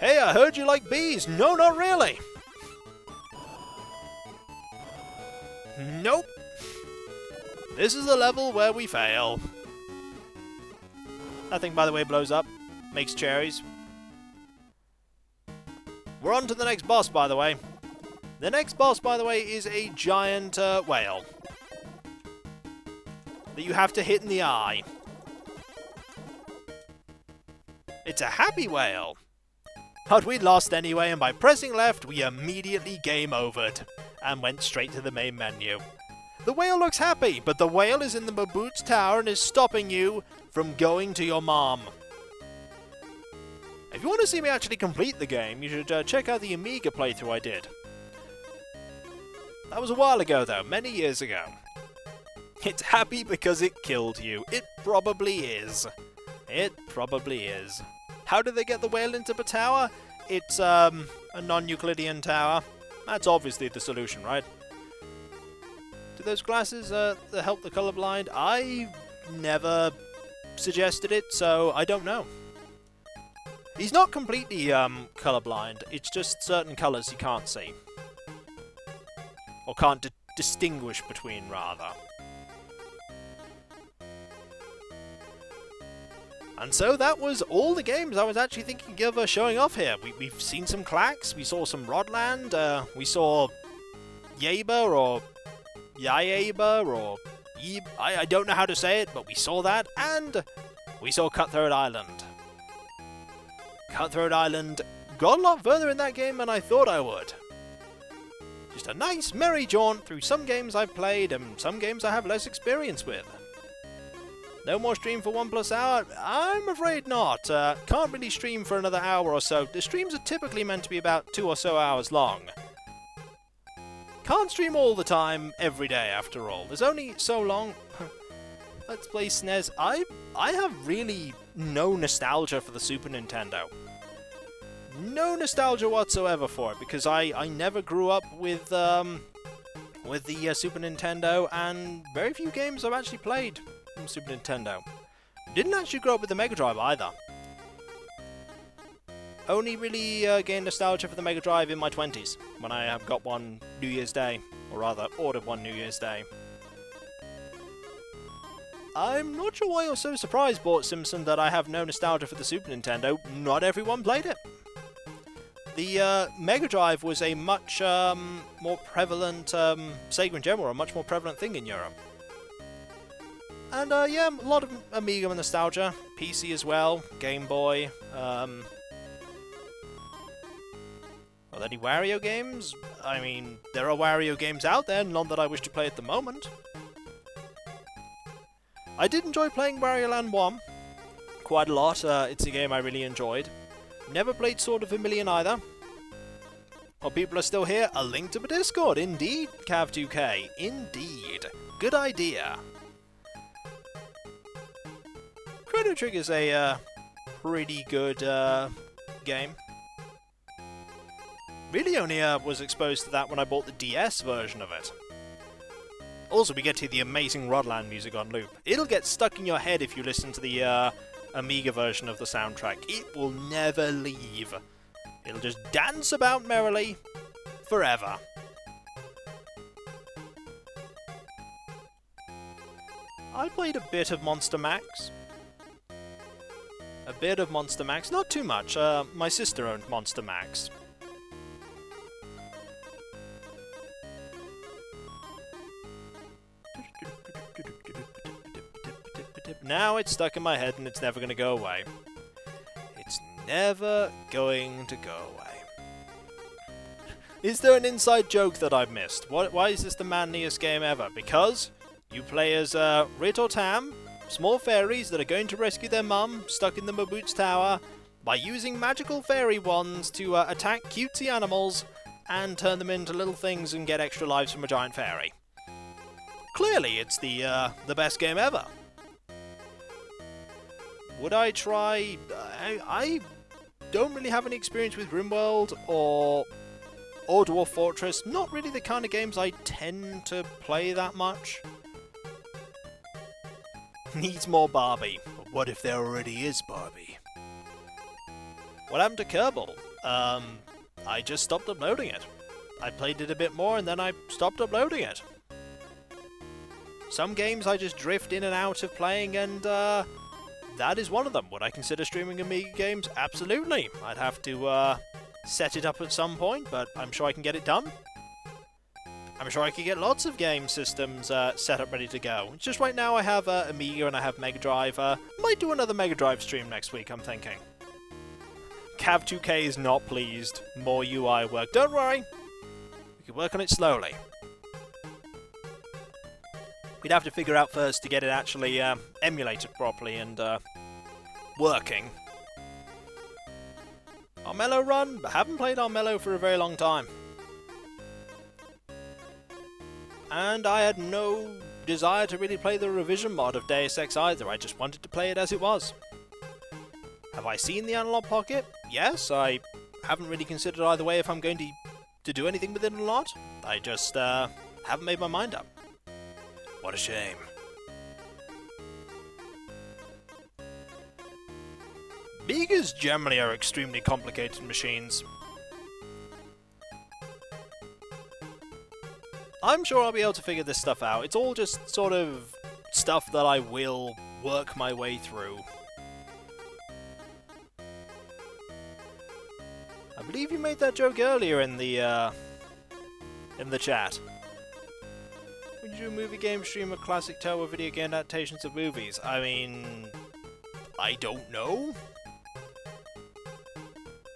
A: Hey, I heard you like bees. No, not really. Nope. This is a level where we fail. Nothing, by the way, blows up. Makes cherries. We're on to the next boss, by the way. The next boss, by the way, is a giant whale. That you have to hit in the eye. It's a happy whale. But we lost anyway, and by pressing left, we immediately game overed. And went straight to the main menu. The whale looks happy, but the whale is in the Maboot's tower and is stopping you from going to your mom. If you want to see me actually complete the game, you should check out the Amiga playthrough I did. That was a while ago though, many years ago. It's happy because it killed you. It probably is. It probably is. How did they get the whale into the tower? It's a non-Euclidean tower. That's obviously the solution, right? Do those glasses help the colorblind? I never suggested it, so I don't know. He's not completely colorblind. It's just certain colors he can't see. Or can't distinguish between, rather. And so that was all the games I was actually thinking of showing off here. We've seen some Klax, we saw some Rodland, we saw Yaiba or Yaiba or I don't know how to say it, but we saw that, and we saw Cutthroat Island. Cutthroat Island got a lot further in that game than I thought I would. Just a nice merry jaunt through some games I've played and some games I have less experience with. No more stream for 1+ hour? I'm afraid not. Can't really stream for another hour or so. The streams are typically meant to be about 2 or so hours long. Can't stream all the time, every day, after all. There's only so long. Let's play SNES. I have really no nostalgia for the Super Nintendo. No nostalgia whatsoever for it, because I never grew up with the Super Nintendo, and very few games I've actually played from Super Nintendo. Didn't actually grow up with the Mega Drive either. Only really gained nostalgia for the Mega Drive in my 20s, when I have got one New Year's Day, or rather, ordered one New Year's Day. I'm not sure why you're so surprised, Bort Simpson, that I have no nostalgia for the Super Nintendo. Not everyone played it. The Mega Drive was a much more prevalent, Sega in general, a much more prevalent thing in Europe. And yeah, a lot of Amiga nostalgia, PC as well, Game Boy. Are there any Wario games? I mean, there are Wario games out there, none that I wish to play at the moment. I did enjoy playing Wario Land 1 quite a lot. It's a game I really enjoyed. Never played Sword of Vermilion either. While people are still here, a link to the Discord. Indeed, Cav2K. Indeed. Good idea. Chrono Trigger's a pretty good game. Really only was exposed to that when I bought the DS version of it. Also, we get to the amazing Rodland music on loop. It'll get stuck in your head if you listen to the Amiga version of the soundtrack. It will never leave. It'll just dance about merrily forever. I played a bit of Monster Max. Not too much. My sister owned Monster Max. Now it's stuck in my head and it's never going to go away. It's never going to go away. Is there an inside joke that I've missed? Why is this the manliest game ever? Because you play as Rit or Tam, small fairies that are going to rescue their mum stuck in the Maboots Tower by using magical fairy wands to attack cutesy animals and turn them into little things and get extra lives from a giant fairy. Clearly, it's the best game ever. Would I try... I don't really have any experience with RimWorld or Dwarf Fortress. Not really the kind of games I tend to play that much. Needs more Barbie. But what if there already is Barbie? What happened to Kerbal? I just stopped uploading it. I played it a bit more and then I stopped uploading it. Some games I just drift in and out of playing, and that is one of them. Would I consider streaming Amiga games? Absolutely. I'd have to set it up at some point, but I'm sure I can get it done. I'm sure I could get lots of game systems set up ready to go. It's just right now I have Amiga and I have Mega Drive. Might do another Mega Drive stream next week, I'm thinking. Cav2K is not pleased. More UI work. Don't worry. We can work on it slowly. We'd have to figure out first to get it actually emulated properly and working. Armello Run? I haven't played Armello for a very long time. And I had no desire to really play the revision mod of Deus Ex either. I just wanted to play it as it was. Have I seen the Analog Pocket? Yes, I haven't really considered either way if I'm going to do anything with it or not. I just haven't made my mind up. What a shame. Amigas generally are extremely complicated machines. I'm sure I'll be able to figure this stuff out. It's all just sort of stuff that I will work my way through. I believe you made that joke earlier in the chat. Would you do a movie game stream of classic Tower video game adaptations of movies? I mean, I don't know.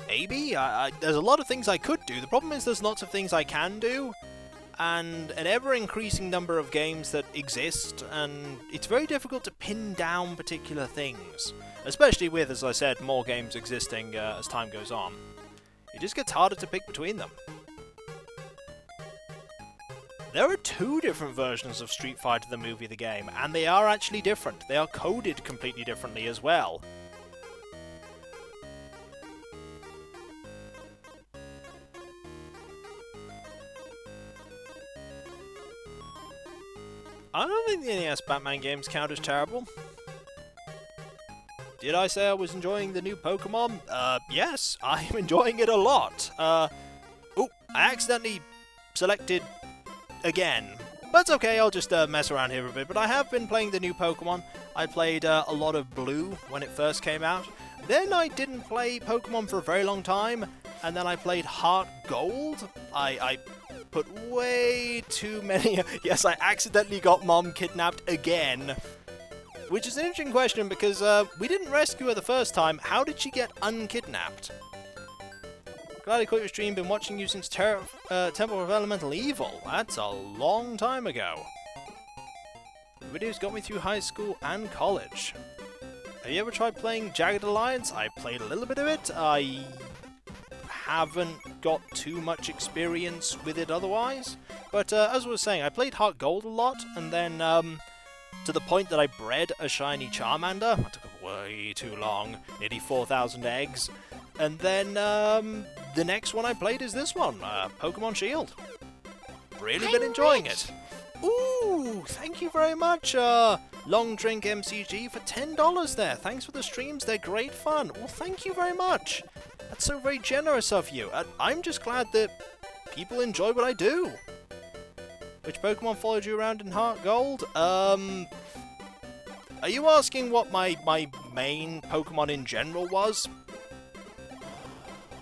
A: Maybe? There's a lot of things I could do. The problem is there's lots of things I can do, and an ever-increasing number of games that exist, and it's very difficult to pin down particular things. Especially with, as I said, more games existing as time goes on. It just gets harder to pick between them. There are 2 different versions of Street Fighter the movie, the game, and they are actually different. They are coded completely differently as well. I don't think the NES Batman games count as terrible. Did I say I was enjoying the new Pokemon? Yes, I'm enjoying it a lot. Oh, I accidentally selected again. But it's okay, I'll just mess around here a bit. But I have been playing the new Pokemon. I played a lot of Blue when it first came out. Then I didn't play Pokemon for a very long time. And then I played Heart Gold. I put way too many... Yes, I accidentally got Mom kidnapped again. Which is an interesting question because we didn't rescue her the first time. How did she get unkidnapped? Glad I caught your stream. Been watching you since Temple of Elemental Evil. That's a long time ago. The videos got me through high school and college. Have you ever tried playing Jagged Alliance? I played a little bit of it. I haven't got too much experience with it otherwise. But as I was saying, I played Heart Gold a lot, and then to the point that I bred a shiny Charmander. That took way too long, nearly 4,000 eggs. And then the next one I played is this one, Pokemon Shield. Really been enjoying it. Ooh, thank you very much, Long Drink MCG for $10 there. Thanks for the streams, they're great fun. Well, thank you very much. That's so very generous of you. I'm just glad that people enjoy what I do. Which Pokemon followed you around in Heart Gold? Are you asking what my main Pokemon in general was?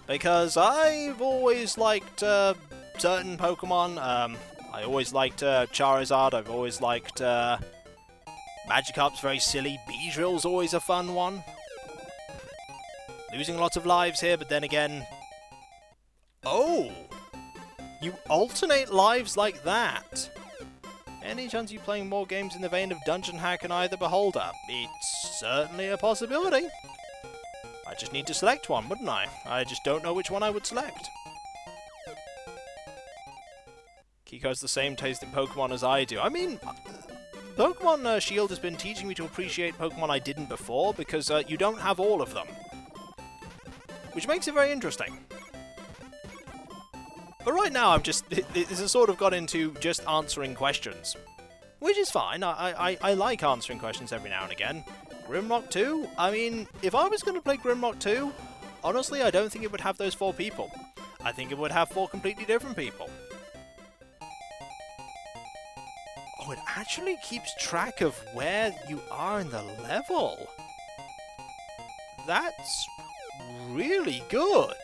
A: Because I've always liked certain Pokemon. I always liked Charizard. I've always liked Magikarp's very silly. Beedrill's always a fun one. Losing lots of lives here, but then again... Oh! You alternate lives like that? Any chance you playing more games in the vein of Dungeon Hack and Eye the Beholder? It's certainly a possibility. I just need to select one, wouldn't I? I just don't know which one I would select. Kiko's the same taste in Pokemon as I do. I mean, Pokemon Shield has been teaching me to appreciate Pokemon I didn't before, because you don't have all of them. Which makes it very interesting. But right now, I'm just... This has sort of got into just answering questions. Which is fine. I like answering questions every now and again. Grimrock 2? I mean, if I was going to play Grimrock 2, honestly, I don't think it would have those 4 people. I think it would have 4 completely different people. Oh, it actually keeps track of where you are in the level. That's really good.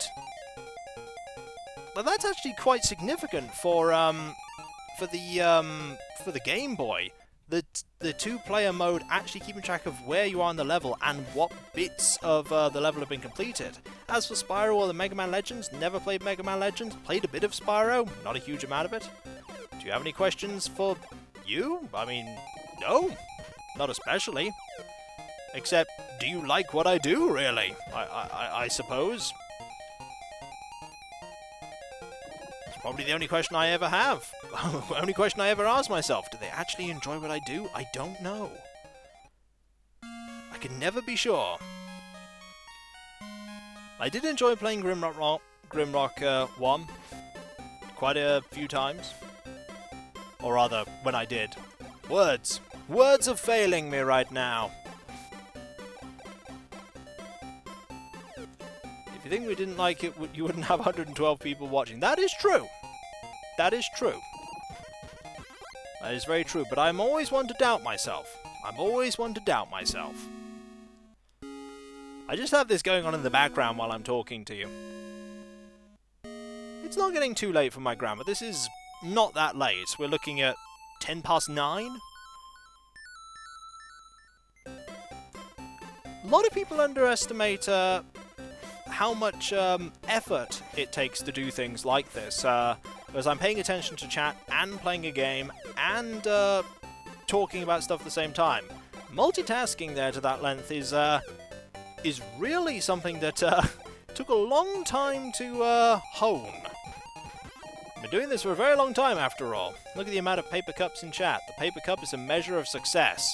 A: But that's actually quite significant for the Game Boy. The 2-player mode actually keeping track of where you are on the level and what bits of the level have been completed. As for Spyro or the Mega Man Legends, never played Mega Man Legends, played a bit of Spyro, not a huge amount of it. Do you have any questions for you? I mean, no, not especially. Except, do you like what I do, really? I suppose. It's probably the only question I ever have. The only question I ever ask myself. Do they actually enjoy what I do? I don't know. I can never be sure. I did enjoy playing Grimrock 1 quite a few times. Or rather, when I did. Words. Words are failing me right now. If you think we didn't like it, you wouldn't have 112 people watching. That is true. That is true. That is very true, but I'm always one to doubt myself. I'm always one to doubt myself. I just have this going on in the background while I'm talking to you. It's not getting too late for my grandma. This is not that late. We're looking at 9:10. A lot of people underestimate how much effort it takes to do things like this. because I'm paying attention to chat and playing a game and talking about stuff at the same time. Multitasking there to that length is really something that took a long time to hone. Been doing this for a very long time, after all. Look at the amount of paper cups in chat. The paper cup is a measure of success.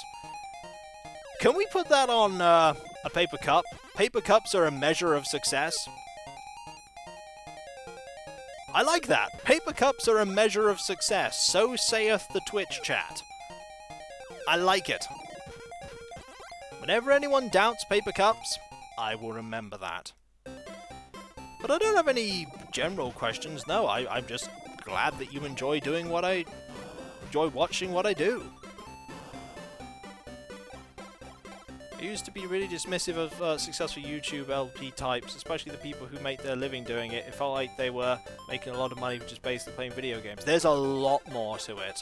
A: Can we put that on a paper cup? Paper cups are a measure of success. I like that. Paper cups are a measure of success. So saith the Twitch chat. I like it. Whenever anyone doubts paper cups, I will remember that. But I don't have any general questions. No, I'm just glad that you enjoy doing what I enjoy watching what I do. I used to be really dismissive of successful YouTube LP types, especially the people who make their living doing it. It felt like they were making a lot of money just basically playing video games. There's a lot more to it.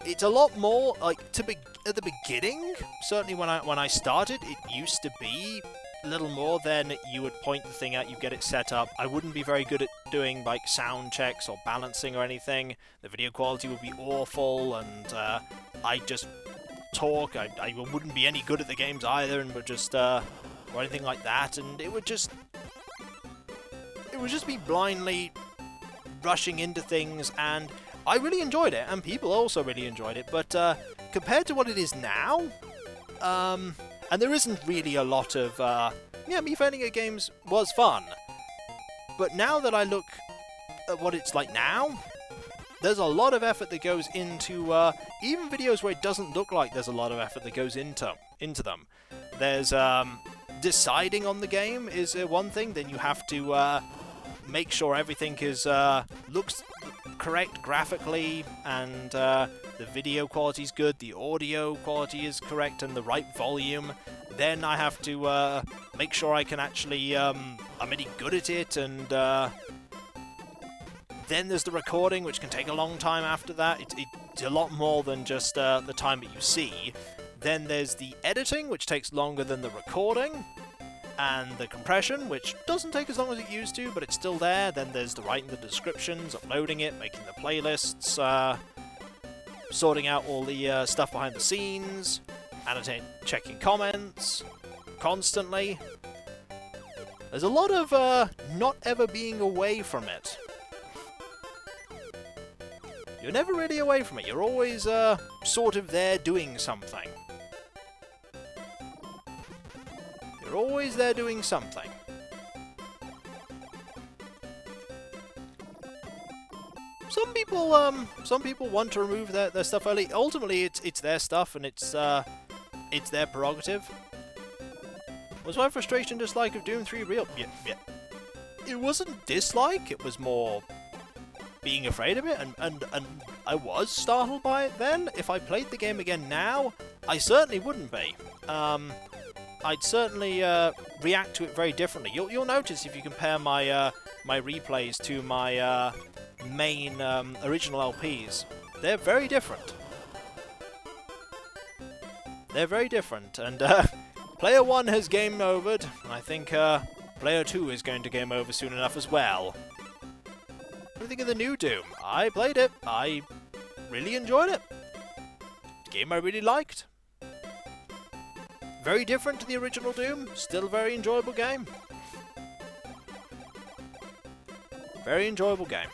A: It's a lot more, like, at the beginning, certainly when I started, it used to be a little more than you would point the thing at, you get it set up. I wouldn't be very good at doing, like, sound checks or balancing or anything. The video quality would be awful, and I'd just talk. I wouldn't be any good at the games either, and would just, or anything like that, and it would just be blindly rushing into things, and I really enjoyed it, and people also really enjoyed it, but compared to what it is now, and there isn't really a lot of, me failing at games was fun, but now that I look at what it's like now, there's a lot of effort that goes into, even videos where it doesn't look like there's a lot of effort that goes into them. There's, deciding on the game is one thing, then you have to, make sure everything is, looks correct graphically, and the video quality is good, the audio quality is correct, and the right volume. Then I have to make sure I can actually, I'm really good at it, and then there's the recording, which can take a long time after that. It's a lot more than just the time that you see. Then there's the editing, which takes longer than the recording, and the compression, which doesn't take as long as it used to, but it's still there. Then there's the writing the descriptions, uploading it, making the playlists, sorting out all the stuff behind the scenes, annotating, checking comments constantly. There's a lot of not ever being away from it. You're never really away from it. You're always sort of there doing something. You're always there doing something. Some people want to remove their stuff early. Ultimately, it's their stuff, and it's their prerogative. Was my frustration dislike of Doom 3 real? Yeah. It wasn't dislike. It was more being afraid of it, and I was startled by it then. If I played the game again now, I certainly wouldn't be. I'd certainly react to it very differently. You'll notice if you compare my my replays to my main original LPs, they're very different. They're very different, and Player 1 has game overed, and I think Player 2 is going to game over soon enough as well. What do you think of the new Doom? I played it. I really enjoyed it. It's a game I really liked. Very different to the original Doom. Still a very enjoyable game. Very enjoyable game.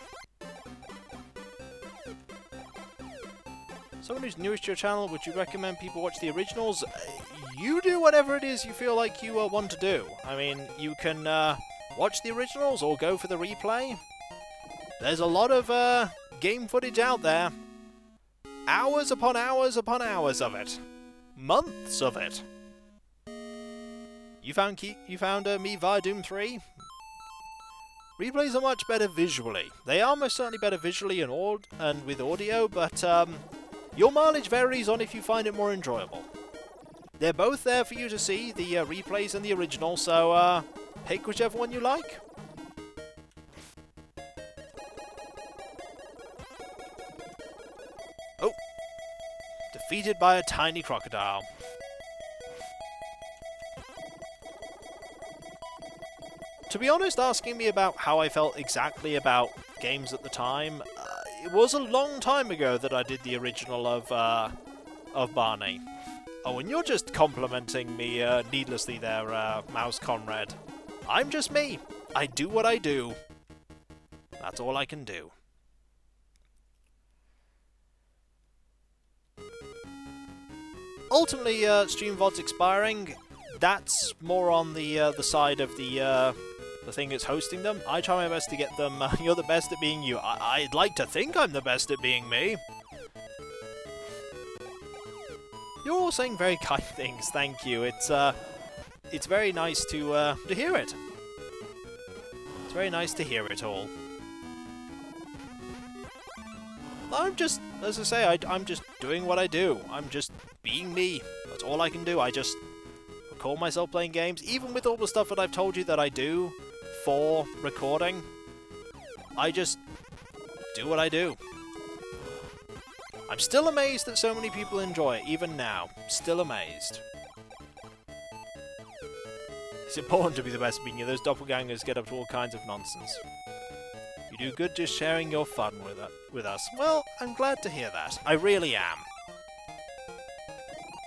A: Someone who's newest to your channel, would you recommend people watch the originals? You do whatever it is you feel like you want to do. I mean, you can watch the originals or go for the replay. There's a lot of game footage out there. Hours upon hours upon hours of it. Months of it. You found me via Doom 3? Replays are much better visually. They are most certainly better visually and with audio, but your mileage varies on if you find it more enjoyable. They're both there for you to see, the replays and the original, so pick whichever one you like. Oh! Defeated by a tiny crocodile. To be honest, asking me about how I felt exactly about games at the time, it was a long time ago that I did the original of Barney. Oh, and you're just complimenting me needlessly there, Mouse Conrad. I'm just me. I do what I do. That's all I can do. Ultimately, Stream VOD's expiring. That's more on the side of the thing that's hosting them. I try my best to get them. You're the best at being you. I'd like to think I'm the best at being me. You're all saying very kind things. Thank you. It's very nice to hear it. It's very nice to hear it all. I'm just, as I say, I'm just doing what I do. I'm just being me. That's all I can do. I just record myself playing games, even with all the stuff that I've told you that I do for recording. I just do what I do. I'm still amazed that so many people enjoy it, even now. Still amazed. It's important to be the best at being you. Those doppelgangers get up to all kinds of nonsense. You do good just sharing your fun with us. Well, I'm glad to hear that. I really am.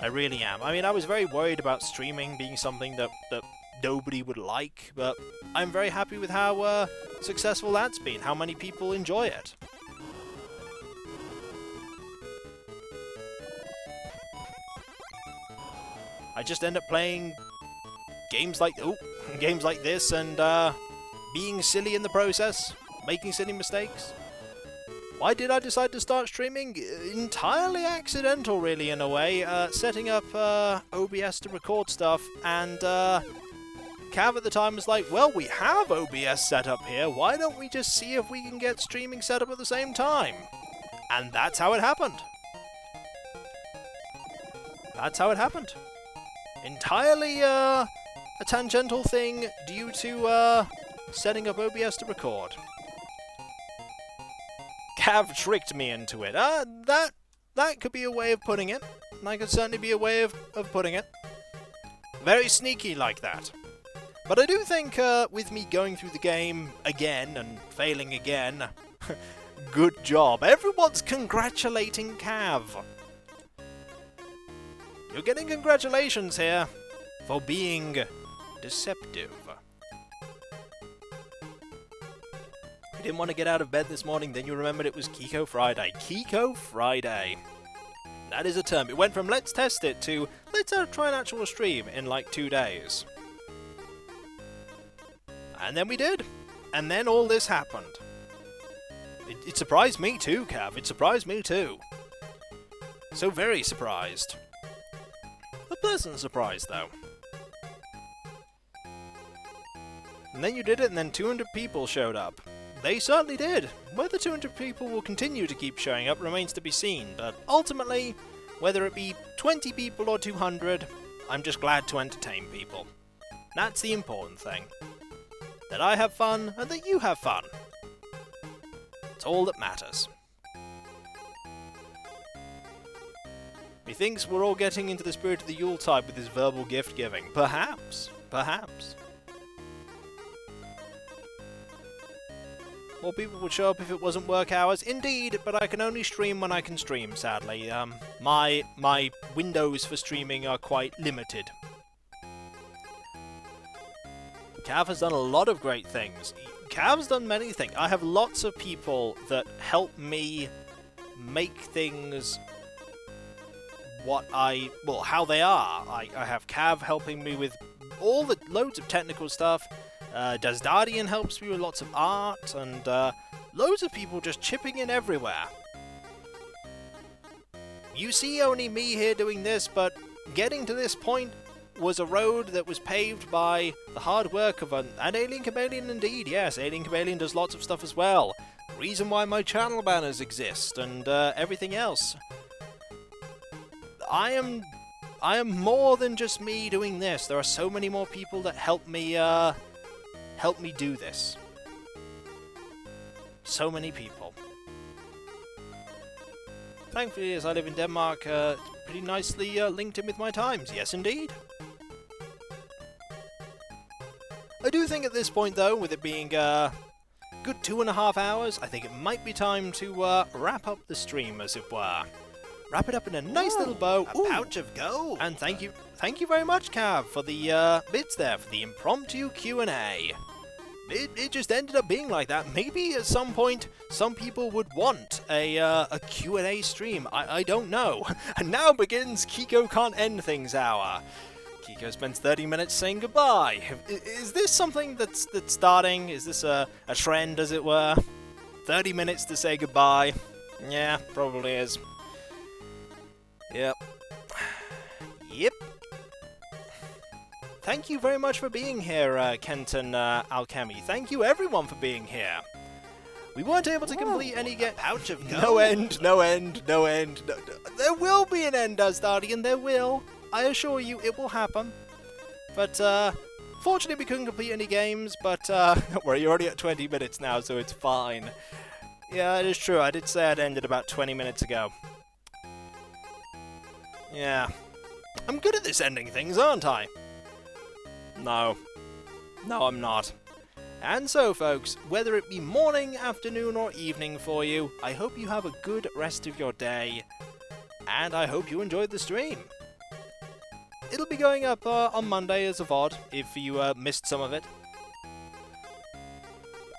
A: I really am. I mean, I was very worried about streaming being something that nobody would like, but I'm very happy with how successful that's been, how many people enjoy it. I just end up playing games like this and being silly in the process, making silly mistakes. Why did I decide to start streaming? Entirely accidental, really, in a way. Setting up OBS to record stuff, and Cav at the time was like, well, we have OBS set up here, why don't we just see if we can get streaming set up at the same time? And that's how it happened. That's how it happened. Entirely a tangential thing due to setting up OBS to record. Cav tricked me into it. That could be a way of putting it. That could certainly be a way of putting it. Very sneaky like that. But I do think with me going through the game again and failing again, good job. Everyone's congratulating Cav. You're getting congratulations here for being deceptive. You didn't want to get out of bed this morning, then you remembered it was Kiko Friday. Kiko Friday. That is a term. It went from let's test it to let's try an actual stream in like 2 days. And then we did. And then all this happened. It surprised me too, Cav. It surprised me too. So very surprised. A pleasant surprise, though. And then you did it, and then 200 people showed up. They certainly did. Whether 200 people will continue to keep showing up remains to be seen, but ultimately, whether it be 20 people or 200, I'm just glad to entertain people. That's the important thing. That I have fun, and that you have fun. It's all that matters. Methinks we're all getting into the spirit of the Yuletide with this verbal gift-giving. Perhaps. Perhaps. More people would show up if it wasn't work hours. Indeed, but I can only stream when I can stream, sadly. My windows for streaming are quite limited. Cav has done a lot of great things. Cav's done many things. I have lots of people that help me make things how they are. I have Cav helping me with loads of technical stuff. Dasdarian helps me with lots of art, and loads of people just chipping in everywhere. You see only me here doing this, but getting to this point was a road that was paved by the hard work of an Alien Chameleon indeed. Yes, Alien Chameleon does lots of stuff as well. The reason why my channel banners exist, and everything else. I am more than just me doing this. There are so many more people that help me do this. So many people. Thankfully, as I live in Denmark, it's pretty nicely linked in with my times. Yes, indeed. I do think at this point, though, with it being a good 2.5 hours, I think it might be time to wrap up the stream, as it were. Wrap it up in a nice little bow.
B: A pouch of gold.
A: And thank you very much, Cav, for the bits there, for the impromptu Q&A. It just ended up being like that. Maybe at some point, some people would want a Q&A stream. I don't know. And now begins Kiko Can't End Things Hour. Kiko spends 30 minutes saying goodbye. Is this something that's starting? Is this a trend, as it were? 30 minutes to say goodbye? Yeah, probably is. Yep. Yep. Thank you very much for being here, Kenton Alchemy. Thank you everyone for being here. We weren't able to complete any
B: pouch of gold.
A: No end. No. There will be an end, Astardian. There will. I assure you, it will happen. But fortunately, we couldn't complete any games. But don't worry, you're already at 20 minutes now, so it's fine. Yeah, it is true. I did say I'd ended about 20 minutes ago. Yeah. I'm good at this ending things, aren't I? No. No, I'm not. And so, folks, whether it be morning, afternoon, or evening for you, I hope you have a good rest of your day. And I hope you enjoyed the stream. It'll be going up on Monday as a VOD, if you missed some of it.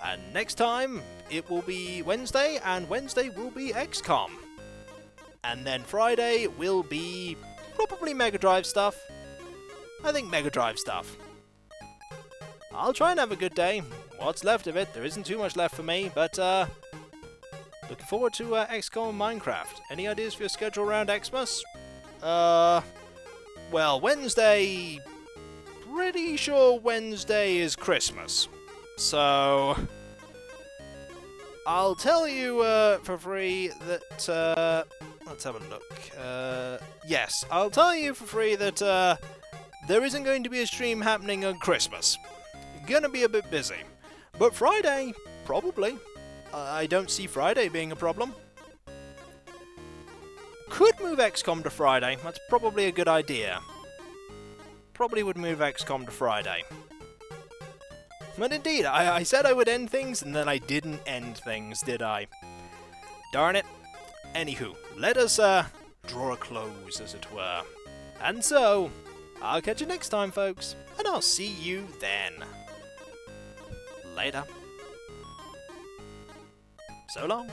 A: And next time, it will be Wednesday, and Wednesday will be XCOM. And then Friday will be probably Mega Drive stuff. I think Mega Drive stuff. I'll try and have a good day. What's left of it? There isn't too much left for me, but looking forward to XCOM and Minecraft. Any ideas for your schedule around Xmas? Well, Wednesday... Pretty sure Wednesday is Christmas. So... I'll tell you for free that... let's have a look. Yes, I'll tell you for free that there isn't going to be a stream happening on Christmas. Gonna be a bit busy. But Friday, probably. I don't see Friday being a problem. Could move XCOM to Friday. That's probably a good idea. Probably would move XCOM to Friday. But indeed, I said I would end things, and then I didn't end things, did I? Darn it. Anywho, let us draw a close, as it were. And so, I'll catch you next time, folks, and I'll see you then. Later. So long.